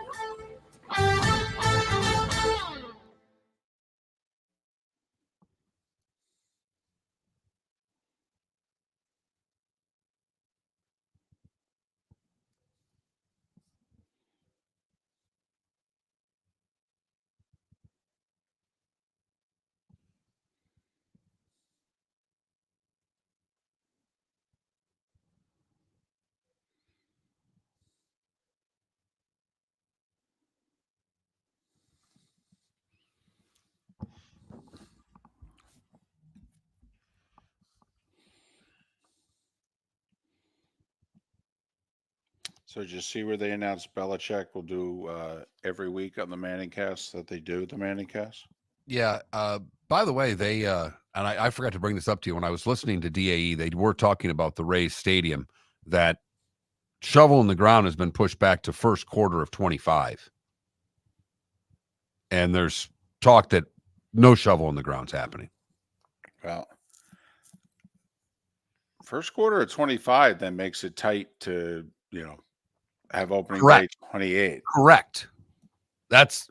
So did you see where they announced Belichick will do every week on the Manning Cast that they do the Manning Cast? Yeah. By the way, they and I forgot to bring this up to you when I was listening to DAE. They were talking about the Rays Stadium, that shovel in the ground has been pushed back to first quarter of 25, and there's talk that no shovel in the ground's happening. Well, first quarter of 25 then makes it tight to have opening day 28. Correct. That's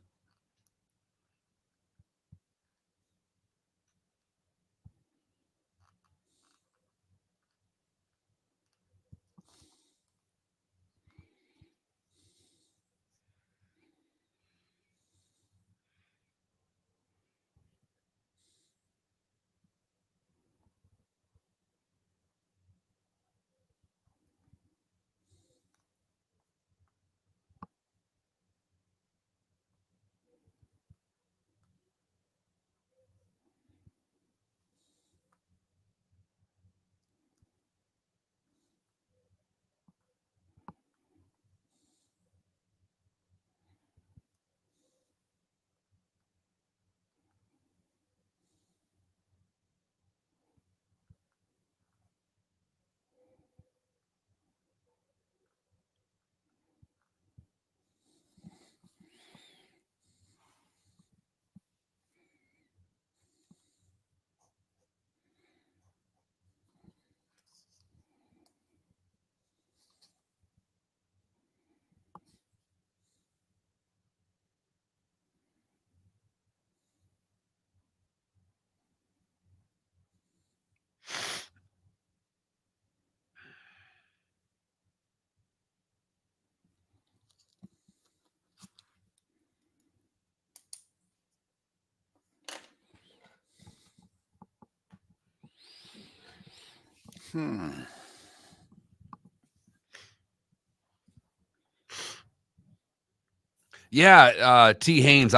Yeah, T. Haynes.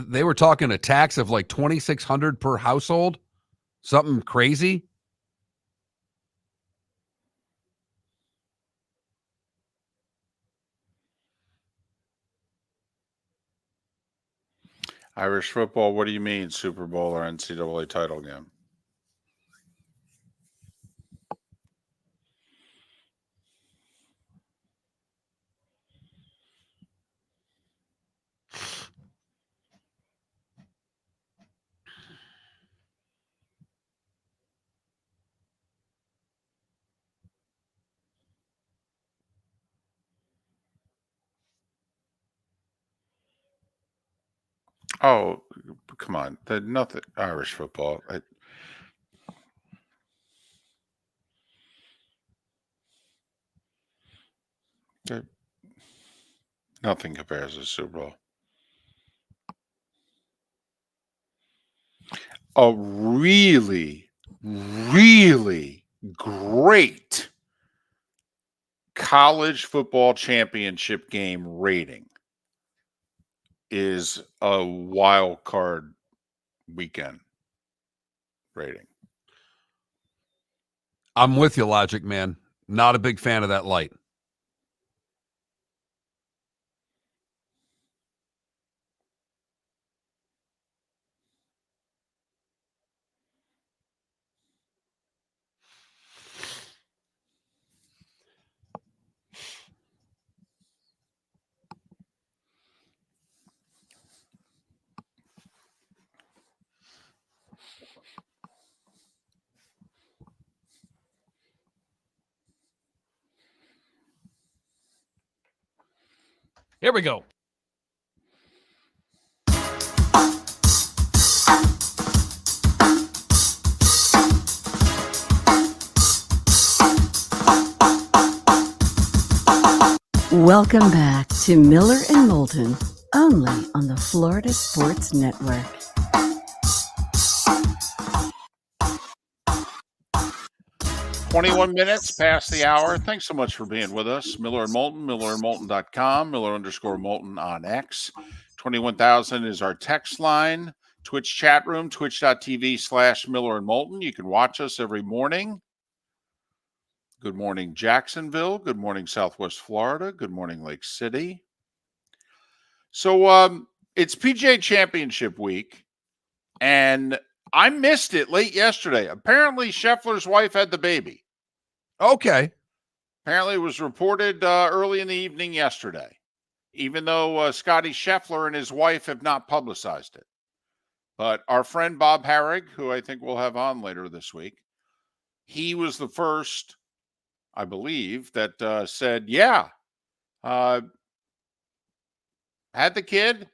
They were talking a tax of like $2,600 per household, something crazy. Irish football, what do you mean Super Bowl or NCAA title game? Oh, come on. Nothing Irish football. Nothing compares to the Super Bowl. A really, really great college football championship game rating is a wild card weekend rating. I'm with you, Logic Man. Not a big fan of that light. Here we go. Welcome back to Miller and Moulton, only on the Florida Sports Network. "21 minutes past the hour. Thanks so much for being with us. Miller and Moulton, millerandmoulton.com, Miller_Moulton on X. 21,000 is our text line. Twitch chat room, twitch.tv/Miller and Moulton. You can watch us every morning. Good morning, Jacksonville. Good morning, Southwest Florida. Good morning, Lake City. So it's PGA Championship week, and I missed it late yesterday. Apparently, Scheffler's wife had the baby. Okay. Apparently, it was reported early in the evening yesterday, even though Scotty Scheffler and his wife have not publicized it. But our friend Bob Harrig, who I think we'll have on later this week, he was the first, I believe, that said, yeah, had the kid,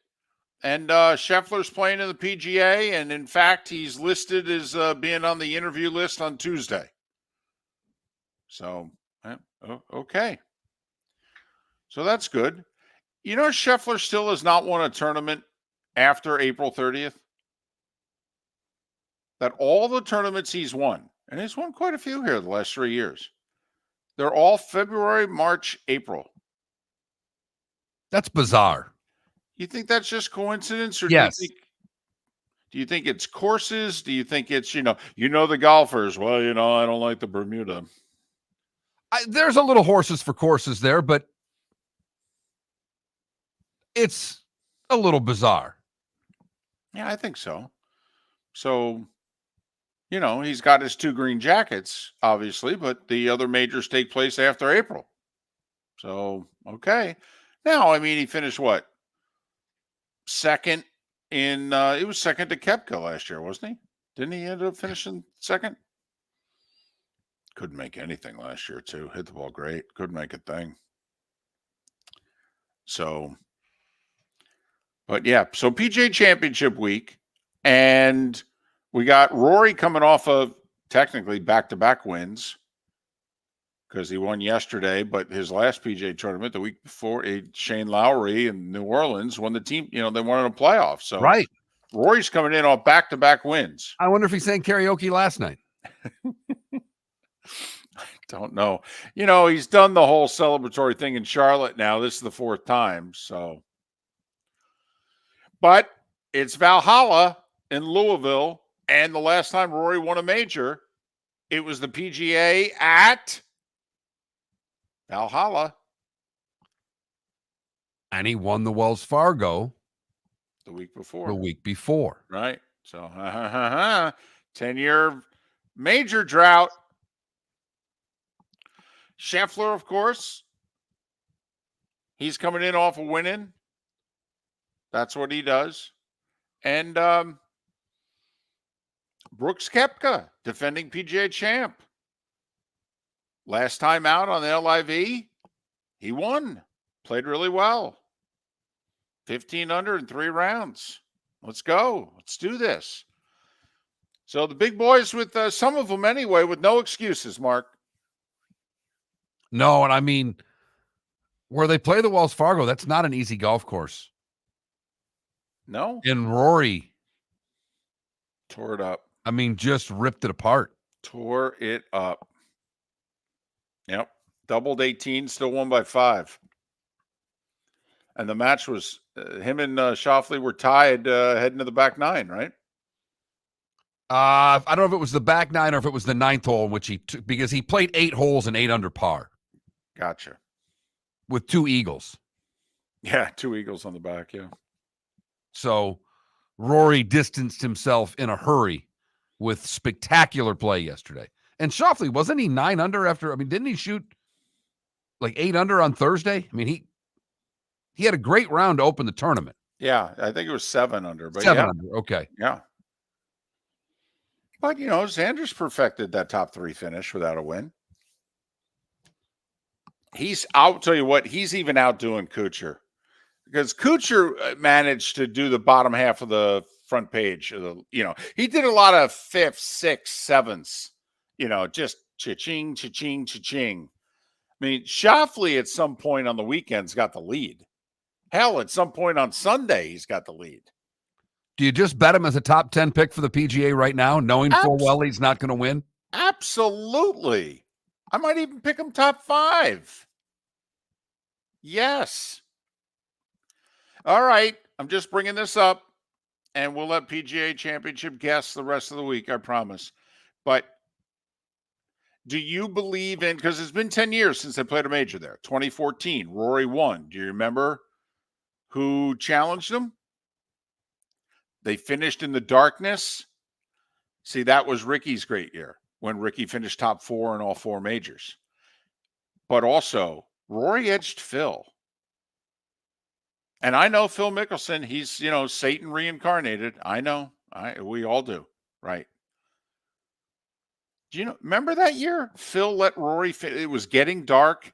and Scheffler's playing in the PGA, and in fact, he's listed as being on the interview list on Tuesday. So, okay. So that's good. You know, Scheffler still has not won a tournament after April 30th. That all the tournaments he's won, and he's won quite a few here the last 3 years, they're all February, March, April. That's bizarre. You think that's just coincidence, or Yes. do you think it's courses? Do you think it's, the golfers? Well, I don't like the Bermuda. There's a little horses for courses there, but it's a little bizarre. Yeah, I think so. So, he's got his 2 green jackets, obviously, but the other majors take place after April. So, okay. Now, I mean, he finished what? Second in, it was second to Koepka last year, wasn't he? Didn't he end up finishing second? Couldn't make anything last year, too. Hit the ball great. Couldn't make a thing. So, but yeah, so PGA Championship week, and we got Rory coming off of technically back-to-back wins because he won yesterday, but his last PGA tournament the week before, Shane Lowry in New Orleans won the team. They won in a playoff. So Right. Rory's coming in off back-to-back wins. I wonder if he sang karaoke last night. Don't know. He's done the whole celebratory thing in Charlotte now. This is the 4th time. So, but it's Valhalla in Louisville. And the last time Rory won a major, it was the PGA at Valhalla. And he won the Wells Fargo the week before. Right. So, 10-year major drought. Scheffler, of course, he's coming in off of winning. That's what he does. And Brooks Koepka, defending PGA champ. Last time out on the LIV, he won. Played really well. 15 under in 3 rounds. Let's go. Let's do this. So the big boys with some of them anyway, with no excuses, Mark. No, and I mean, Where they play the Wells Fargo, that's not an easy golf course. No. And Rory Tore it up. I mean, just ripped it apart. Tore it up. Yep. Doubled 18, still won by 5. And the match was him and Schauffele were tied heading to the back 9, right? I don't know if it was the back 9 or if it was the 9th hole in which he took, because he played 8 holes and 8 under par. Gotcha. With 2 eagles. Yeah, 2 eagles on the back, yeah. So Rory distanced himself in a hurry with spectacular play yesterday. And Schauffele, wasn't he 9 under after? I mean, didn't he shoot like 8 under on Thursday? I mean, he had a great round to open the tournament. Yeah, I think it was 7 under. But 7 yeah. under, okay. Yeah. But, you know, Xander's perfected that top 3 finish without a win. I'll tell you what, he's even outdoing Kuchar. Because Kuchar managed to do the bottom half of the front page. He did a lot of 5th, 6th, 7ths, just cha-ching, cha-ching, cha-ching. I mean, Schauffele at some point on the weekends got the lead. Hell, at some point on Sunday, he's got the lead. Do you just bet him as a top 10 pick for the PGA right now, knowing full well he's not going to win? Absolutely. I might even pick him top 5. Yes. All right. I'm just bringing this up, and we'll let PGA Championship guests the rest of the week, I promise. But do you believe in, because it's been 10 years since they played a major there, 2014, Rory won. Do you remember who challenged him? They finished in the darkness. See, that was Ricky's great year when Ricky finished top 4 in all 4 majors. But also, Rory edged Phil. And I know Phil Mickelson, he's, Satan reincarnated. I know. We all do, right? Do you remember that year? Phil let Rory, it was getting dark.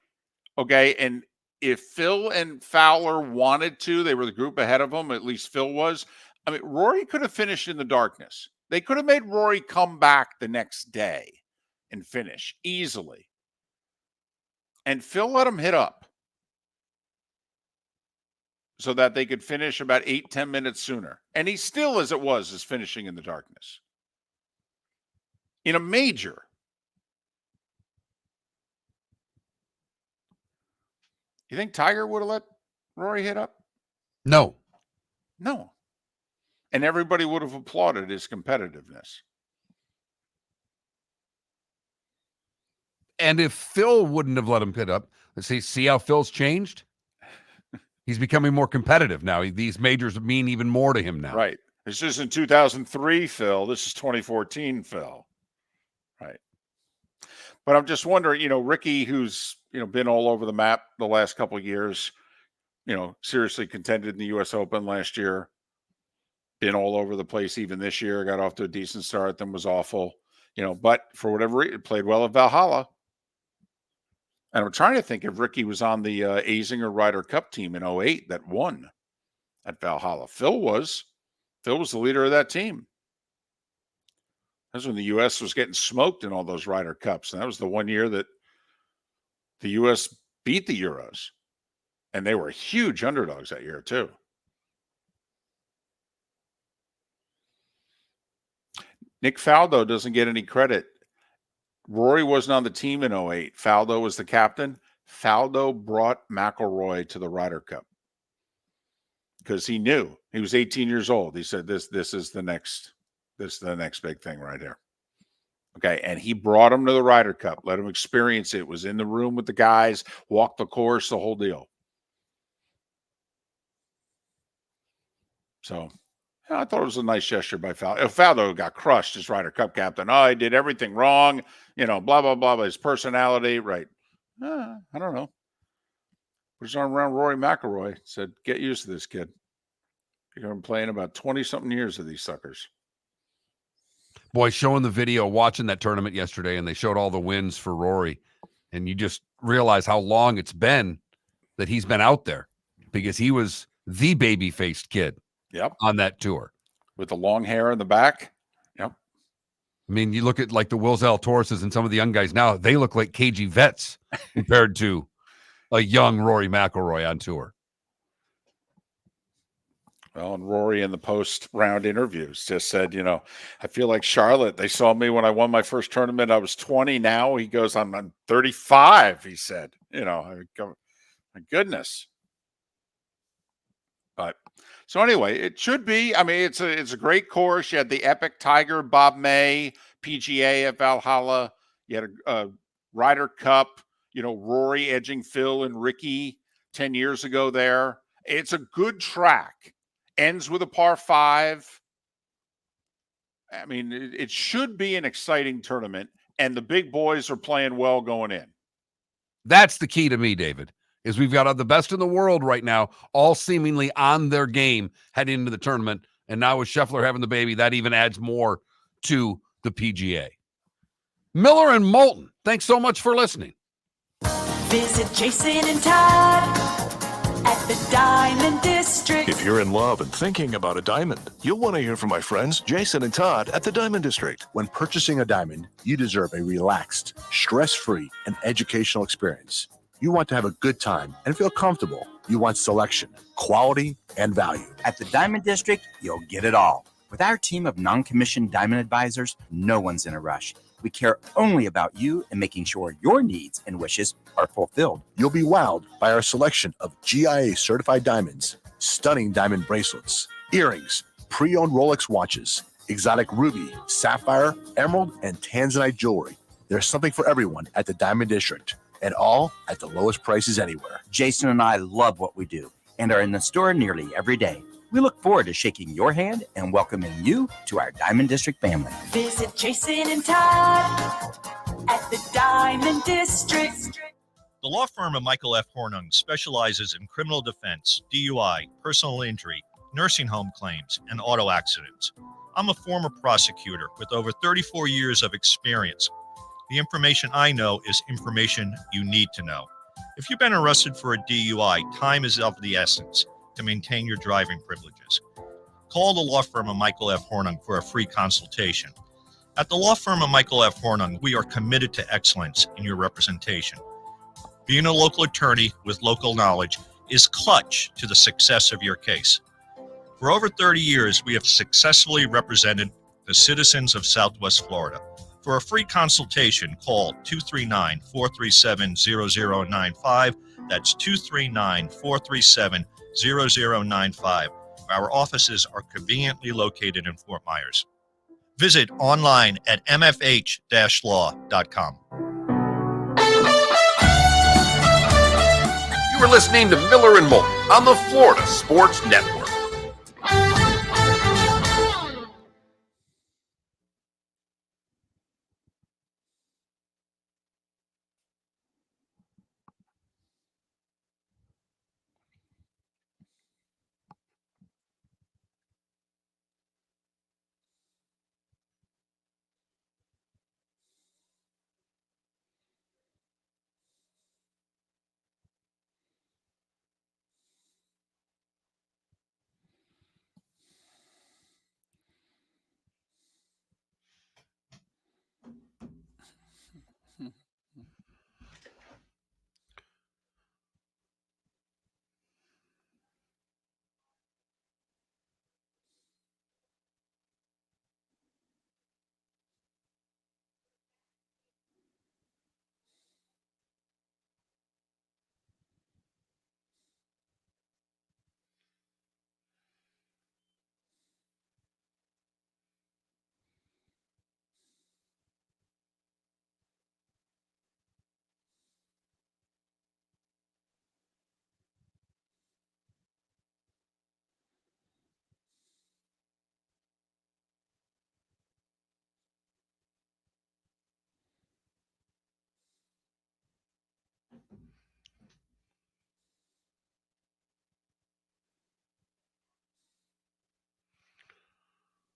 Okay. And if Phil and Fowler wanted to, they were the group ahead of them, at least Phil was. I mean, Rory could have finished in the darkness. They could have made Rory come back the next day and finish easily. And Phil let him hit up so that they could finish about 8-10 minutes sooner. And he still, as it was, is finishing in the darkness. In a major. You think Tiger would have let Rory hit up? No. No. And everybody would have applauded his competitiveness. And if Phil wouldn't have let him hit up, let's see how Phil's changed? He's becoming more competitive now. These majors mean even more to him now. Right. This isn't 2003, Phil. This is 2014, Phil. Right. But I'm just wondering, Ricky, who's, been all over the map the last couple of years, seriously contended in the U.S. Open last year, been all over the place even this year, got off to a decent start, then was awful, but for whatever reason, played well at Valhalla. And I'm trying to think if Ricky was on the Azinger Ryder Cup team in 2008 that won at Valhalla. Phil was the leader of that team. That's when the U.S. was getting smoked in all those Ryder Cups. And that was the one year that the U.S. beat the Euros. And they were huge underdogs that year, too. Nick Faldo doesn't get any credit. Rory wasn't on the team in 2008. Faldo was the captain. Faldo brought McIlroy to the Ryder Cup because he knew he was 18 years old. He said, "This is the next big thing right here." Okay, and he brought him to the Ryder Cup, let him experience it. Was in the room with the guys, walked the course, the whole deal. So. I thought it was a nice gesture by Faldo. If Faldo got crushed as Ryder Cup captain, he did everything wrong, blah, blah, blah, his personality, right. I don't know. Put his arm around Rory McIlroy, said, get used to this, kid. You're going to be playing about 20-something years of these suckers. Boy, showing the video, watching that tournament yesterday, and they showed all the wins for Rory, and you just realize how long it's been that he's been out there because he was the baby-faced kid. Yep. On that tour. With the long hair in the back. Yep. I mean, you look at like the Will Zalatoris and some of the young guys now, they look like KG vets compared to a young Rory McIlroy on tour. Well, and Rory in the post-round interviews just said, I feel like Charlotte. They saw me when I won my first tournament. I was 20. Now he goes, I'm 35. He said, I go, my goodness. But so anyway, it should be. I mean, it's a great course. You had the Epic Tiger, Bob May, PGA at Valhalla. You had a Ryder Cup. Rory edging Phil and Ricky 10 years ago there. It's a good track. Ends with a par 5. I mean, it should be an exciting tournament, and the big boys are playing well going in. That's the key to me, David, is we've got the best in the world right now, all seemingly on their game heading into the tournament. And now with Scheffler having the baby, that even adds more to the PGA. Miller and Moulton, thanks so much for listening. Visit Jason and Todd at the Diamond District. If you're in love and thinking about a diamond, you'll want to hear from my friends Jason and Todd at the Diamond District. When purchasing a diamond, you deserve a relaxed, stress-free, and educational experience. You want to have a good time and feel comfortable. You want selection, quality, and value. At the Diamond District, you'll get it all. With our team of non-commissioned diamond advisors, no one's in a rush. We care only about you and making sure your needs and wishes are fulfilled. You'll be wowed by our selection of GIA certified diamonds, stunning diamond bracelets, earrings, pre-owned Rolex watches, exotic ruby, sapphire, emerald, and tanzanite jewelry. There's something for everyone at the Diamond District, and all at the lowest prices anywhere. Jason and I love what we do and are in the store nearly every day. We look forward to shaking your hand and welcoming you to our Diamond District family. Visit Jason and Todd at the Diamond District. The law firm of Michael F. Hornung specializes in criminal defense, DUI, personal injury, nursing home claims, and auto accidents. I'm a former prosecutor with over 34 years of experience. The information I know is information you need to know. If you've been arrested for a DUI, time is of the essence to maintain your driving privileges. Call the law firm of Michael F. Hornung for a free consultation. At the law firm of Michael F. Hornung, we are committed to excellence in your representation. Being a local attorney with local knowledge is clutch to the success of your case. For over 30 years, we have successfully represented the citizens of Southwest Florida. For a free consultation, call 239-437-0095. That's 239-437-0095. Our offices are conveniently located in Fort Myers. Visit online at mfh-law.com. You were listening to Miller and Moulton on the Florida Sports Network.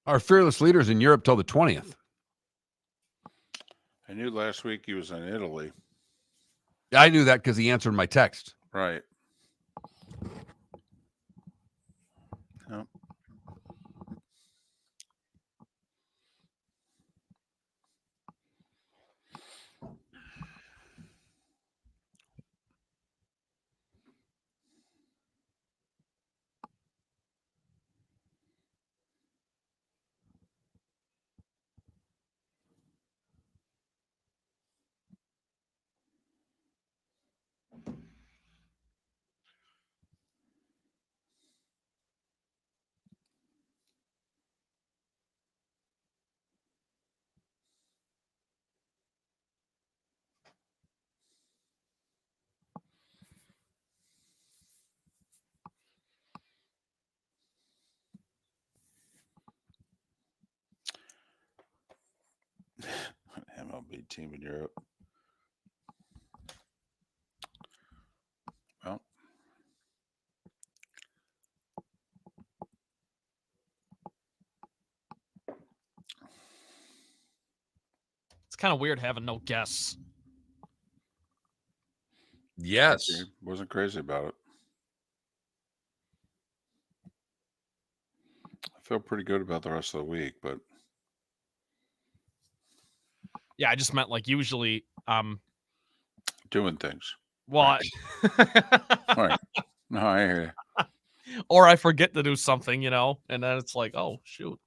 Our fearless leaders in Europe till the 20th. I knew last week he was in Italy. I knew that because he answered my text. Right. Yep. MLB team in Europe. Well, It's kind of weird having no guests. Yes. Wasn't crazy about it. I feel pretty good about the rest of the week, but Yeah, I just meant like usually doing things. well, Right. No, I hear you. or I forget to do something, and then it's like, oh shoot.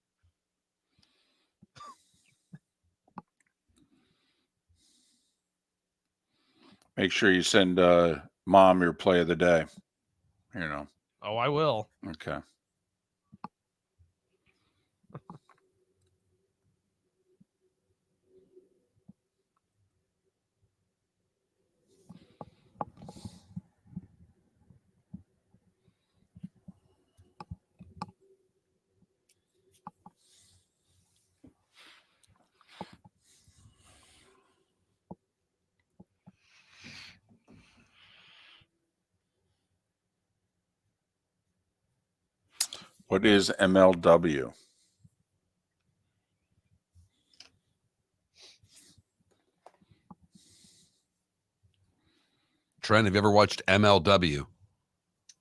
Make sure you send Mom your play of the day. Oh, I will. Okay. What is MLW? Trent, have you ever watched MLW?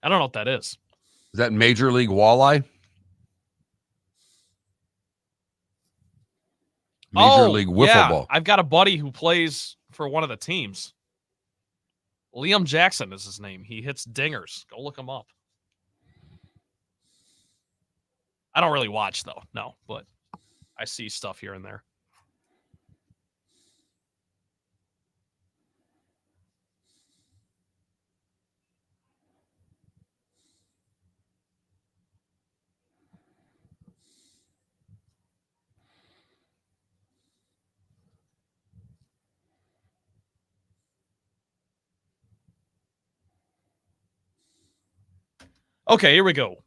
I don't know what that is. Is that Major League Walleye? Major League Wiffle Ball. I've got a buddy who plays for one of the teams. Liam Jackson is his name. He hits dingers. Go look him up. I don't really watch though, no, but I see stuff here and there. Okay, here we go.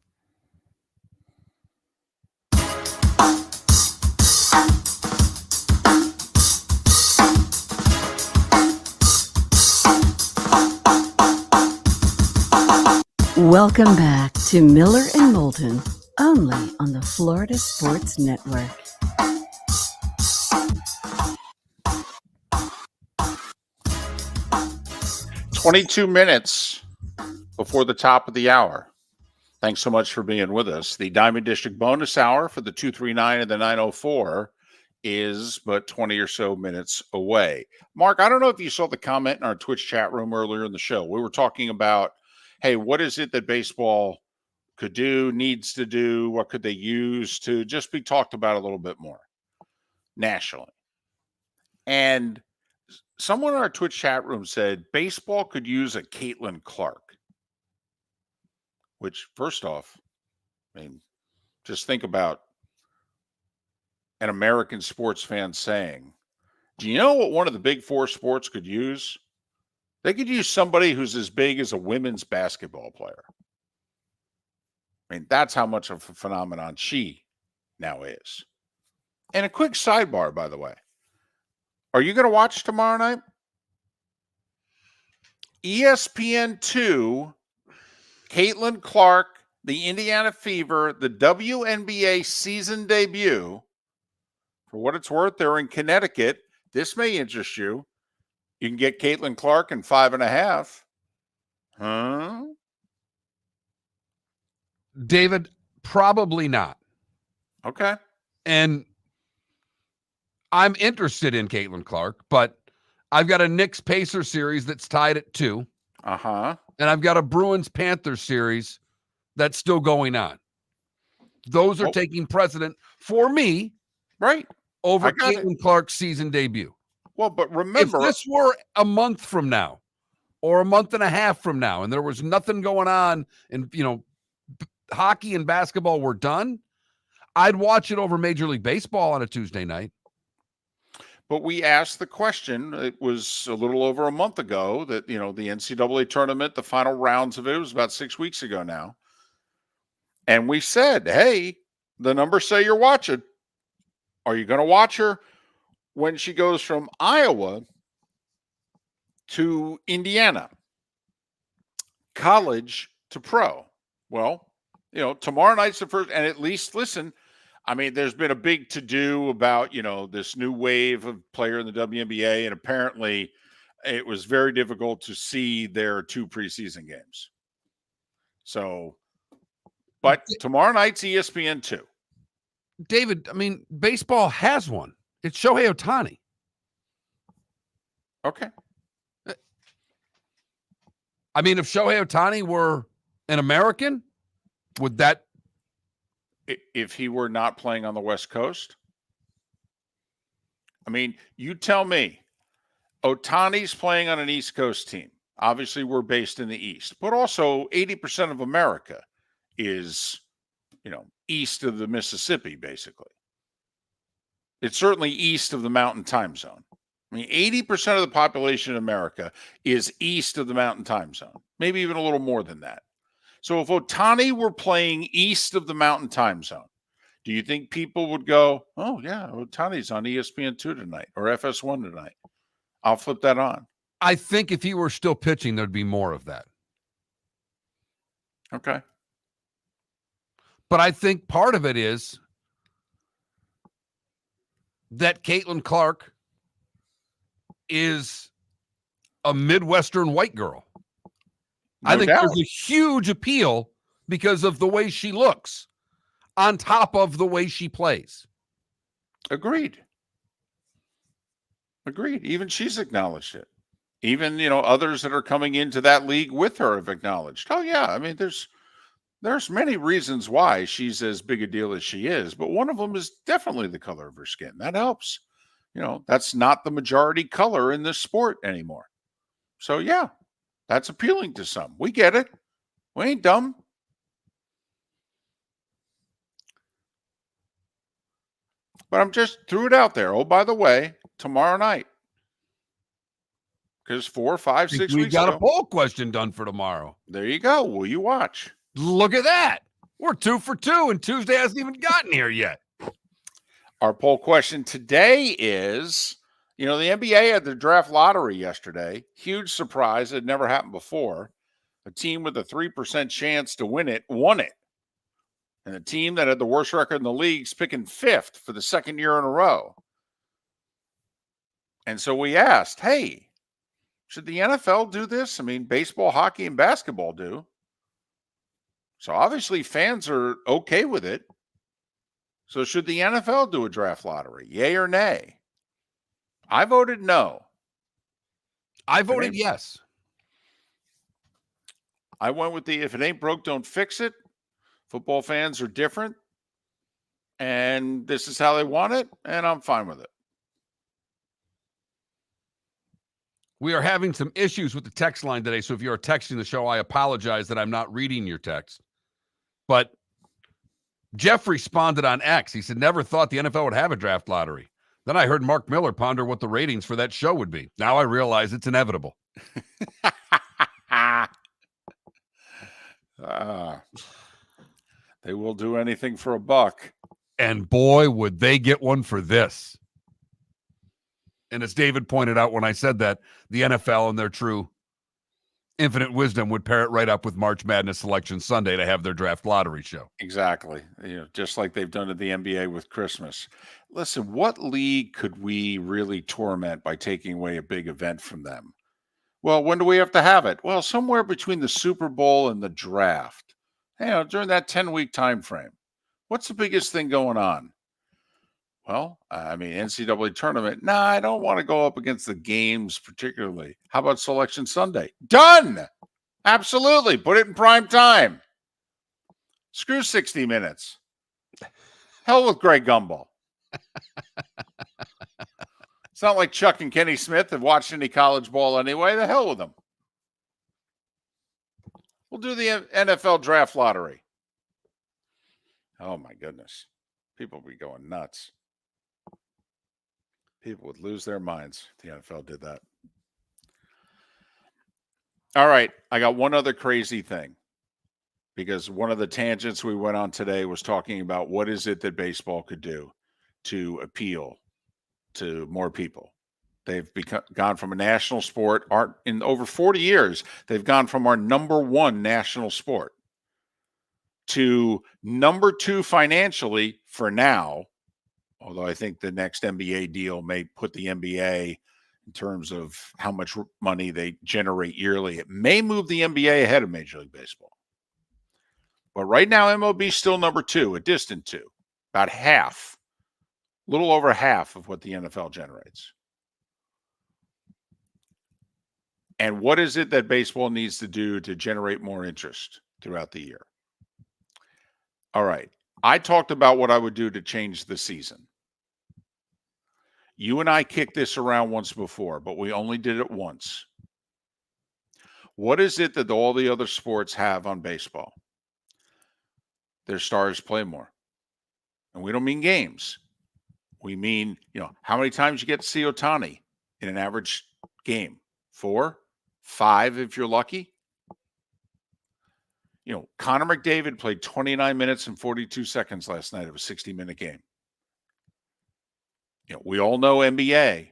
Welcome back to Miller and Moulton, only on the Florida Sports Network. "22 minutes before the top of the hour. Thanks so much for being with us. The Diamond District bonus hour for the 239 and the 904 is but 20 or so minutes away. Mark, I don't know if you saw the comment in our Twitch chat room earlier in the show. We were talking about, hey, what is it that baseball could do, needs to do? What could they use to just be talked about a little bit more nationally? And someone in our Twitch chat room said baseball could use a Caitlin Clark. Which, first off, I mean, just think about an American sports fan saying, do you know what one of the big four sports could use? They could use somebody who's as big as a women's basketball player. I mean, that's how much of a phenomenon she now is. And a quick sidebar, by the way. Are you going to watch tomorrow night? ESPN2, Caitlin Clark, the Indiana Fever, the WNBA season debut. For what it's worth, they're in Connecticut. This may interest you. You can get Caitlin Clark in 5.5. Huh? David, probably not. Okay. And I'm interested in Caitlin Clark, but I've got a Knicks Pacers series that's tied at 2. Uh-huh. And I've got a Bruins Panthers series that's still going on. Those are taking precedent for me, right, over Caitlin Clark's season debut. Well, but remember, if this were a month from now or a month and a half from now and there was nothing going on and, hockey and basketball were done, I'd watch it over Major League Baseball on a Tuesday night. But we asked the question, it was a little over a month ago that, the NCAA tournament, the final rounds of it was about 6 weeks ago now. And we said, hey, the numbers say you're watching. Are you going to watch her? when she goes from Iowa to Indiana, college to pro. Well, tomorrow night's the first, and at least listen, I mean, there's been a big to-do about, this new wave of player in the WNBA, and apparently it was very difficult to see their 2 preseason games. So, but tomorrow night's ESPN 2. David, I mean, baseball has one. It's Shohei Ohtani. Okay. I mean, if Shohei Ohtani were an American, would that... If he were not playing on the West Coast? I mean, you tell me. Ohtani's playing on an East Coast team. Obviously, we're based in the East. But also, 80% of America is, east of the Mississippi, basically. It's certainly east of the Mountain Time Zone. I mean, 80% of the population in America is east of the Mountain Time Zone. Maybe even a little more than that. So if Ohtani were playing east of the Mountain Time Zone, do you think people would go, oh, yeah, Ohtani's on ESPN2 tonight or FS1 tonight? I'll flip that on. I think if he were still pitching, there'd be more of that. Okay. But I think part of it is that Caitlin Clark is a Midwestern white girl. I think there's a huge appeal because of the way she looks on top of the way she plays. Agreed. Even she's acknowledged it. Even, others that are coming into that league with her have acknowledged. Oh, yeah. I mean, there's many reasons why she's as big a deal as she is, but one of them is definitely the color of her skin. That helps. That's not the majority color in this sport anymore. So, yeah. That's appealing to some. We get it. We ain't dumb. But I'm just threw it out there. Oh, by the way, tomorrow night. Because 4, 5, 6 We weeks got ago, a poll question done for tomorrow. There you go. Will you watch? Look at that. We're 2 for 2, and Tuesday hasn't even gotten here yet. Our poll question today is, the NBA had the draft lottery yesterday. Huge surprise. It never happened before. A team with a 3% chance to win it won it. And the team that had the worst record in the league's picking 5th for the second year in a row. And so we asked, hey, should the NFL do this? I mean, baseball, hockey, and basketball do. So obviously fans are okay with it. So should the NFL do a draft lottery? Yay or nay? I voted no. I voted yes. I went with the if it ain't broke, don't fix it. Football fans are different. And this is how they want it. And I'm fine with it. We are having some issues with the text line today. So if you're texting the show, I apologize that I'm not reading your text. But Jeff responded on X. He said, never thought the NFL would have a draft lottery. Then I heard Mark Miller ponder what the ratings for that show would be. Now I realize it's inevitable. They will do anything for a buck. And boy, would they get one for this. And as David pointed out when I said that, the NFL and their true infinite wisdom would pair it right up with March Madness Selection Sunday to have their draft lottery show. Exactly. Just like they've done at the NBA with Christmas. Listen, what league could we really torment by taking away a big event from them? Well, when do we have to have it? Well, somewhere between the Super Bowl and the draft. During that 10-week time frame. What's the biggest thing going on? Well, NCAA tournament. Nah, I don't want to go up against the games particularly. How about Selection Sunday? Done! Absolutely. Put it in prime time. Screw 60 minutes. Hell with Greg Gumbel. It's not like Chuck and Kenny Smith have watched any college ball anyway. The hell with them. We'll do the NFL draft lottery. Oh, my goodness. People would be going nuts. People would lose their minds if the NFL did that. All right. I got one other crazy thing. Because one of the tangents we went on today was talking about what is it that baseball could do to appeal to more people. They've gone from a national sport. In over 40 years, they've gone from our number one national sport to number two financially for now, although I think the next NBA deal may put the NBA in terms of how much money they generate yearly. It may move the NBA ahead of Major League Baseball. But right now, MLB is still number two, a distant two, about half, a little over half of what the NFL generates. And what is it that baseball needs to do to generate more interest throughout the year? All right. I talked about what I would do to change the season. You and I kicked this around once before, but we only did it once. What is it that all the other sports have on baseball? Their stars play more. And we don't mean games. We mean, how many times you get to see Ohtani in an average game? 4, 5 if you're lucky. Connor McDavid played 29 minutes and 42 seconds last night of a 60-minute game. We all know NBA,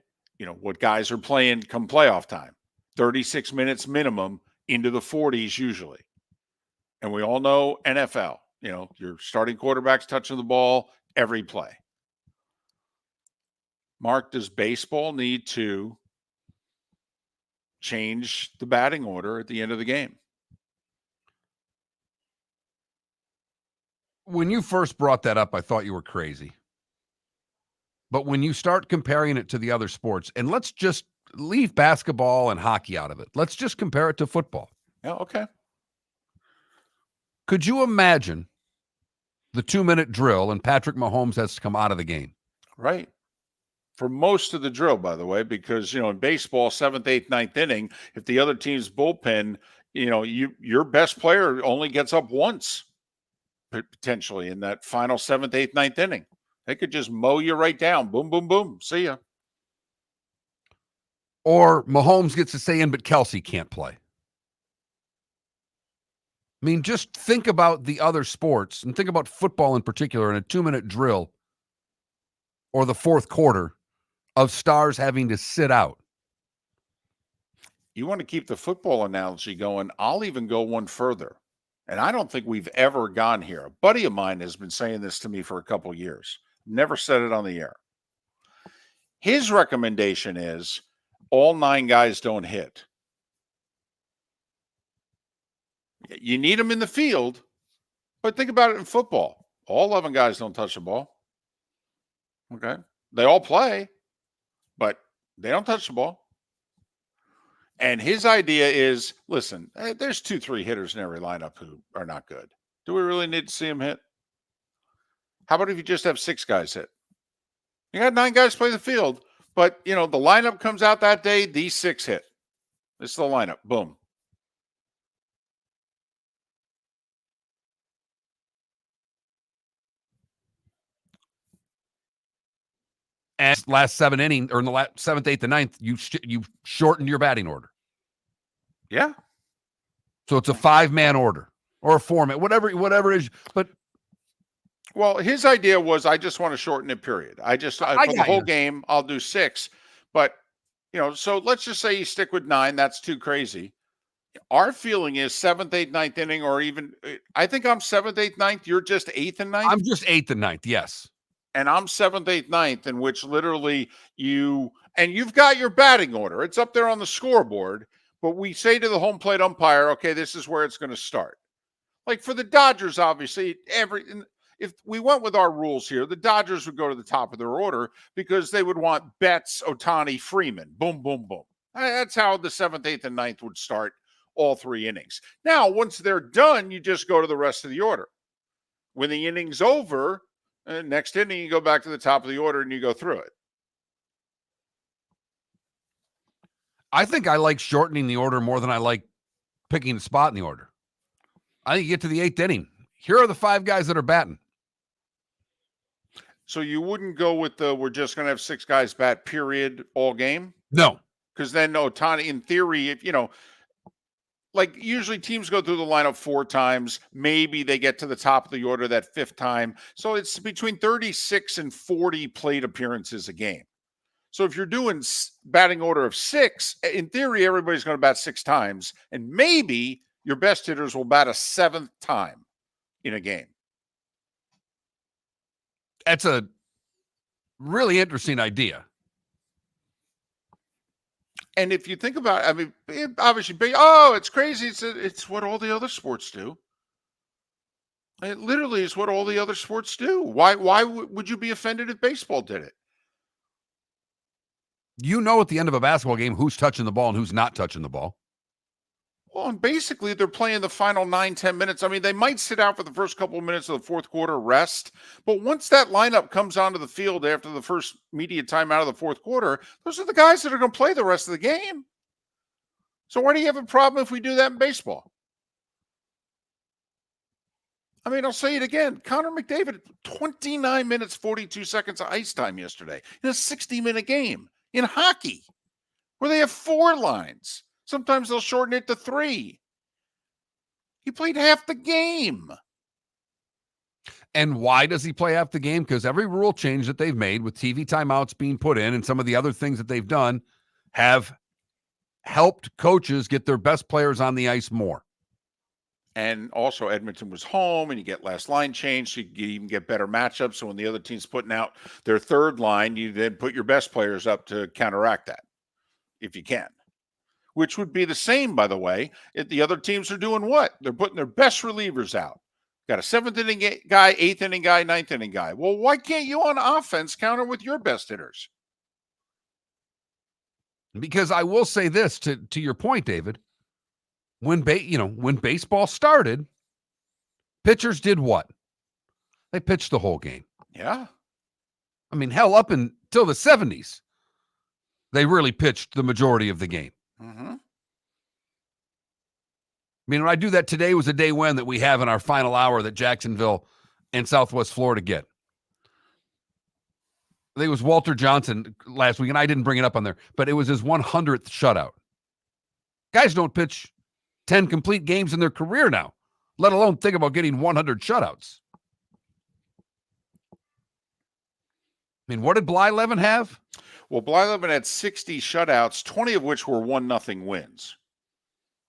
what guys are playing come playoff time. 36 minutes minimum into the 40s usually. And we all know NFL, your starting quarterback's touching the ball every play. Mark, does baseball need to change the batting order at the end of the game? When you first brought that up, I thought you were crazy. But when you start comparing it to the other sports, and let's just leave basketball and hockey out of it. Let's just compare it to football. Yeah, okay. Could you imagine the 2-minute drill and Patrick Mahomes has to come out of the game? Right. For most of the drill, by the way, because, in baseball, 7th, 8th, 9th inning, if the other team's bullpen, your best player only gets up once, potentially, in that final 7th, 8th, 9th inning. They could just mow you right down. Boom, boom, boom. See ya. Or Mahomes gets to stay in, but Kelsey can't play. I mean, just think about the other sports and think about football in particular in a 2-minute drill or the fourth quarter of stars having to sit out. You want to keep the football analogy going? I'll even go one further. And I don't think we've ever gone here. A buddy of mine has been saying this to me for a couple of years. Never said it on the air. His recommendation is all 9 guys don't hit. You need them in the field, but think about it in football. All 11 guys don't touch the ball. Okay. They all play, but they don't touch the ball. And his idea is, listen, there's 2, 3 hitters in every lineup who are not good. Do we really need to see them hit? How about if you just have 6 guys hit? You got 9 guys play the field, but, the lineup comes out that day, these 6 hit. This is the lineup. Boom. And last 7 innings, or in the last 7th, 8th, and 9th, you shortened your batting order. Yeah. So it's a 5-man order or a 4-man, whatever it is. But well, his idea was, I just want to shorten it. Period. For the whole game, I'll do 6. But so let's just say you stick with 9. That's too crazy. Our feeling is 7th, 8th, 9th inning, or even I think I'm 7th, 8th, 9th. You're just 8th and 9th. I'm just 8th and 9th. Yes. And I'm 7th, 8th, 9th, in which literally you've got your batting order. It's up there on the scoreboard, but we say to the home plate umpire, okay, this is where it's going to start. Like for the Dodgers, obviously, if we went with our rules here, the Dodgers would go to the top of their order because they would want Betts, Ohtani, Freeman. Boom, boom, boom. That's how the 7th, 8th, and 9th would start all 3 innings. Now, once they're done, you just go to the rest of the order. When the inning's over, next inning, you go back to the top of the order and you go through it. I think I like shortening the order more than I like picking a spot in the order. I think you get to the 8th inning. Here are the 5 guys that are batting. So you wouldn't go with we're just going to have 6 guys bat, period, all game? No. Because then Ohtani, in theory, if like usually teams go through the lineup 4 times. Maybe they get to the top of the order that 5th time. So it's between 36 and 40 plate appearances a game. So if you're doing batting order of 6, in theory, everybody's going to bat 6 times, and maybe your best hitters will bat a 7th time in a game. That's a really interesting idea. And if you think about it, I mean, obviously, it's crazy. It's what all the other sports do. It literally is what all the other sports do. Why would you be offended if baseball did it? You know at the end of a basketball game who's touching the ball and who's not touching the ball. Well, and basically they're playing the final 9-10 minutes. I mean, they might sit out for the first couple of minutes of the fourth quarter, rest. But once that lineup comes onto the field after the first media time out of the fourth quarter, those are the guys that are going to play the rest of the game. So why do you have a problem if we do that in baseball? I mean, I'll say it again. Connor McDavid, 29 minutes, 42 seconds of ice time yesterday in a 60-minute game in hockey where they have 4 lines. Sometimes they'll shorten it to 3. He played half the game. And why does he play half the game? Because every rule change that they've made with TV timeouts being put in and some of the other things that they've done have helped coaches get their best players on the ice more. And also Edmonton was home and you get last line change. So you even get better matchups. So when the other team's putting out their third line, you then put your best players up to counteract that if you can. Which would be the same, by the way, if the other teams are doing what? They're putting their best relievers out. Got a 7th inning guy, 8th inning guy, 9th inning guy. Well, why can't you on offense counter with your best hitters? Because I will say this to your point, David. When baseball started, pitchers did what? They pitched the whole game. Yeah. I mean, hell, up until the 70s, they really pitched the majority of the game. Mm-hmm. I mean, when I do that today was a day when that we have in our final hour that Jacksonville and Southwest Florida get. I think it was Walter Johnson last week, and I didn't bring it up on there, but it was his 100th shutout. Guys don't pitch 10 complete games in their career now, let alone think about getting 100 shutouts. I mean, what did Blyleven have? Well, Blyleven had 60 shutouts, 20 of which were 1-0 wins.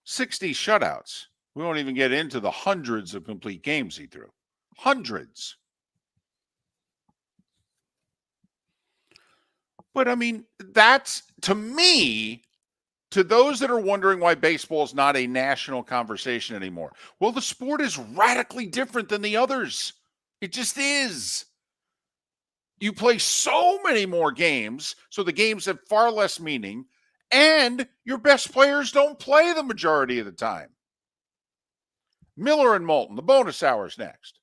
60 shutouts. We won't even get into the hundreds of complete games he threw. Hundreds. But, I mean, that's, to me, to those that are wondering why baseball is not a national conversation anymore, well, the sport is radically different than the others. It just is. You play so many more games, so the games have far less meaning, and your best players don't play the majority of the time. Miller and Moulton, the bonus hour's next.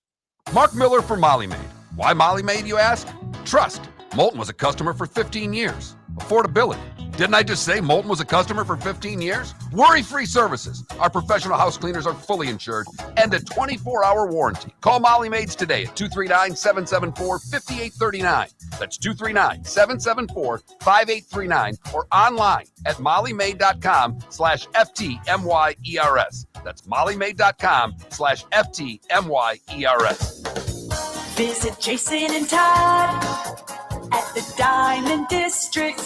Mark Miller for Molly Maid. Why Molly Maid, you ask? Trust. Moulton was a customer for 15 years. Affordability. Didn't I just say Moulton was a customer for 15 years? Worry-free services. Our professional house cleaners are fully insured and a 24-hour warranty. Call Molly Maids today at 239-774-5839. That's 239-774-5839 or online at mollymaid.com/FTMYERS. That's mollymaid.com/FTMYERS. Visit Jason and Todd at the Diamond District.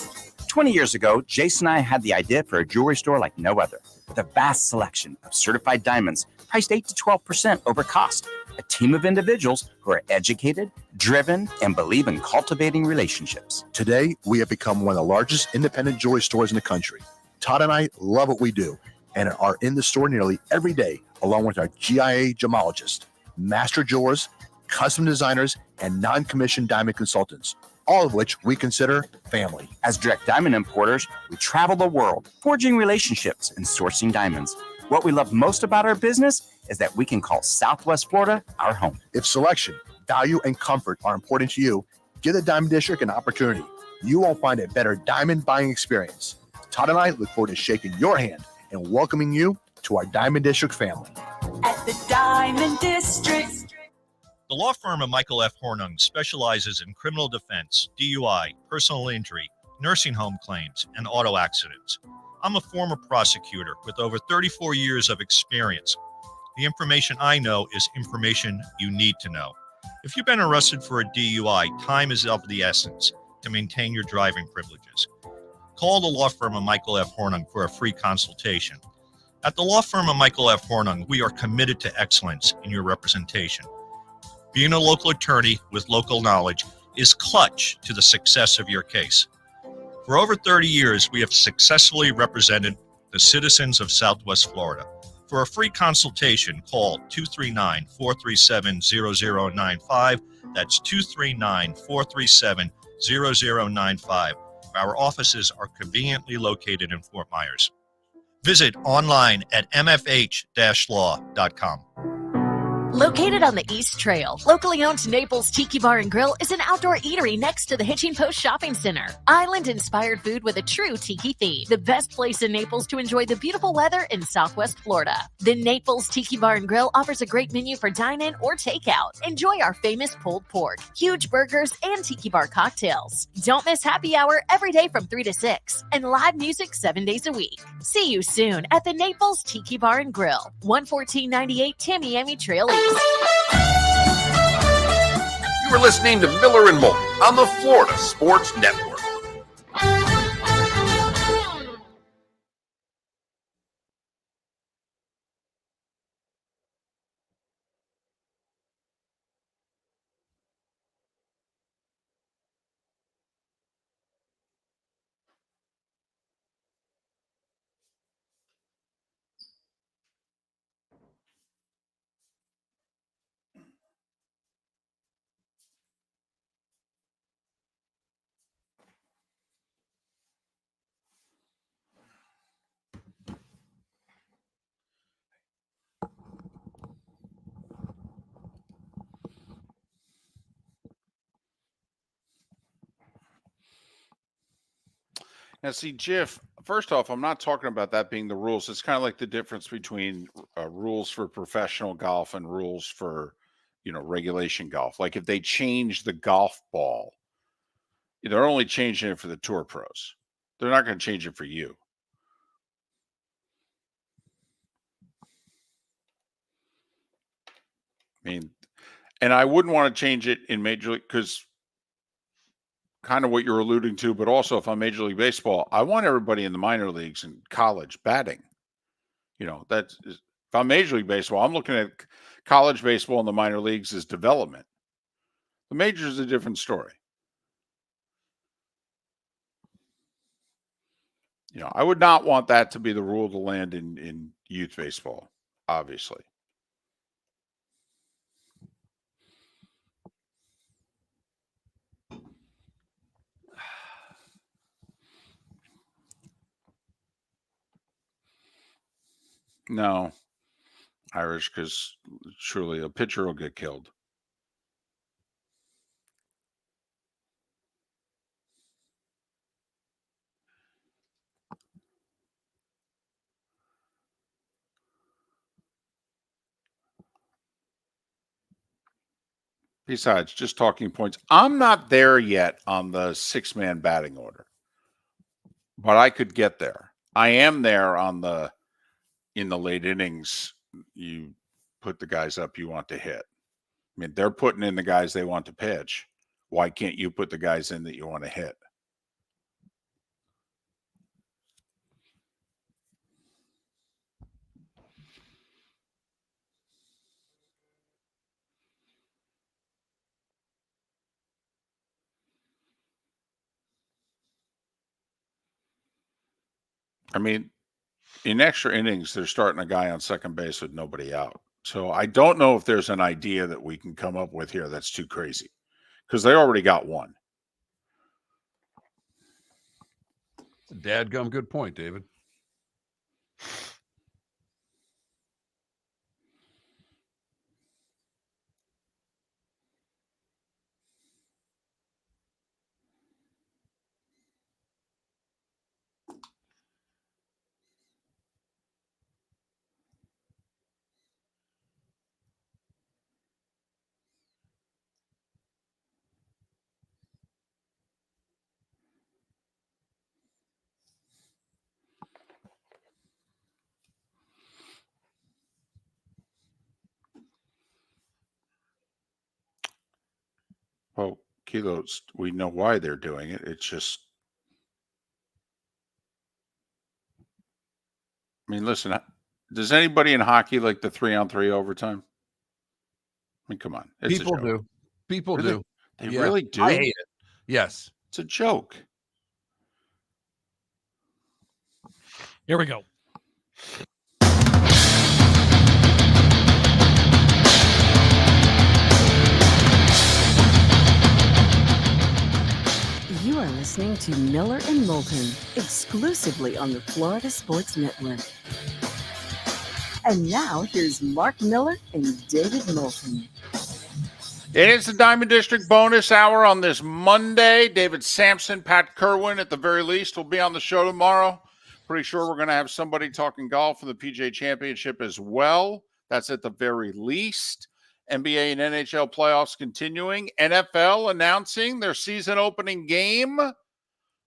20 years ago, Jason and I had the idea for a jewelry store like no other, with a vast selection of certified diamonds priced 8 to 12% over cost. A team of individuals who are educated, driven, and believe in cultivating relationships. Today, we have become one of the largest independent jewelry stores in the country. Todd and I love what we do and are in the store nearly every day, along with our GIA gemologists, master jewelers, custom designers, and non-commissioned diamond consultants, all of which we consider family. As direct diamond importers, we travel the world, forging relationships and sourcing diamonds. What we love most about our business is that we can call Southwest Florida our home. If selection, value, and comfort are important to you, give the Diamond District an opportunity. You won't find a better diamond buying experience. Todd and I look forward to shaking your hand and welcoming you to our Diamond District family. At the Diamond District. The law firm of Michael F. Hornung specializes in criminal defense, DUI, personal injury, nursing home claims, and auto accidents. I'm a former prosecutor with over 34 years of experience. The information I know is information you need to know. If you've been arrested for a DUI, time is of the essence. to maintain your driving privileges. Call the law firm of Michael F. Hornung for a free consultation. At the law firm of Michael F. Hornung, we are committed to excellence in your representation. Being a local attorney with local knowledge is clutch to the success of your case. For over 30 years, we have successfully represented the citizens of Southwest Florida. For a free consultation, call 239-437-0095. That's 239-437-0095. Our offices are conveniently located in Fort Myers. Visit online at mfh-law.com. Located on the East Trail, locally owned Naples Tiki Bar and Grill is an outdoor eatery next to the Hitching Post Shopping Center. Island-inspired food with a true tiki theme. The best place in Naples to enjoy the beautiful weather in Southwest Florida. The Naples Tiki Bar and Grill offers a great menu for dine-in or takeout. Enjoy our famous pulled pork, huge burgers, and tiki bar cocktails. Don't miss happy hour every day from 3 to 6 and live music 7 days a week. See you soon at the Naples Tiki Bar and Grill, 11498 Tamiami Trail East. You were listening to Miller and Moulton on the Florida Sports Network. Now, see, Jiff, first off, I'm not talking about that being the rules. It's kind of like the difference between rules for professional golf and rules for, regulation golf. Like if they change the golf ball, they're only changing it for the tour pros. They're not going to change it for you. I mean, and I wouldn't want to change it in Major League because kind of what you're alluding to, but also if I'm Major League Baseball, I want everybody in the minor leagues and college batting. That's if I'm Major League Baseball, I'm looking at college baseball in the minor leagues as development. The major is a different story. I would not want that to be the rule of the land in youth baseball, obviously. No, Irish, because surely a pitcher will get killed. Besides, just talking points. I'm not there yet on the 6-man batting order, but I could get there. I am there on in the late innings. You put the guys up you want to hit. I mean, they're putting in the guys they want to pitch. Why can't you put the guys in that you want to hit? I mean, in extra innings, they're starting a guy on second base with nobody out. So I don't know if there's an idea that we can come up with here that's too crazy because they already got one. It's a dadgum good point, David. Kilos, we know why they're doing it. It's just, I mean, listen, does anybody in hockey like the 3-on-3 overtime? I mean, come on. It's People a joke. do. People Really? do. They Yeah. really do? I hate it. Yes. It's a joke. Here we go. You are listening to Miller and Moulton, exclusively on the Florida Sports Network. And now here's Mark Miller and David Moulton. It is the Diamond District bonus hour on this Monday. David Sampson, Pat Kerwin, at the very least, will be on the show tomorrow. Pretty sure we're going to have somebody talking golf for the PGA Championship as well. That's at the very least. NBA and NHL playoffs continuing. NFL announcing their season opening game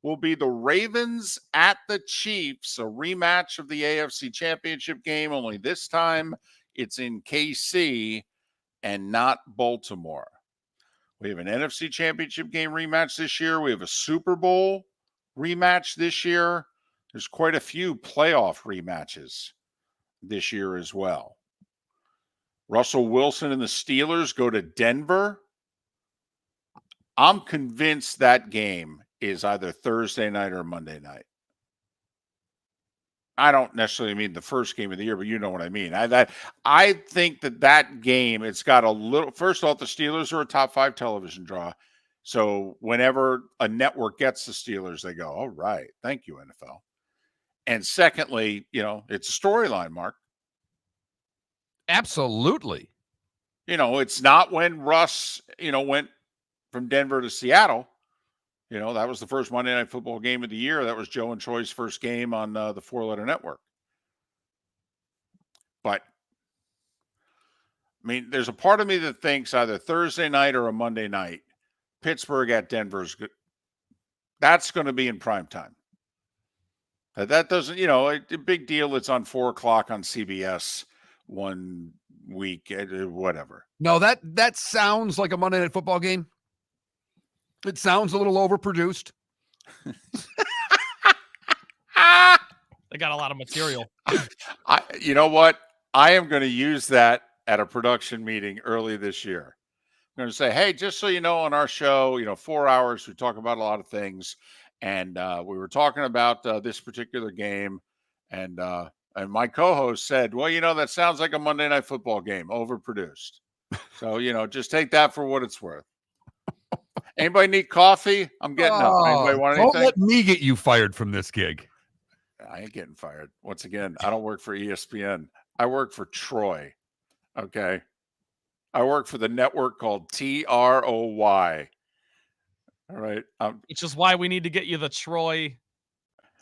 will be the Ravens at the Chiefs, a rematch of the AFC Championship game, only this time it's in KC and not Baltimore. We have an NFC Championship game rematch this year. We have a Super Bowl rematch this year. There's quite a few playoff rematches this year as well. Russell Wilson and the Steelers go to Denver. I'm convinced that game is either Thursday night or Monday night. I don't necessarily mean the first game of the year, but you know what I mean. I think that game, it's got a little. First off, the Steelers are a top 5 television draw. So whenever a network gets the Steelers, they go, all right, thank you, NFL. And secondly, it's a storyline, Mark. Absolutely. It's not when Russ, went from Denver to Seattle. That was the first Monday Night Football game of the year. That was Joe and Troy's first game on the 4-letter network. But, I mean, there's a part of me that thinks either Thursday night or a Monday night, Pittsburgh at Denver is good. That's going to be in prime time. That doesn't, a big deal. It's on 4:00 on CBS one week, whatever. No, that sounds like a Monday Night Football game. It sounds a little overproduced. They got a lot of material. You know what? I am going to use that at a production meeting early this year. I'm going to say, hey, just so you know, on our show, 4 hours, we talk about a lot of things. And we were talking about this particular game. And my co-host said, well, that sounds like a Monday Night Football game, overproduced. So, just take that for what it's worth. Anybody need coffee? I'm getting up. Anybody want anything? Don't let me get you fired from this gig. I ain't getting fired. Once again, I don't work for ESPN. I work for Troy. Okay. I work for the network called TROY. All right. Which is why we need to get you the Troy.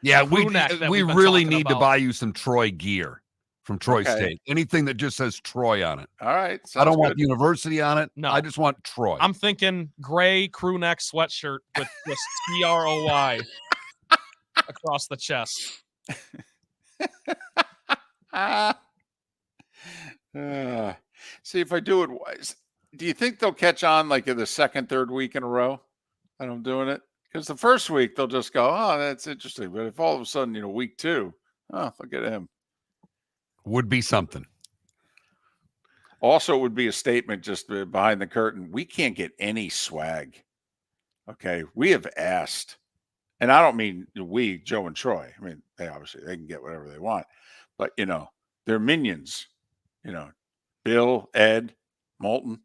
Yeah, crew we neck that we we've been really talking need to about. buy you some Troy gear from Troy Okay. State. Anything that just says Troy on it. All right. I don't want good. university on it. No. I just want Troy. I'm thinking gray crew neck sweatshirt with this TROY across the chest. See, if I do it, do you think they'll catch on like in the second, third week in a row that I'm doing it? Because the first week they'll just go, oh, that's interesting. But if all of a sudden, week 2, oh, look at him. Would be something. Also, it would be a statement just behind the curtain. We can't get any swag. Okay. We have asked, and I don't mean we, Joe and Troy. I mean, they can get whatever they want, but they're minions, Bill, Ed, Moulton.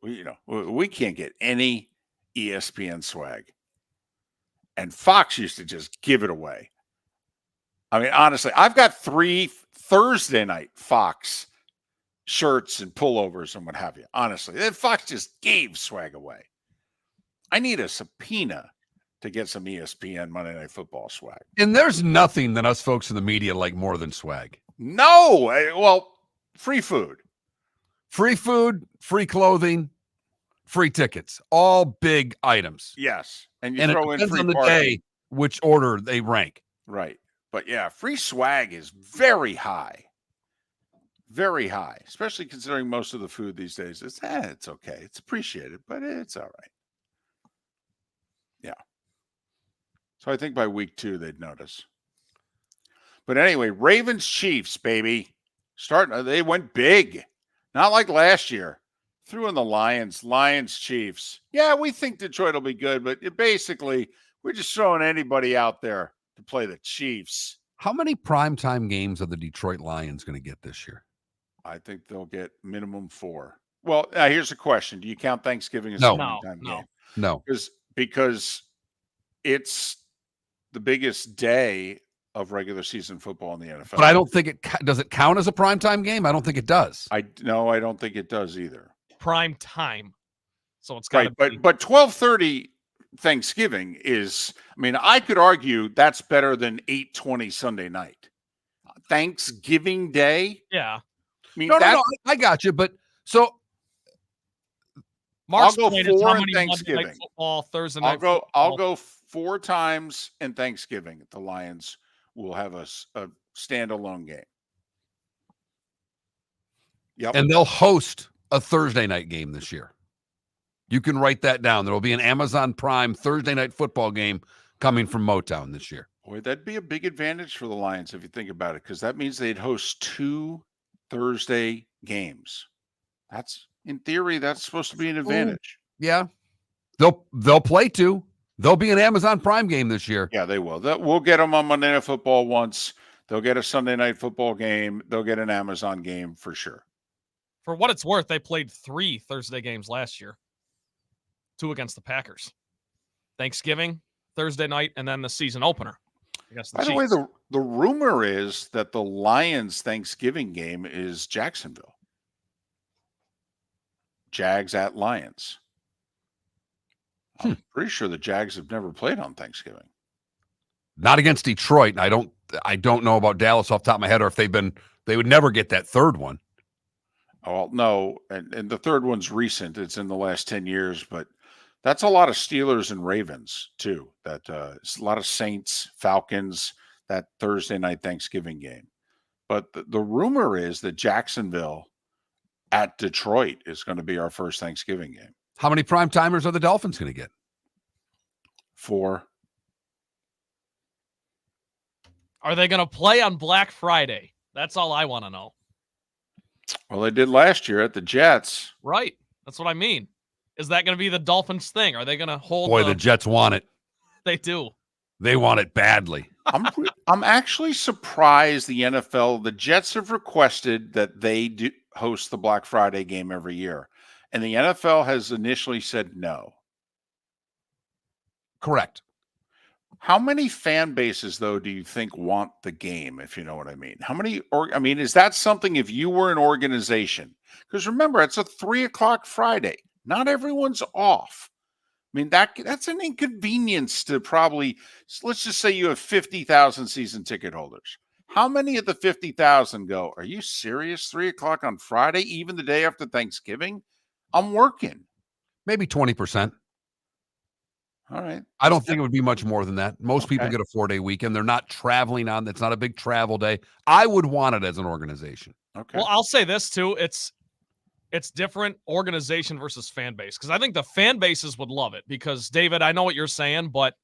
We can't get any ESPN swag. And Fox used to just give it away. I mean, honestly, I've got 3 Thursday night Fox shirts and pullovers and what have you. Honestly, Fox just gave swag away. I need a subpoena to get some ESPN Monday Night Football swag. And there's nothing that us folks in the media like more than swag. No. Well, free food. Free food, free clothing, free tickets. All big items. Yes. And you And it throw in depends free on the parking. day which order they rank. Right. But yeah, free swag is very high. Very high, especially considering most of the food these days. It's okay. It's appreciated, but it's all right. So I think by week 2 they'd notice. But anyway, Ravens Chiefs, baby. They went big. Not like last year. Threw in the Lions Chiefs. Yeah, we think Detroit will be good, but basically we're just throwing anybody out there to play the Chiefs. How many primetime games are the Detroit Lions going to get this year? I think they'll get minimum 4. Well, here's a question. Do you count Thanksgiving as a No. primetime game? No. Because it's the biggest day of regular season football in the NFL. But I don't think does it count as a primetime game? I don't think it does. I don't think it does either. Prime time. So it's got right, but 12:30 Thanksgiving is, I mean, I could argue that's better than 8:20 Sunday night. Thanksgiving Day? Yeah. I mean, No, I got you, but so March I'll go 20th is 4 how in many Monday Thanksgiving. Night Football, Thursday night I'll go 4 times in Thanksgiving. The Lions will have a standalone game. Yep. And they'll host a Thursday night game this year. You can write that down. There will be an Amazon Prime Thursday night football game coming from Motown this year. Boy, that'd be a big advantage for the Lions if you think about it, because that means they'd host 2 Thursday games. In theory, that's supposed to be an advantage. Yeah. They'll play 2. There'll be an Amazon Prime game this year. Yeah, they will. We'll get them on Monday Night Football once. They'll get a Sunday Night Football game. They'll get an Amazon game for sure. For what it's worth, they played 3 Thursday games last year. 2 against the Packers. Thanksgiving, Thursday night, and then the season opener against the By Chiefs. the way, the rumor is that the Lions Thanksgiving game is Jacksonville. Jags at Lions. I'm pretty sure the Jags have never played on Thanksgiving. Not against Detroit. I don't know about Dallas off the top of my head, or if they would never get that third one. Oh, no. And the third one's recent. It's in the last 10 years, but that's a lot of Steelers and Ravens too. It's a lot of Saints, Falcons, that Thursday night Thanksgiving game. But the rumor is that Jacksonville at Detroit is going to be our first Thanksgiving game. How many prime timers are the Dolphins going to get? 4. Are they going to play on Black Friday? That's all I want to know. Well, they did last year at the Jets. Right. That's what I mean. Is that going to be the Dolphins thing? Are they going to hold? Boy, the Jets want it. They do. They want it badly. I'm actually surprised the Jets have requested that they do host the Black Friday game every year. And the NFL has initially said no. Correct. How many fan bases, though, do you think want the game, if you know what I mean? Is that something if you were an organization? Because remember, it's a 3:00 Friday. Not everyone's off. I mean, that's an inconvenience to probably, let's just say you have 50,000 season ticket holders. How many of the 50,000 go, are you serious? 3:00 on Friday, even the day after Thanksgiving? I'm working. Maybe 20%. All right. I don't think it would be much more than that. Most people get a 4-day weekend. They're not traveling on. It's not a big travel day. I would want it as an organization. Okay. Well, I'll say this too. It's different organization versus fan base, because I think the fan bases would love it, because David, I know what you're saying, but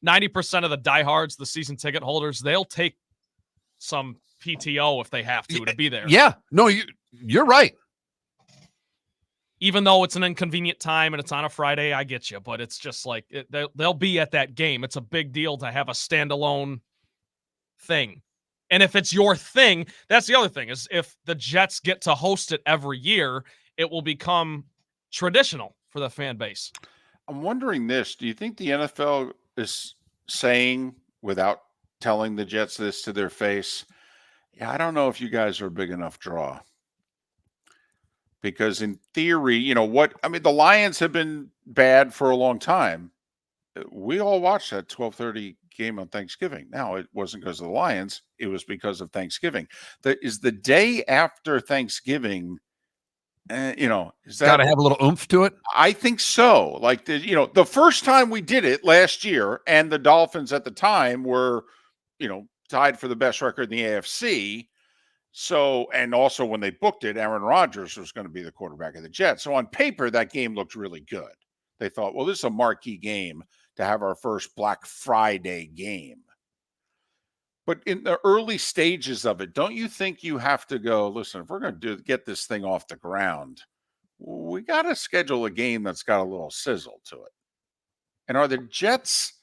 90% of the diehards, the season ticket holders, they'll take some PTO if they have to be there. Yeah. No, you're right. Even though it's an inconvenient time and it's on a Friday, I get you, but it's just like they'll be at that game. It's a big deal to have a standalone thing. And if it's your thing, that's the other thing, is if the Jets get to host it every year, it will become traditional for the fan base. I'm wondering this. Do you think the NFL is saying, without telling the Jets this to their face, yeah, I don't know if you guys are a big enough draw? Because in theory, the Lions have been bad for a long time. We all watched that 12:30 game on Thanksgiving. Now, it wasn't because of the Lions. It was because of Thanksgiving. Is the day after Thanksgiving, is that got to have a little oomph to it? I think so. Like, the first time we did it last year, and the Dolphins at the time were, tied for the best record in the AFC. So, and also when they booked it, Aaron Rodgers was going to be the quarterback of the Jets. So on paper, that game looked really good. They thought, well, this is a marquee game. to have our first Black Friday game. But in the early stages of it, don't you think you have to go, listen, if we're going to get this thing off the ground, we got to schedule a game that's got a little sizzle to it. And are the Jets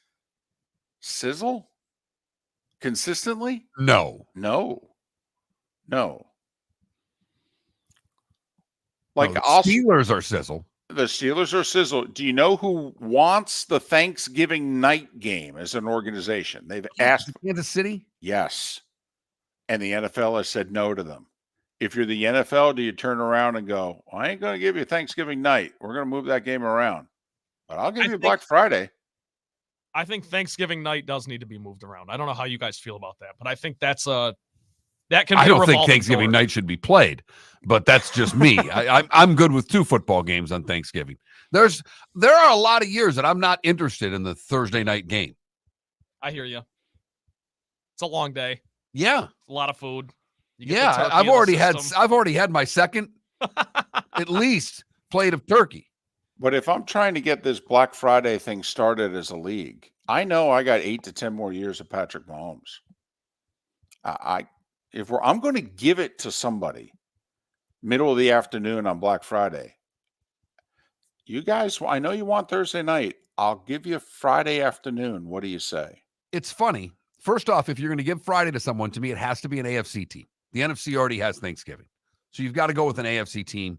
sizzle consistently? No. Like the Steelers are sizzle. The Steelers are sizzle. Do you know who wants the Thanksgiving night game as an organization? They've asked Kansas City? Yes. And the NFL has said no to them. If you're the NFL, do you turn around and go, well, I ain't going to give you Thanksgiving night. We're going to move that game around. But I'll give you Black Friday. I think Thanksgiving night does need to be moved around. I don't know how you guys feel about that, but I think that can be I don't think Thanksgiving night should be played, but that's just me. I'm good with 2 football games on Thanksgiving. There are a lot of years that I'm not interested in the Thursday night game. I hear you. It's a long day. Yeah. It's a lot of food. I've already had my second at least plate of turkey. But if I'm trying to get this Black Friday thing started as a league, I know I got 8 to 10 more years of Patrick Mahomes. I'm going to give it to somebody middle of the afternoon on Black Friday. You guys, I know you want Thursday night. I'll give you Friday afternoon. What do you say? It's funny. First off, if you're going to give Friday to someone, to me, it has to be an AFC team. The NFC already has Thanksgiving. So you've got to go with an AFC team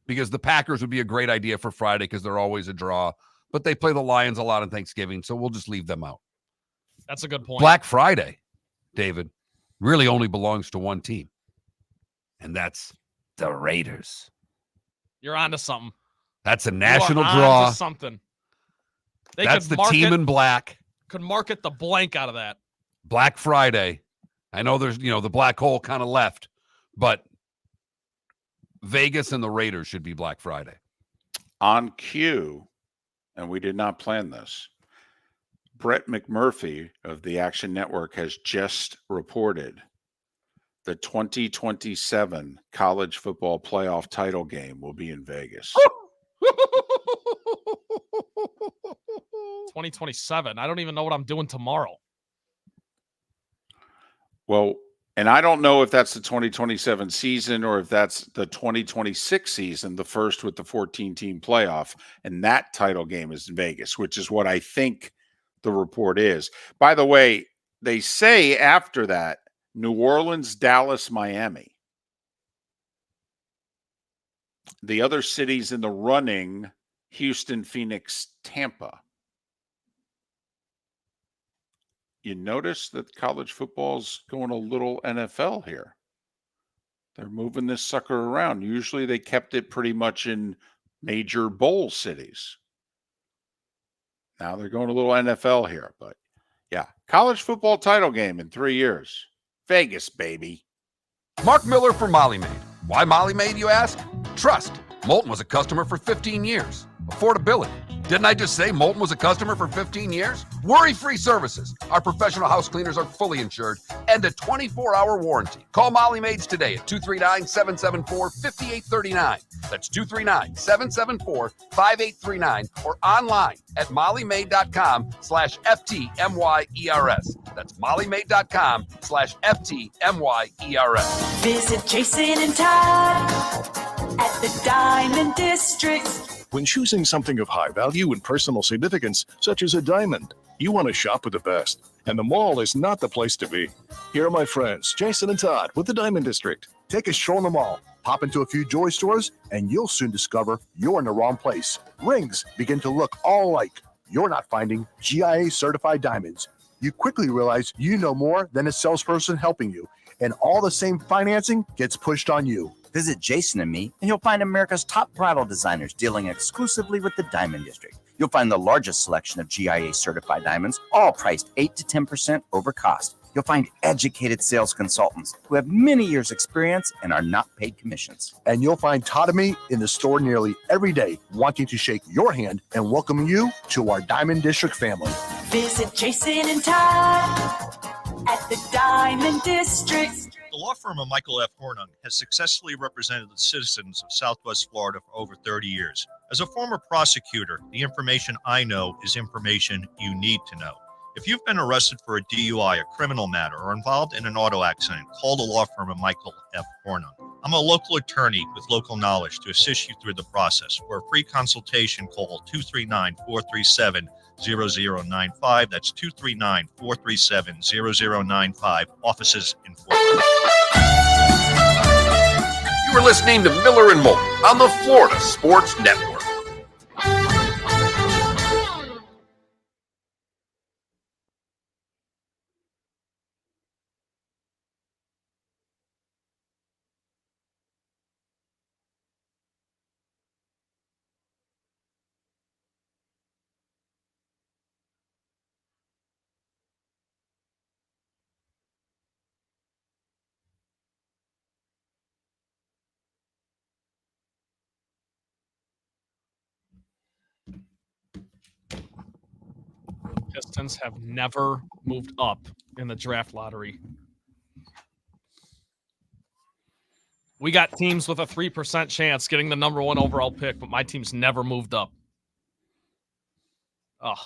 because the Packers would be a great idea for Friday because they're always a draw. But they play the Lions a lot on Thanksgiving, so we'll just leave them out. That's a good point. Black Friday, David, really only belongs to one team, and that's the Raiders. You're onto something. That's a national draw. Something. That's the team in black. Could market the blank out of that. Black Friday. I know there's, the black hole kind of left, but Vegas and the Raiders should be Black Friday. On cue, and we did not plan this, Brett McMurphy of the Action Network has just reported the 2027 college football playoff title game will be in Vegas. 2027. I don't even know what I'm doing tomorrow. Well, and I don't know if that's the 2027 season or if that's the 2026 season, the first with the 14-team playoff. And that title game is in Vegas, which is what I think the report is. By the way, they say after that, New Orleans, Dallas, Miami. The other cities in the running, Houston, Phoenix, Tampa. You notice that college football's going a little NFL here. They're moving this sucker around. Usually they kept it pretty much in major bowl cities. Now they're going a little NFL here, but yeah, college football title game in 3 years. Vegas, baby. Mark Miller for Molly Maid. Why Molly Maid, you ask? Trust. Moulton was a customer for 15 years. Affordability. Didn't I just say Moulton was a customer for 15 years? Worry-free services. Our professional house cleaners are fully insured and a 24-hour warranty. Call Molly Maids today at 239-774-5839. That's 239-774-5839 or online at mollymaid.com/FTMYERS. That's mollymaid.com/FTMYERS. Visit Jason and Todd at the Diamond District. When choosing something of high value and personal significance, such as a diamond, you want to shop with the best. And the mall is not the place to be. Here are my friends, Jason and Todd, with the Diamond District. Take a stroll in the mall, pop into a few jewelry stores, and you'll soon discover you're in the wrong place. Rings begin to look all alike. You're not finding GIA certified diamonds. You quickly realize you know more than a salesperson helping you, and all the same financing gets pushed on you. Visit Jason and me, and you'll find America's top bridal designers dealing exclusively with the Diamond District. You'll find the largest selection of GIA certified diamonds, all priced 8 to 10% over cost. You'll find educated sales consultants who have many years' experience and are not paid commissions. And you'll find Todd and me in the store nearly every day, wanting to shake your hand and welcome you to our Diamond District family. Visit Jason and Todd at the Diamond District. The law firm of Michael F. Hornung has successfully represented the citizens of Southwest Florida for over 30 years. As a former prosecutor, the information I know is information you need to know. If you've been arrested for a DUI, a criminal matter, or involved in an auto accident, call the law firm of Michael F. Hornung. I'm a local attorney with local knowledge to assist you through the process. For a free consultation, call 239-437-0095. That's 239-437-0095. Offices in Fort Worth. You are listening to Miller and Moulton on the Florida Sports Network. Pistons have never moved up in the draft lottery. We got teams with a 3% chance getting the number 1 overall pick, but my team's never moved up. Ugh.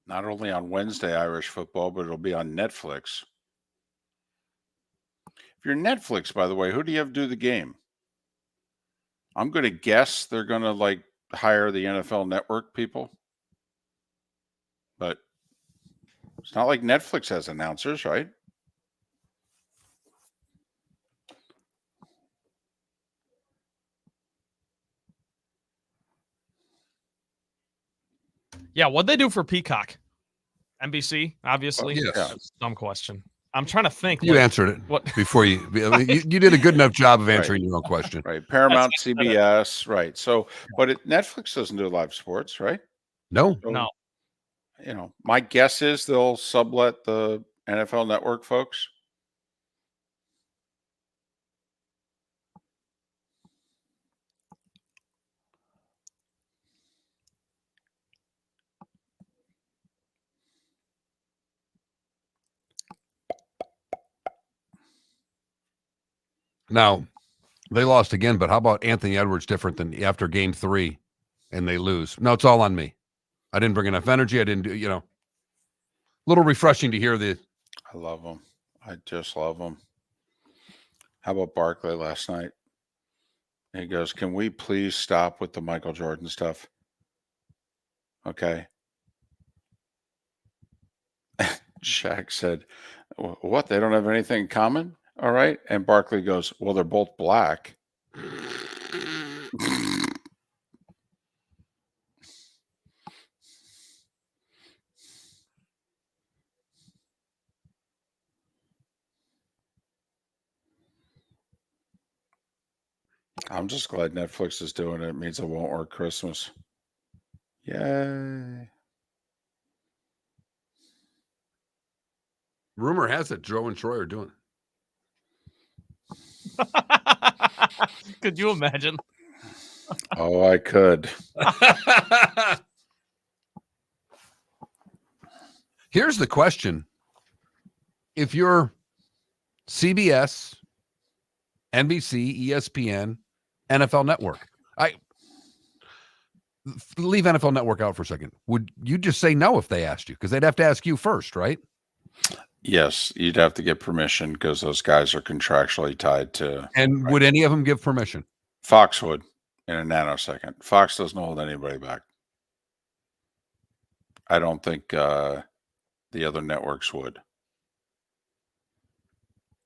Not only on Wednesday Irish football, but it'll be on Netflix. If you're Netflix, by the way, who do you have do the game? I'm going to guess they're going to hire the NFL Network people. But it's not like Netflix has announcers, right? Yeah, what'd they do for Peacock? NBC, obviously. Yes. That's a dumb question. I'm trying to think. You answered it before you did a good enough job of answering your own question. Right. Paramount, CBS, right. So, but Netflix doesn't do live sports, right? No. So, No. My guess is they'll sublet the NFL Network folks. Now, they lost again, but how about Anthony Edwards different than after game 3 and they lose? No, it's all on me. I didn't bring enough energy. I didn't do, a little refreshing to hear the. I love them. I just love them. How about Barkley last night? He goes, "Can we please stop with the Michael Jordan stuff?" Okay. Shaq said, "What? They don't have anything in common?" All right. And Barkley goes, "Well, they're both black." I'm just glad Netflix is doing it. It means it won't work Christmas. Yay. Rumor has it Joe and Troy are doing Could you imagine? Oh, I could. Here's the question. If you're CBS, NBC, ESPN, NFL Network, I leave NFL Network out for a second. Would you just say no if they asked you? Because they'd have to ask you first, right? Yes, you'd have to get permission because those guys are contractually tied to. And would any of them give permission? Fox would in a nanosecond. Fox doesn't hold anybody back. I don't think the other networks would.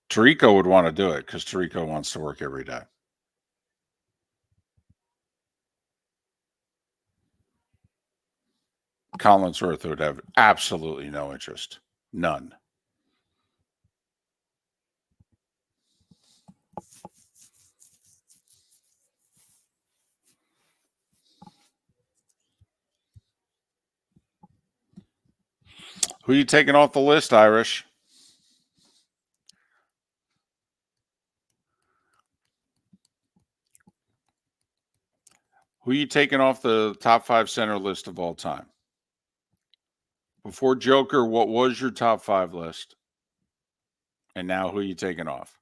Tirico would want to do it because Tirico wants to work every day. Collinsworth would have absolutely no interest. None. Who are you taking off the list, Irish? Who are you taking off the top 5 center list of all time? Before Joker, what was your top 5 list? And now who are you taking off?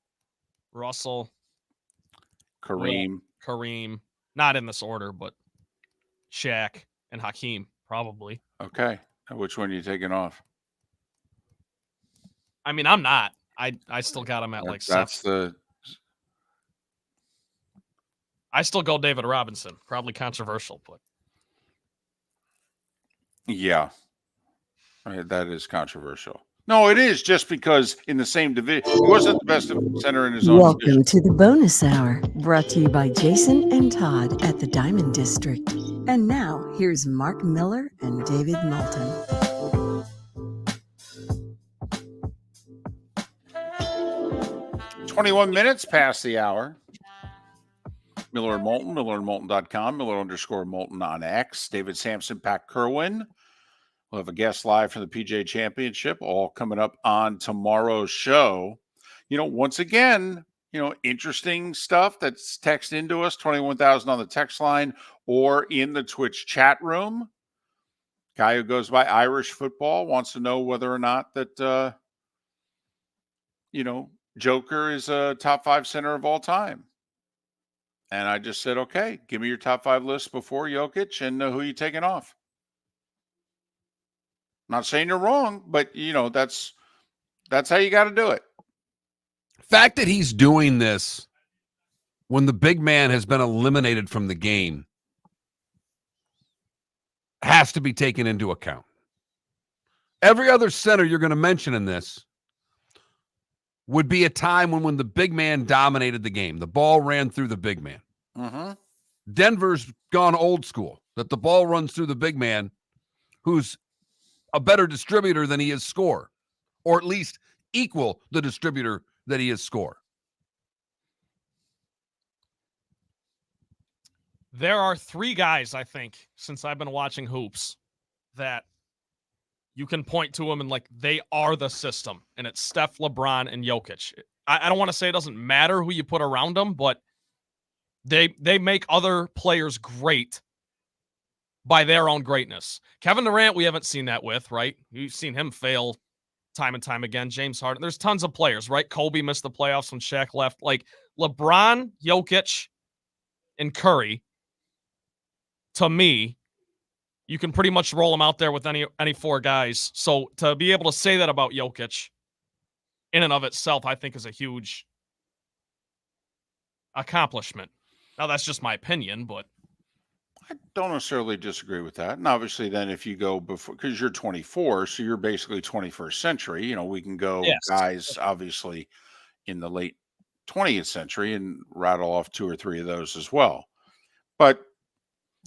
Russell, Kareem. Kareem, not in this order, but Shaq and Hakeem, probably. Okay. And which one are you taking off? I mean, I'm not. I still got him at like That's 7. I still go David Robinson. Probably controversial, but yeah. That is controversial. No, it is just because in the same division, he wasn't the best center in his own Welcome division. to the bonus hour, brought to you by Jason and Todd at the Diamond District. And now, here's Mark Miller and David Moulton. 21 minutes past the hour. Miller and Moulton, millerandmoulton.com, Miller_Moulton on X. David Sampson, Pat Kerwin. We'll have a guest live from the PGA Championship, all coming up on tomorrow's show. Once again, interesting stuff that's texted into us, 21,000 on the text line or in the Twitch chat room. Guy who goes by Irish Football wants to know whether or not that, Joker is a top 5 center of all time. And I just said, okay, give me your top 5 list before Jokic and who you taking off. Not saying you're wrong, but that's how you got to do it. Fact that he's doing this when the big man has been eliminated from the game has to be taken into account. Every other center you're going to mention in this would be a time when the big man dominated the game. The ball ran through the big man. Mm-hmm. Denver's gone old school, that the ball runs through the big man who's a better distributor than he is score, or at least equal the distributor that he is score. there are 3 guys, I think, since I've been watching hoops, that you can point to them and like they are the system, and it's Steph, LeBron, and Jokic. I don't want to say it doesn't matter who you put around them, but they make other players great by their own greatness. Kevin Durant, we haven't seen that with, right? You've seen him fail time and time again. James Harden. There's tons of players, right? Kobe missed the playoffs when Shaq left. Like LeBron, Jokic, and Curry, to me, you can pretty much roll them out there with any 4 guys. So to be able to say that about Jokic in and of itself, I think is a huge accomplishment. Now, that's just my opinion, but I don't necessarily disagree with that. And obviously then if you go before, because you're 24, so you're basically 21st century, we can go guys obviously in the late 20th century and rattle off 2 or 3 of those as well. But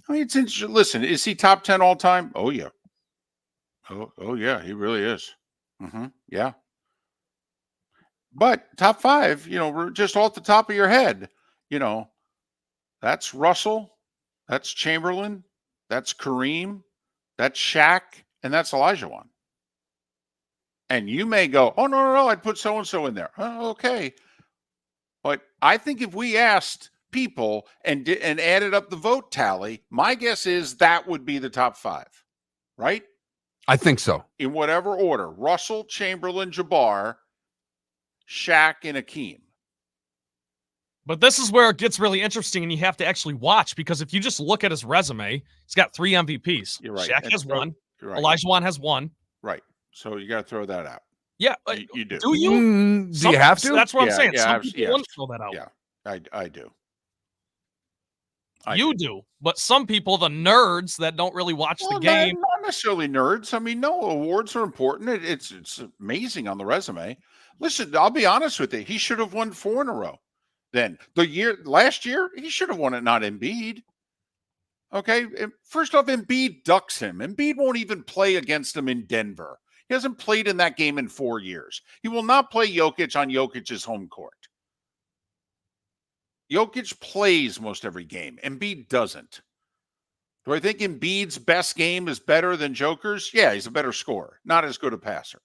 I mean, it's interesting. Listen, is he top 10 all time? Oh yeah. Oh yeah, he really is. Mm-hmm. Yeah. But top 5, just off the top of your head, that's Russell, that's Chamberlain, that's Kareem, that's Shaq, and that's Olajuwon. And you may go, oh, no, I'd put so-and-so in there. Oh, okay. But I think if we asked people and added up the vote tally, my guess is that would be the top 5, right? I think so. In whatever order: Russell, Chamberlain, Jabbar, Shaq, and Hakeem. But this is where it gets really interesting, and you have to actually watch, because if you just look at his resume, he's got 3 MVPs. You're right. Shaq has 1. Right. Olajuwon has 1. Right. So you got to throw that out. Yeah, you do. Do you? Do you have to? That's what I'm saying. Yeah, Some people wouldn't throw that out. Yeah, I do. You do, but some people, the nerds that don't really watch the game, not necessarily nerds. I mean, no, awards are important. It's amazing on the resume. Listen, I'll be honest with you. He should have won 4 in a row. Then last year, he should have won it, not Embiid. Okay, first off, Embiid ducks him. Embiid won't even play against him in Denver. He hasn't played in that game in 4 years. He will not play Jokic on Jokic's home court. Jokic plays most every game. Embiid doesn't. Do I think Embiid's best game is better than Joker's? Yeah, he's a better scorer, not as good a passer.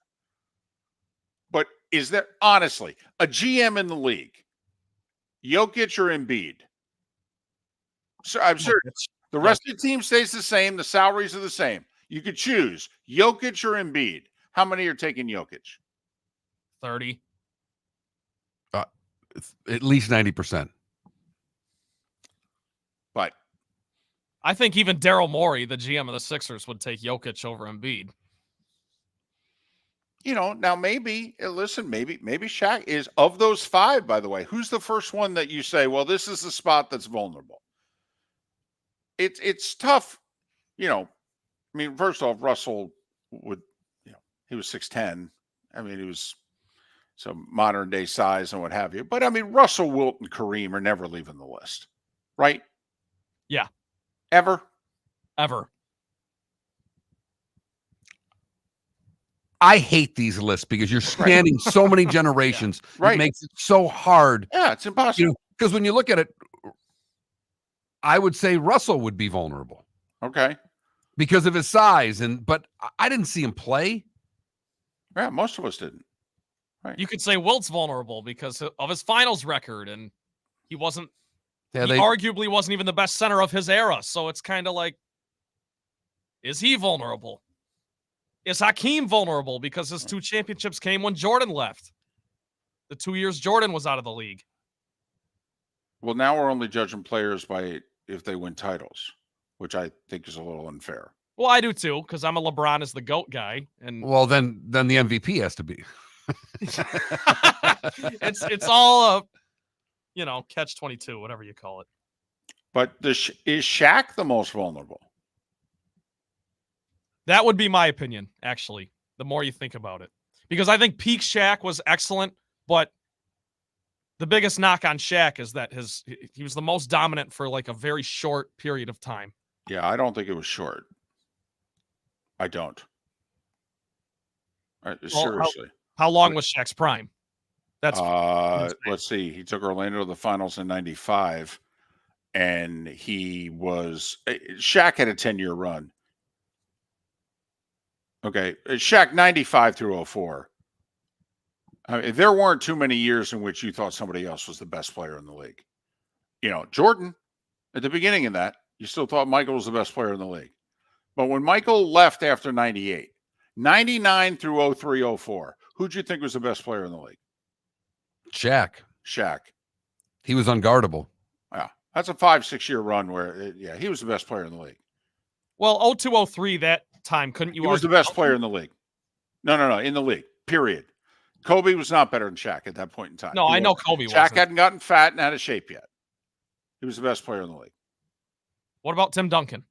But is there, honestly, a GM in the league, Jokic or Embiid? So I'm sure the rest of the team stays the same. The salaries are the same. You could choose Jokic or Embiid. How many are taking Jokic? 30. At least 90%. But I think even Daryl Morey, the GM of the Sixers, would take Jokic over Embiid. Now maybe maybe Shaq is, of those 5, by the way, who's the first one that you say, well, this is the spot that's vulnerable? It's tough. First off, Russell would, he was 6'10". He was some modern day size and what have you. But Russell, Wilt, and Kareem are never leaving the list, right? Yeah. Ever. I hate these lists because you're spanning so many generations. Right. It makes it so hard. Yeah, it's impossible. Because when you look at it, I would say Russell would be vulnerable. Okay. Because of his size, but I didn't see him play. Yeah, most of us didn't. Right. You could say Wilt's vulnerable because of his finals record, and he wasn't. Yeah, he arguably wasn't even the best center of his era. So it's kind of like, is he vulnerable? Is Hakeem vulnerable because his 2 championships came when Jordan left? The 2 years Jordan was out of the league. Well, now we're only judging players by if they win titles, which I think is a little unfair. Well, I do too, because I'm a LeBron as the GOAT guy. And well, then the MVP has to be. it's all a, catch-22, whatever you call it. But is Shaq the most vulnerable? That would be my opinion, actually, the more you think about it. Because I think peak Shaq was excellent, but the biggest knock on Shaq is that he was the most dominant for like a very short period of time. Yeah, I don't think it was short. I don't. Seriously. How long was Shaq's prime? That's let's see. He took Orlando to the finals in 95, and Shaq had a 10-year run. Okay, Shaq 95 through 04. There weren't too many years in which you thought somebody else was the best player in the league. Jordan, at the beginning of that, you still thought Michael was the best player in the league. But when Michael left after 98, 99 through 03, 04, who'd you think was the best player in the league? Shaq. He was unguardable. Yeah, that's a 5-6 year run where, he was the best player in the league. Well, 02, 03, that time, couldn't you? He was the best player in the league. No, in the league, period. Kobe was not better than Shaq at that point in time. No, I know Kobe wasn't. Shaq hadn't gotten fat and out of shape yet. He was the best player in the league. What about Tim Duncan?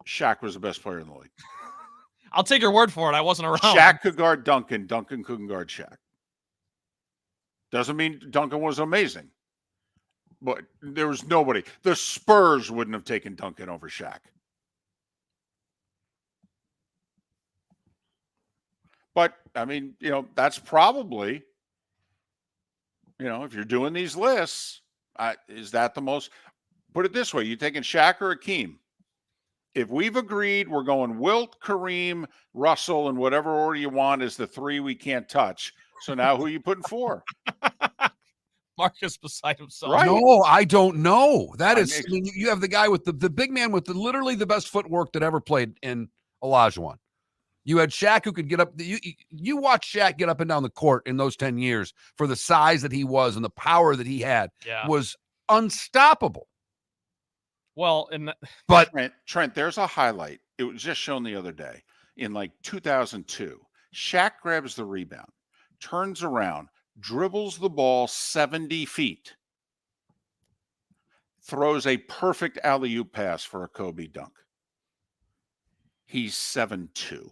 Shaq was the best player in the league. I'll take your word for it. I wasn't around. Shaq could guard Duncan. Duncan couldn't guard Shaq. Doesn't mean Duncan was amazing. But there was nobody. The Spurs wouldn't have taken Duncan over Shaq. But, that's probably, if you're doing these lists, is that the most? Put it this way. You taking Shaq or Hakeem? If we've agreed we're going Wilt, Kareem, Russell, and whatever order you want is the 3 we can't touch. So now who are you putting 4? Marcus beside himself. Right. No, I don't know. That is, you have the guy with the big man with literally the best footwork that ever played in Olajuwon. You had Shaq who could get up. You watch Shaq get up and down the court in those 10 years for the size that he was and the power that he had was unstoppable. Well, but Trent, there's a highlight. It was just shown the other day in 2002. Shaq grabs the rebound, turns around, dribbles the ball 70 feet, throws a perfect alley-oop pass for a Kobe dunk. He's 7'2".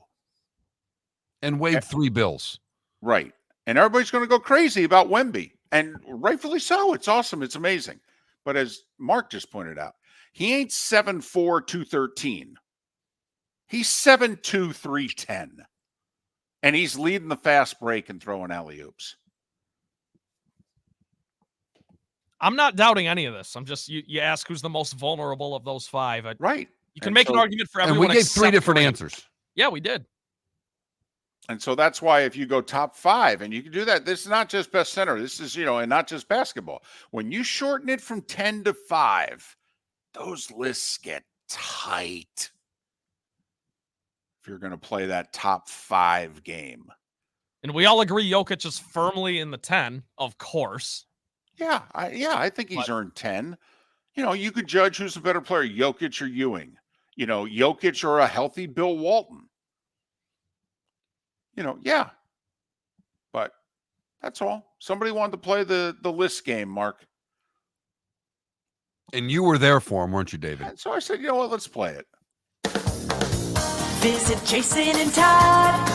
And weighed 3 bills. Right. And everybody's going to go crazy about Wemby. And rightfully so. It's awesome. It's amazing. But as Mark just pointed out, he ain't 7'4", 213. He's 7'2", 310. And he's leading the fast break and throwing alley-oops. I'm not doubting any of this. I'm just, you ask who's the most vulnerable of those 5. Right. You can make an argument for everyone. And we gave 3 different answers. Yeah, we did. And so that's why if you go top 5, and you can do that, this is not just best center. This is, and not just basketball. When you shorten it from 10 to 5, those lists get tight. if you're going to play that top 5 game. And we all agree Jokic is firmly in the 10, of course. Yeah, I think he's earned 10. You know, you could judge who's a better player, Jokic or Ewing. You know, Jokic or a healthy Bill Walton. You know, yeah. But that's all. Somebody wanted to play the list game, Mark. And you were there for him, weren't you, David? And so I said, you know what, let's play it. Visit Jason and Todd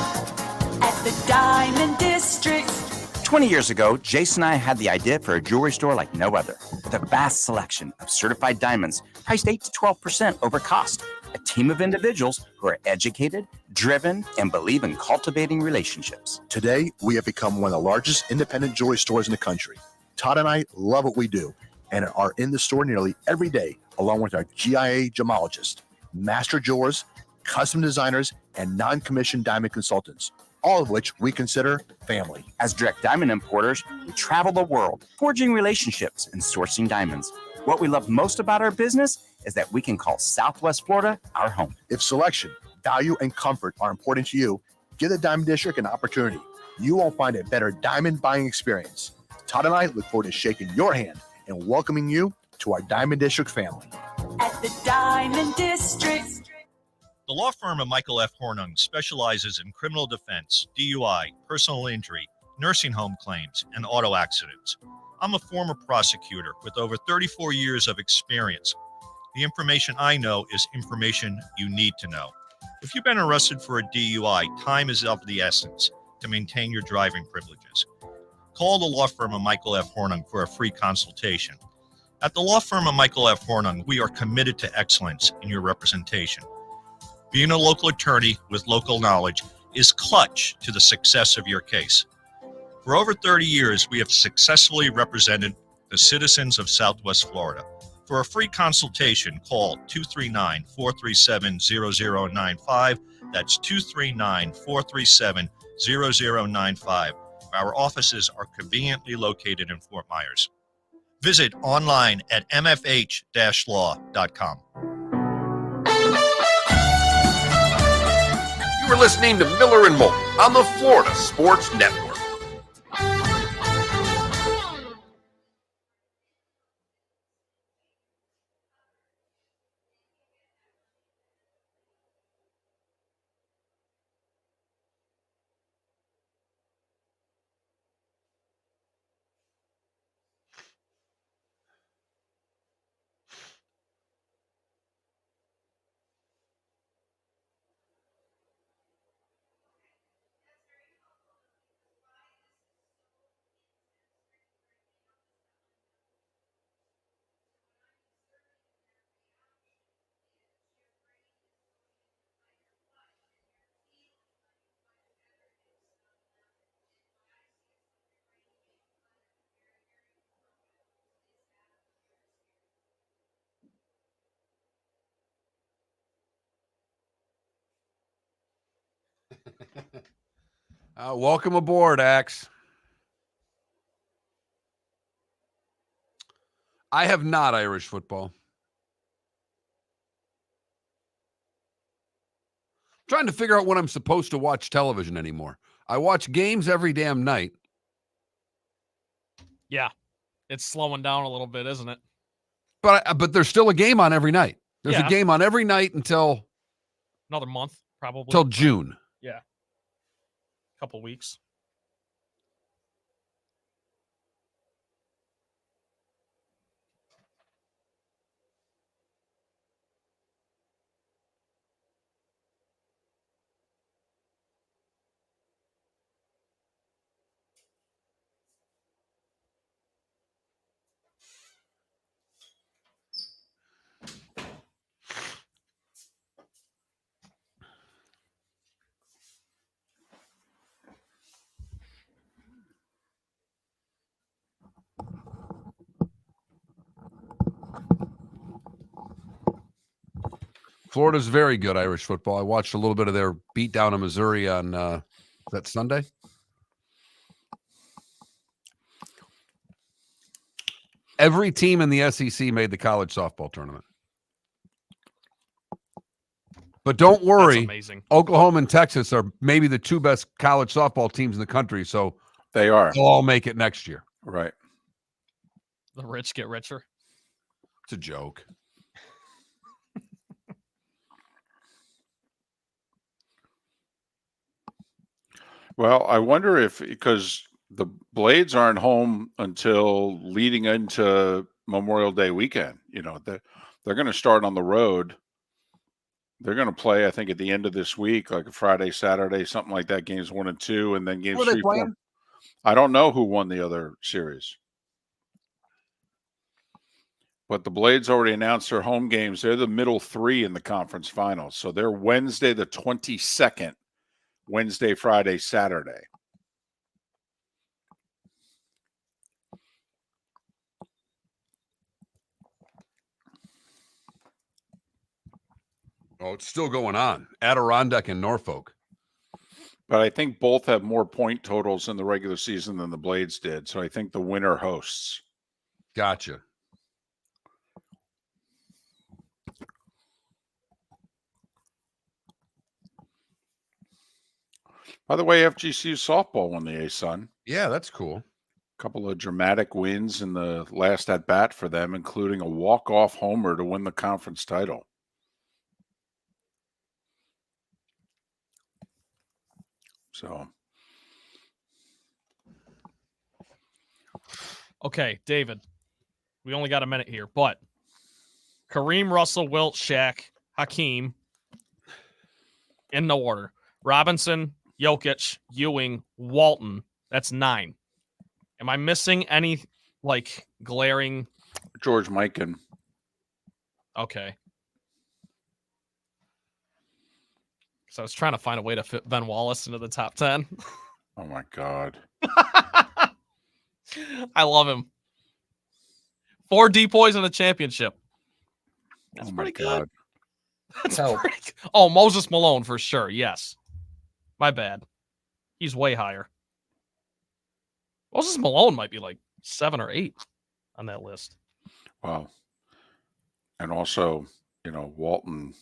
at the Diamond District. 20 years ago, Jason and I had the idea for a jewelry store like no other, with a vast selection of certified diamonds priced 8 to 12% over cost. A team of individuals who are educated, driven, and believe in cultivating relationships. Today, we have become one of the largest independent jewelry stores in the country. Todd and I love what we do and are in the store nearly every day, along with our GIA gemologists, master jewelers, custom designers, and non-commissioned diamond consultants, all of which we consider family. As direct diamond importers, we travel the world, forging relationships and sourcing diamonds. What we love most about our business is that we can call Southwest Florida our home. If selection, value, and comfort are important to you, give the Diamond District an opportunity. You won't find a better diamond buying experience. Todd and I look forward to shaking your hand and welcoming you to our Diamond District family. At the Diamond District. The law firm of Michael F. Hornung specializes in criminal defense, DUI, personal injury, nursing home claims, and auto accidents. I'm a former prosecutor with over 34 years of experience. The information I know is information you need to know. If you've been arrested for a DUI, time is of the essence to maintain your driving privileges. Call the law firm of Michael F. Hornung for a free consultation. At the law firm of Michael F. Hornung, we are committed to excellence in your representation. Being a local attorney with local knowledge is clutch to the success of your case. For over 30 years, we have successfully represented the citizens of Southwest Florida. For a free consultation, call 239-437-0095. That's 239-437-0095. Our offices are conveniently located in Fort Myers. Visit online at mfh-law.com. You were listening to Miller and Moulton on the Florida Sports Network. Welcome aboard, Axe. I have not Irish football. I'm trying to figure out when I'm supposed to watch television anymore. I watch games every damn night. Yeah, it's slowing down a little bit, isn't it? But there's still a game on every night. There's Yeah. a game on every night until Another month, probably. till June. Yeah. Couple weeks. Florida's very good Irish football. I watched a little bit of their beatdown of Missouri on that Sunday. Every team in the SEC made the college softball tournament. But don't worry, amazing. Oklahoma and Texas are maybe the two best college softball teams in the country, so they are. They'll all make it next year. Right. The rich get richer. It's a joke. Well, I wonder if, because the Blades aren't home until leading into Memorial Day weekend. You know, they're going to start on the road. They're going to play, I think, at the end of this week, like a Friday, Saturday, something like that. Games 1 and 2, and then games 3, 4. I don't know who won the other series, but the Blades already announced their home games. They're the middle 3 in the conference finals, so they're Wednesday the 22nd, Wednesday, Friday, Saturday. Oh, it's still going on. Adirondack and Norfolk. But I think both have more point totals in the regular season than the Blades did. So I think the winner hosts. Gotcha. By the way, FGCU softball won the A-Sun. Yeah, that's cool. A couple of dramatic wins in the last at-bat for them, including a walk-off homer to win the conference title. So, okay, David, we only got a minute here, but Kareem, Russell, Wilt, Shaq, Hakeem, in no order. Robinson, Jokic, Ewing, Walton. That's 9. Am I missing any, like, glaring? George Mikan. Okay. So I was trying to find a way to fit Ben Wallace into the top 10. Oh, my God. I love him. 4 depoys in the championship. That's pretty good. That's pretty good. Oh, Moses Malone for sure. Yes. My bad. He's way higher. Moses Malone might be like 7 or 8 on that list. Wow. And also, you know, Walton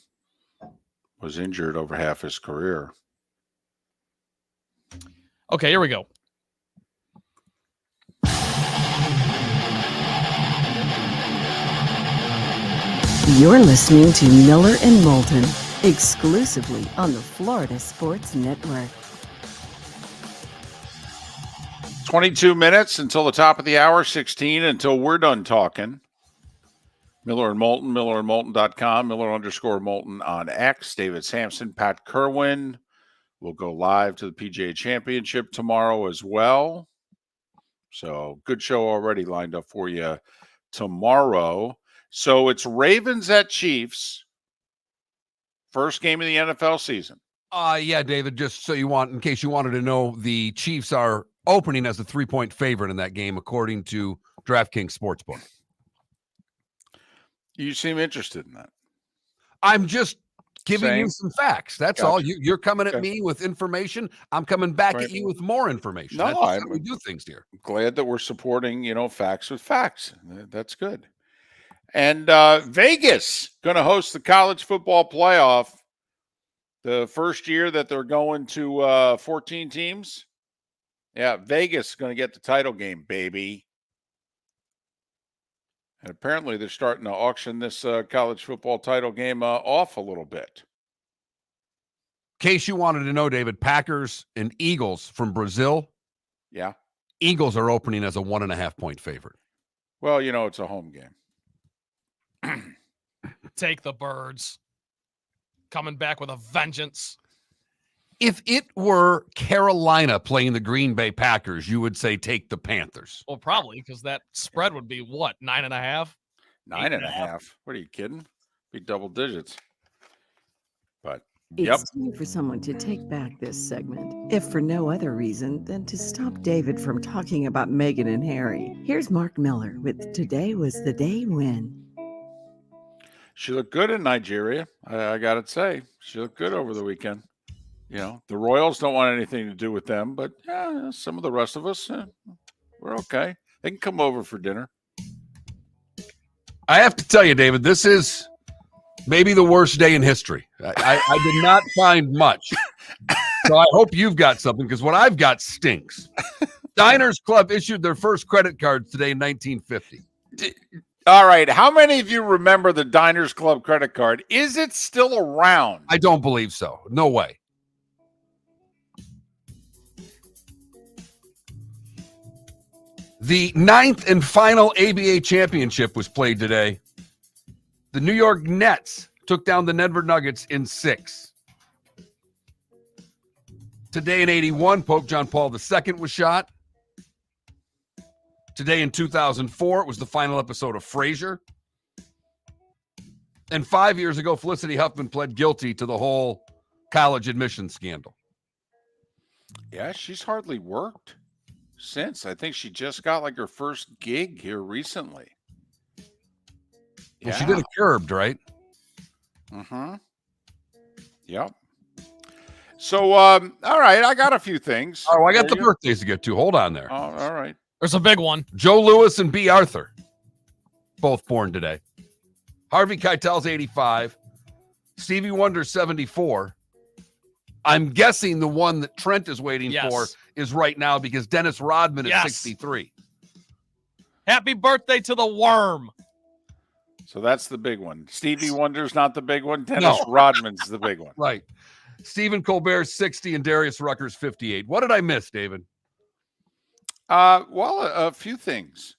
was injured over half his career. Okay, here we go. You're listening to Miller and Moulton, exclusively on the Florida Sports Network. 22 minutes until the top of the hour, 16 until we're done talking. Miller and Moulton, millerandmoulton.com, Miller_Moulton on X. David Sampson, Pat Kerwin will go live to the PGA Championship tomorrow as well. So good show already lined up for you tomorrow. So it's Ravens at Chiefs. First game of the NFL season. Yeah, David, just so in case you wanted to know, the Chiefs are opening as a 3-point favorite in that game, according to DraftKings Sportsbook. You seem interested in that. I'm just giving you some facts. That's all. You're coming at me with information. I'm coming back at you with more information. No, That's how we do things here. I'm glad that we're supporting, facts with facts. That's good. And Vegas going to host the college football playoff. The first year that they're going to 14 teams. Yeah, Vegas is going to get the title game, baby. And apparently they're starting to auction this college football title game off a little bit. In case you wanted to know, David, Packers and Eagles from Brazil. Yeah. Eagles are opening as a 1.5-point favorite. Well, it's a home game. Take the Birds. Coming back with a vengeance. If it were Carolina playing the Green Bay Packers, you would say take the Panthers. Well, probably, because that spread would be what, 9.5? 9.5. What are you kidding? Be double digits. But It's time for someone to take back this segment, if for no other reason than to stop David from talking about Meghan and Harry. Here's Mark Miller with Today Was the Day When. She looked good in Nigeria. I got to say, she looked good over the weekend. The Royals don't want anything to do with them, but some of the rest of us, we're okay. They can come over for dinner. I have to tell you, David, this is Maybe the worst day in history. I did not find much. So I hope you've got something, because what I've got stinks. Diners Club issued their first credit cards today in 1950. All right. How many of you remember the Diners Club credit card? Is it still around? I don't believe so. No way. The 9th and final ABA championship was played today. The New York Nets took down the Denver Nuggets in 6. Today in 81, Pope John Paul II was shot. Today in 2004, it was the final episode of Frasier. And 5 years ago, Felicity Huffman pled guilty to the whole college admission scandal. Yeah, she's hardly worked since. I think she just got like her first gig here recently. Well, she did a Curbed, right? Mm-hmm. Yep. So, all right, I got a few things. Oh, I got the birthdays to get to. Hold on there. Oh, all right. There's a big one. Joe Louis and B. Arthur, both born today. Harvey Keitel's 85. Stevie Wonder's 74. I'm guessing the one that Trent is waiting for is right now, because Dennis Rodman is 63. Happy birthday to the worm. So that's the big one. Stevie Wonder's not the big one. Dennis Rodman's the big one. Right. Stephen Colbert's 60 and Darius Rucker's 58. What did I miss, David? Well, a few things.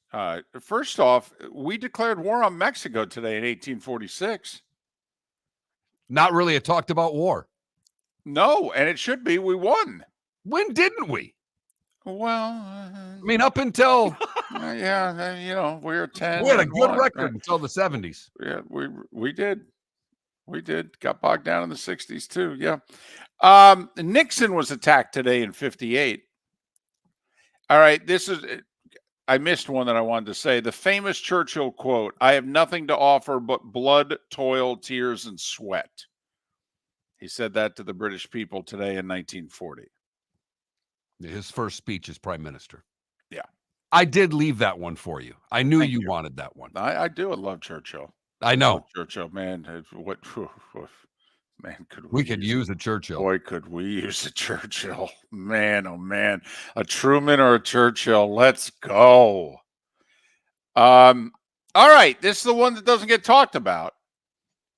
First off, we declared war on Mexico today in 1846. Not really a talked about war. No, and it should be. We won. When didn't we? Well, I mean, up until yeah, we were 10. We had a good record until the 70s. Yeah, we did. We did. Got bogged down in the 60s too. Yeah. Nixon was attacked today in 58. All right, I missed one that I wanted to say. The famous Churchill quote, "I have nothing to offer but blood, toil, tears, and sweat." He said that to the British people today in 1940. His first speech as prime minister. Yeah. I did leave that one for you. I knew Thank you you. wanted that one. I do love Churchill. I know. Churchill, man. Man, we could use a Churchill. Boy, could we use a Churchill. Man, oh man. A Truman or a Churchill. Let's go. All right. This is the one that doesn't get talked about.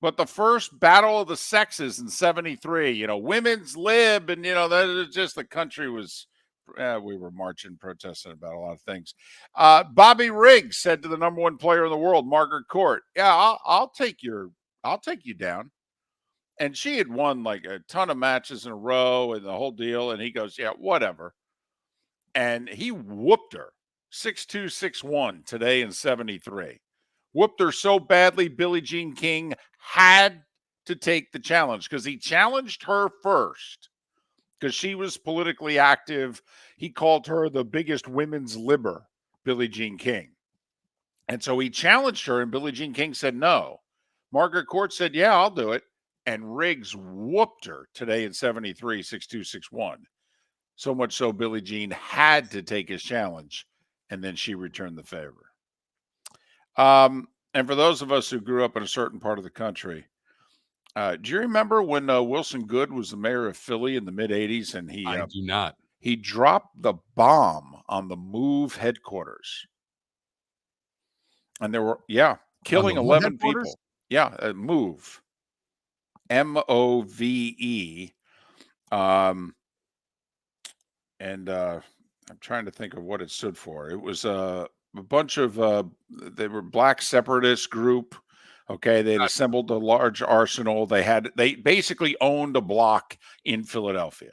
But the first battle of the sexes in 73, women's lib, and, that is just the country was, we were marching, protesting about a lot of things. Bobby Riggs said to the number one player in the world, Margaret Court, "Yeah, I'll take you down." And she had won like a ton of matches in a row and the whole deal. And he goes, "Yeah, whatever." And he whooped her 6-2, 6-1 today in 73. Whooped her so badly, Billie Jean King had to take the challenge because he challenged her first because she was politically active. He called her the biggest women's libber, Billie Jean King. And so he challenged her, and Billie Jean King said no. Margaret Court said, "Yeah, I'll do it." And Riggs whooped her today in 73, 6-2, 6-1. So much so Billie Jean had to take his challenge, and then she returned the favor. And for those of us who grew up in a certain part of the country, do you remember when Wilson Goode was the mayor of Philly in the mid-'80s? And I do not. He dropped the bomb on the MOVE headquarters. And there were, killing 11 people. Yeah, MOVE. MOVE. And I'm trying to think of what it stood for. It was a bunch of they were black separatist group. Okay, they had assembled a large arsenal. They basically owned a block in Philadelphia.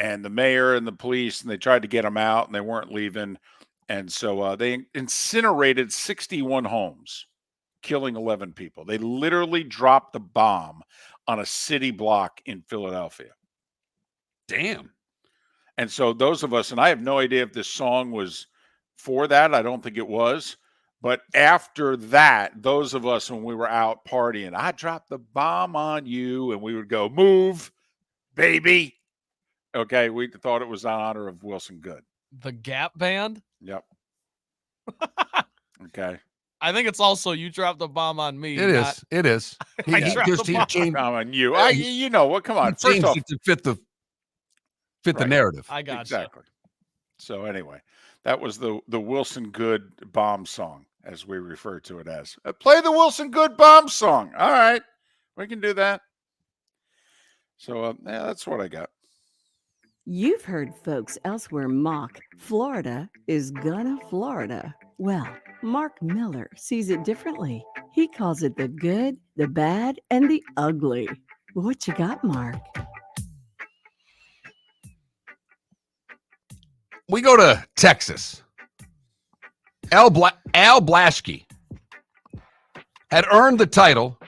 And the mayor and the police, and they tried to get them out, and they weren't leaving. And so they incinerated 61 homes, killing 11 people. They literally dropped the bomb on a city block in Philadelphia. Damn. And so those of us, and I have no idea if this song was for that. I don't think it was. But after that, those of us, when we were out partying, "I dropped the bomb on you," and we would go, "Move, baby." Okay, we thought it was in honor of Wilson Goode. The Gap Band? Yep. Okay. I think it's also you dropped the bomb on me. It is. It is. I He dropped just the he bomb. changed. On you. You know what? Come He on. First changed off, it to fit the Right. narrative. I got exactly. So anyway, that was the Wilson Good bomb song, as we refer to it as. Play the Wilson Good bomb song. All right, we can do that. So yeah, that's what I got. You've heard folks elsewhere mock Florida is gonna Florida. Well, Mark Miller sees it differently. He calls it the good, the bad, and the ugly. What you got, Mark? We go to Texas. Al Blaschke had earned the title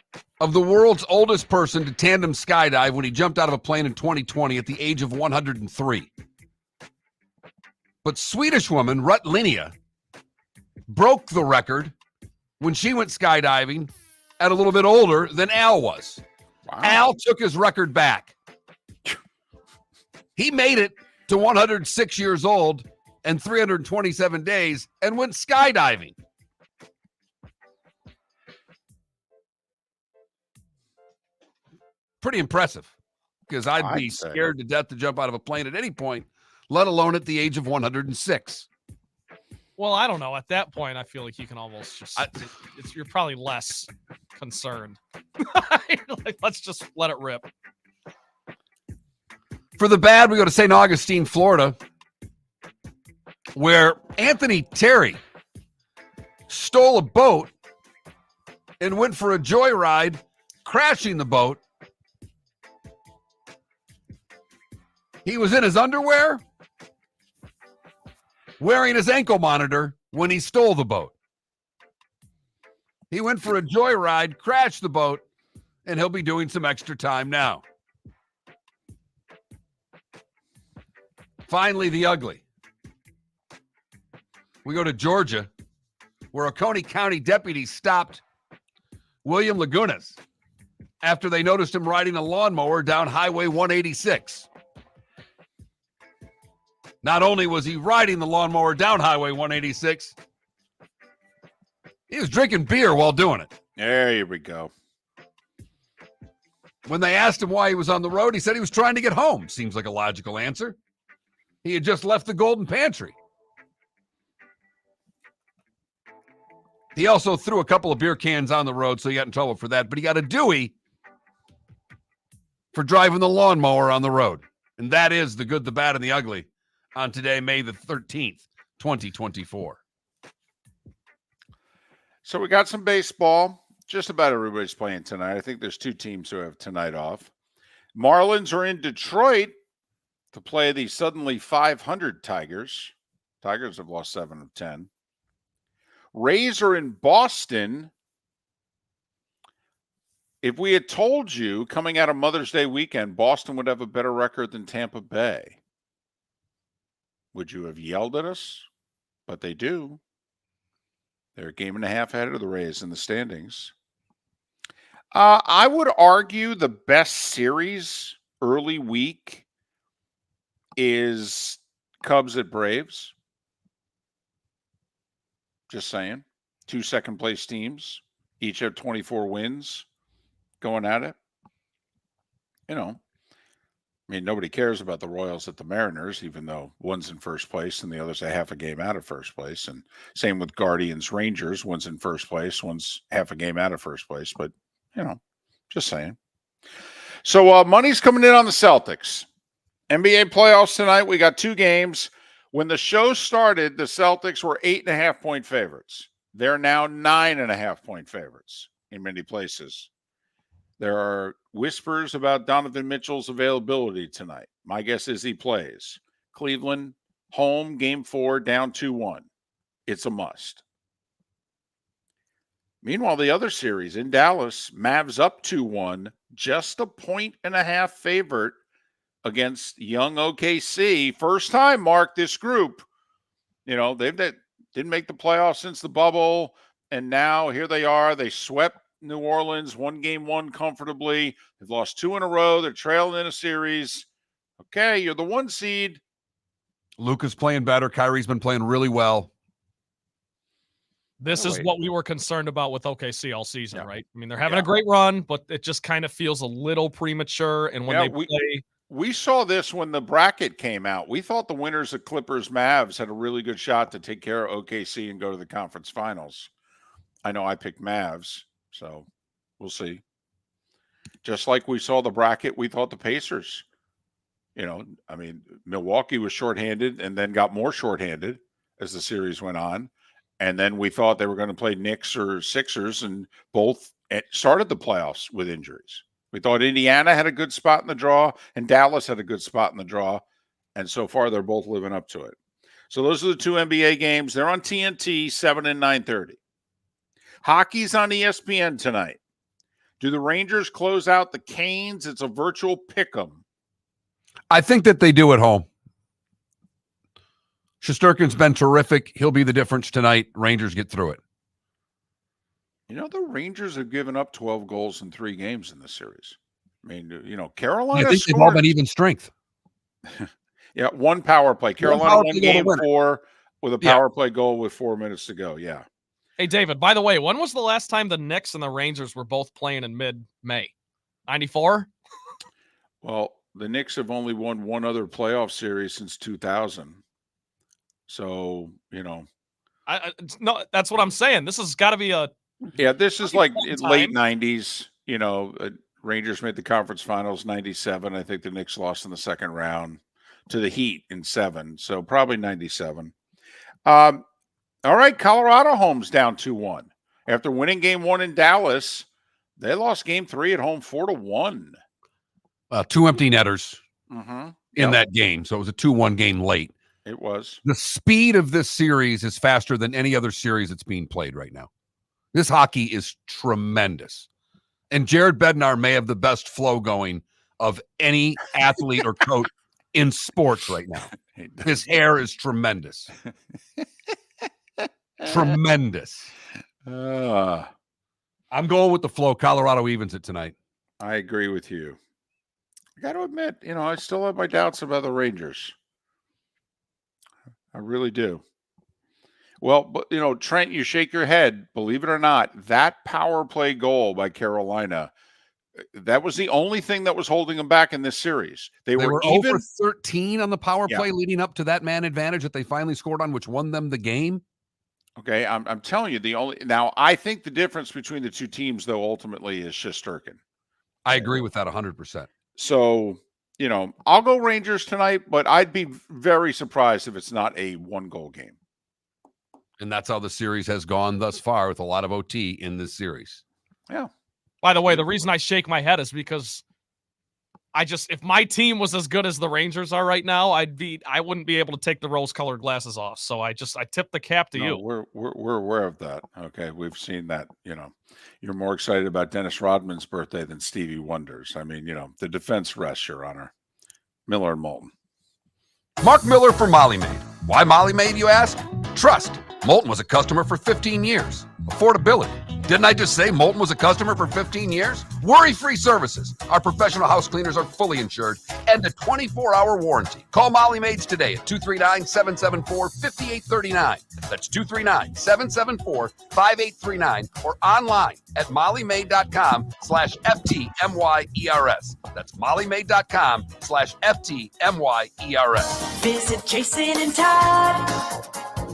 of the world's oldest person to tandem skydive when he jumped out of a plane in 2020 at the age of 103. But Swedish woman Rut Linea broke the record when she went skydiving at a little bit older than Al was. Wow. Al took his record back. He made it to 106 years old and 327 days and went skydiving. Pretty impressive, because I'd be scared to death to jump out of a plane at any point, let alone at the age of 106. Well, I don't know. At that point, I feel like you can almost just, you're probably less concerned. Like, let's just let it rip. For the bad, we go to St. Augustine, Florida, where Anthony Terry stole a boat and went for a joyride, crashing the boat. He was in his underwear, wearing his ankle monitor when he stole the boat. He went for a joyride, crashed the boat, and he'll be doing some extra time now. Finally, the ugly. We go to Georgia, where Oconee County deputies stopped William Lagunas after they noticed him riding a lawnmower down Highway 186. Not only was he riding the lawnmower down Highway 186, he was drinking beer while doing it. There we go. When they asked him why he was on the road, he said he was trying to get home. Seems like a logical answer. He had just left the Golden Pantry. He also threw a couple of beer cans on the road, so he got in trouble for that. But he got a Dewey for driving the lawnmower on the road. And that is the good, the bad, and the ugly on today, May the 13th, 2024. So we got some baseball. Just about everybody's playing tonight. I think there's two teams who have tonight off. Marlins are in Detroit to play the suddenly 500 Tigers. Tigers have lost 7 of 10. Rays are in Boston. If we had told you coming out of Mother's Day weekend, Boston would have a better record than Tampa Bay, would you have yelled at us? But they do. They're a game and a half ahead of the Rays in the standings. I would argue the best series early week is Cubs at Braves. Just saying. 2 second-place teams. Each have 24 wins going at it. You know, I mean, nobody cares about the Royals at the Mariners, even though one's in first place and the other's a half a game out of first place. And same with Guardians Rangers. One's in first place, one's half a game out of first place. But, you know, just saying. So money's coming in on the Celtics. NBA playoffs tonight. We got 2 games. When the show started, the Celtics were 8.5-point favorites. They're now 9.5-point favorites in many places. There are whispers about Donovan Mitchell's availability tonight. My guess is he plays. Cleveland, home, game 4, down 2-1. It's a must. Meanwhile, the other series in Dallas, Mavs up 2-1, just a 1.5 favorite against young OKC. First time, Mark, this group, you know, they didn't make the playoffs since the bubble, and now here they are. They swept New Orleans, won game 1 comfortably. They've lost 2 in a row. They're trailing in a series. Okay, you're the 1 seed. Luka's playing better. Kyrie's been playing really well. This Oh, is wait. what we were concerned about with OKC all season, Yeah. right? I mean, they're having Yeah. a great run, but it just kind of feels a little premature. And when Yeah, they play, we saw this when the bracket came out. We thought the winners of Clippers Mavs had a really good shot to take care of OKC and go to the conference finals. I know I picked Mavs, so we'll see. Just like we saw the bracket, we thought the Pacers, I mean, Milwaukee was shorthanded and then got more shorthanded as the series went on. And then we thought they were going to play Knicks or Sixers, and both started the playoffs with injuries. We thought Indiana had a good spot in the draw and Dallas had a good spot in the draw. And so far, they're both living up to it. So those are the two NBA games. They're on TNT, 7 and 9:30. Hockey's on ESPN tonight. Do the Rangers close out the Canes? It's a virtual pick'em. I think that they do at home. Shesterkin's been terrific. He'll be the difference tonight. Rangers get through it. The Rangers have given up 12 goals in 3 games in this series. I mean, I Carolina think they've all been even strength. Yeah, one power play. Carolina power won play goal to game win it. 4 with a power play goal with 4 minutes to go. Yeah. hey, David, by the way, when was the last time the Knicks and the Rangers were both playing in mid-May? 94? Well, the Knicks have only won one other playoff series since 2000. So, No, that's what I'm saying. This has got to be a yeah, this is like in time. late 90s. Rangers made the conference finals 97. I think the Knicks lost in the second round to the Heat in 7. So probably 97. All right, Colorado home's down 2-1. After winning game 1 in Dallas, they lost game 3 at home 4-1. 2 empty netters Mm-hmm. in that game. So it was a 2-1 game late. It was. The speed of this series is faster than any other series that's being played right now. This hockey is tremendous. And Jared Bednar may have the best flow going of any athlete or coach in sports right now. His hair is tremendous. Tremendous. I'm going with the flow. Colorado evens it tonight. I agree with you. I got to admit, I still have my doubts about the Rangers. I really do. Well, but Trent, you shake your head. Believe it or not, that power play goal by Carolina, that was the only thing that was holding them back in this series. They were even over 13 on the power play leading up to that man advantage that they finally scored on, which won them the game. Okay, I'm telling you, now I think the difference between the two teams, though, ultimately is Shesterkin. I agree with that 100%. So, I'll go Rangers tonight, but I'd be very surprised if it's not a 1-goal game. And that's how the series has gone thus far, with a lot of OT in this series. Yeah. By the way, the reason I shake my head is because if my team was as good as the Rangers are right now, I wouldn't be able to take the rose-colored glasses off. So I tip the cap to you. We're aware of that. Okay, we've seen that. You're more excited about Dennis Rodman's birthday than Stevie Wonder's. I mean, the defense rests, Your Honor. Miller and Moulton. Mark Miller for Molly Maid. Why Molly Maid, you ask? Trust. Moulton was a customer for 15 years. Affordability. Didn't I just say Moulton was a customer for 15 years? Worry-free services. Our professional house cleaners are fully insured and a 24-hour warranty. Call Molly Maids today at 239-774-5839. That's 239-774-5839 or online at mollymaid.com/FTMYERS. That's mollymaid.com/FTMYERS. Visit Jason and Todd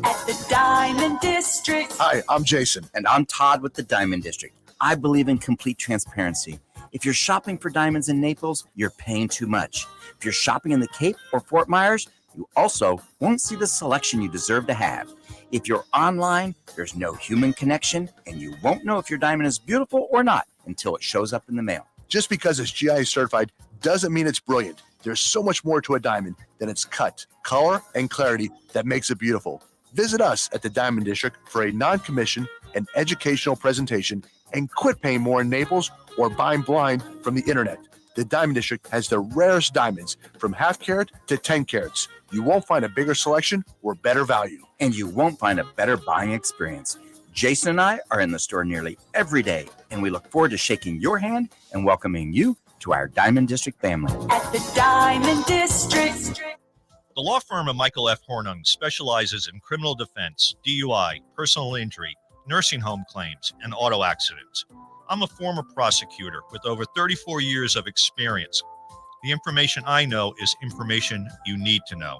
at the Diamond District. Hi, I'm Jason. And I'm Todd with the Diamond District. I believe in complete transparency. If you're shopping for diamonds in Naples, you're paying too much. If you're shopping in the Cape or Fort Myers, you also won't see the selection you deserve to have. If you're online, there's no human connection, and you won't know if your diamond is beautiful or not until it shows up in the mail. Just because it's GI certified doesn't mean it's brilliant. There's so much more to a diamond than its cut, color, and clarity that makes it beautiful. Visit us at the Diamond District for a non-commission and educational presentation, and quit paying more in Naples or buying blind from the internet. The Diamond District has the rarest diamonds from 1/2 carat to 10 carats. You won't find a bigger selection or better value. And you won't find a better buying experience. Jason and I are in the store nearly every day, and we look forward to shaking your hand and welcoming you to our Diamond District family. At the Diamond District. The law firm of Michael F. Hornung specializes in criminal defense, DUI, personal injury, nursing home claims, and auto accidents. I'm a former prosecutor with over 34 years of experience. The information I know is information you need to know.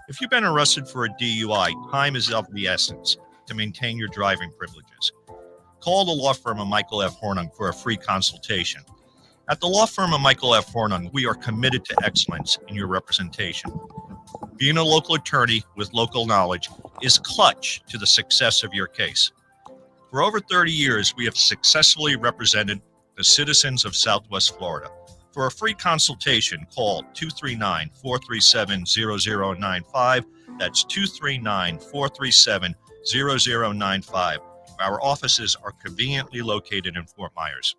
If you've been arrested for a DUI, time is of the essence to maintain your driving privileges. Call the law firm of Michael F. Hornung for a free consultation. At the law firm of Michael F. Hornung, we are committed to excellence in your representation. Being a local attorney with local knowledge is clutch to the success of your case. For over 30 years, we have successfully represented the citizens of Southwest Florida. For a free consultation, call 239-437-0095. That's 239-437-0095. Our offices are conveniently located in Fort Myers.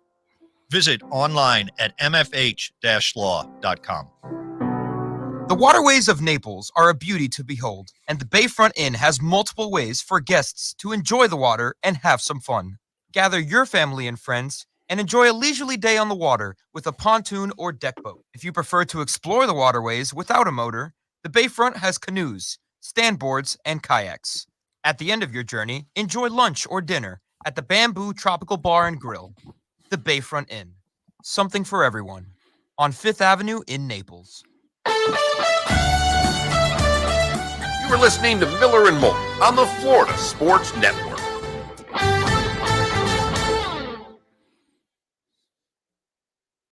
Visit online at mfh-law.com. The waterways of Naples are a beauty to behold, and the Bayfront Inn has multiple ways for guests to enjoy the water and have some fun. Gather your family and friends and enjoy a leisurely day on the water with a pontoon or deck boat. If you prefer to explore the waterways without a motor, the Bayfront has canoes, standboards, and kayaks. At the end of your journey, enjoy lunch or dinner at the Bamboo Tropical Bar and Grill. The Bayfront Inn. Something for everyone. On 5th Avenue in Naples. You were listening to Miller and Moulton on the Florida Sports Network.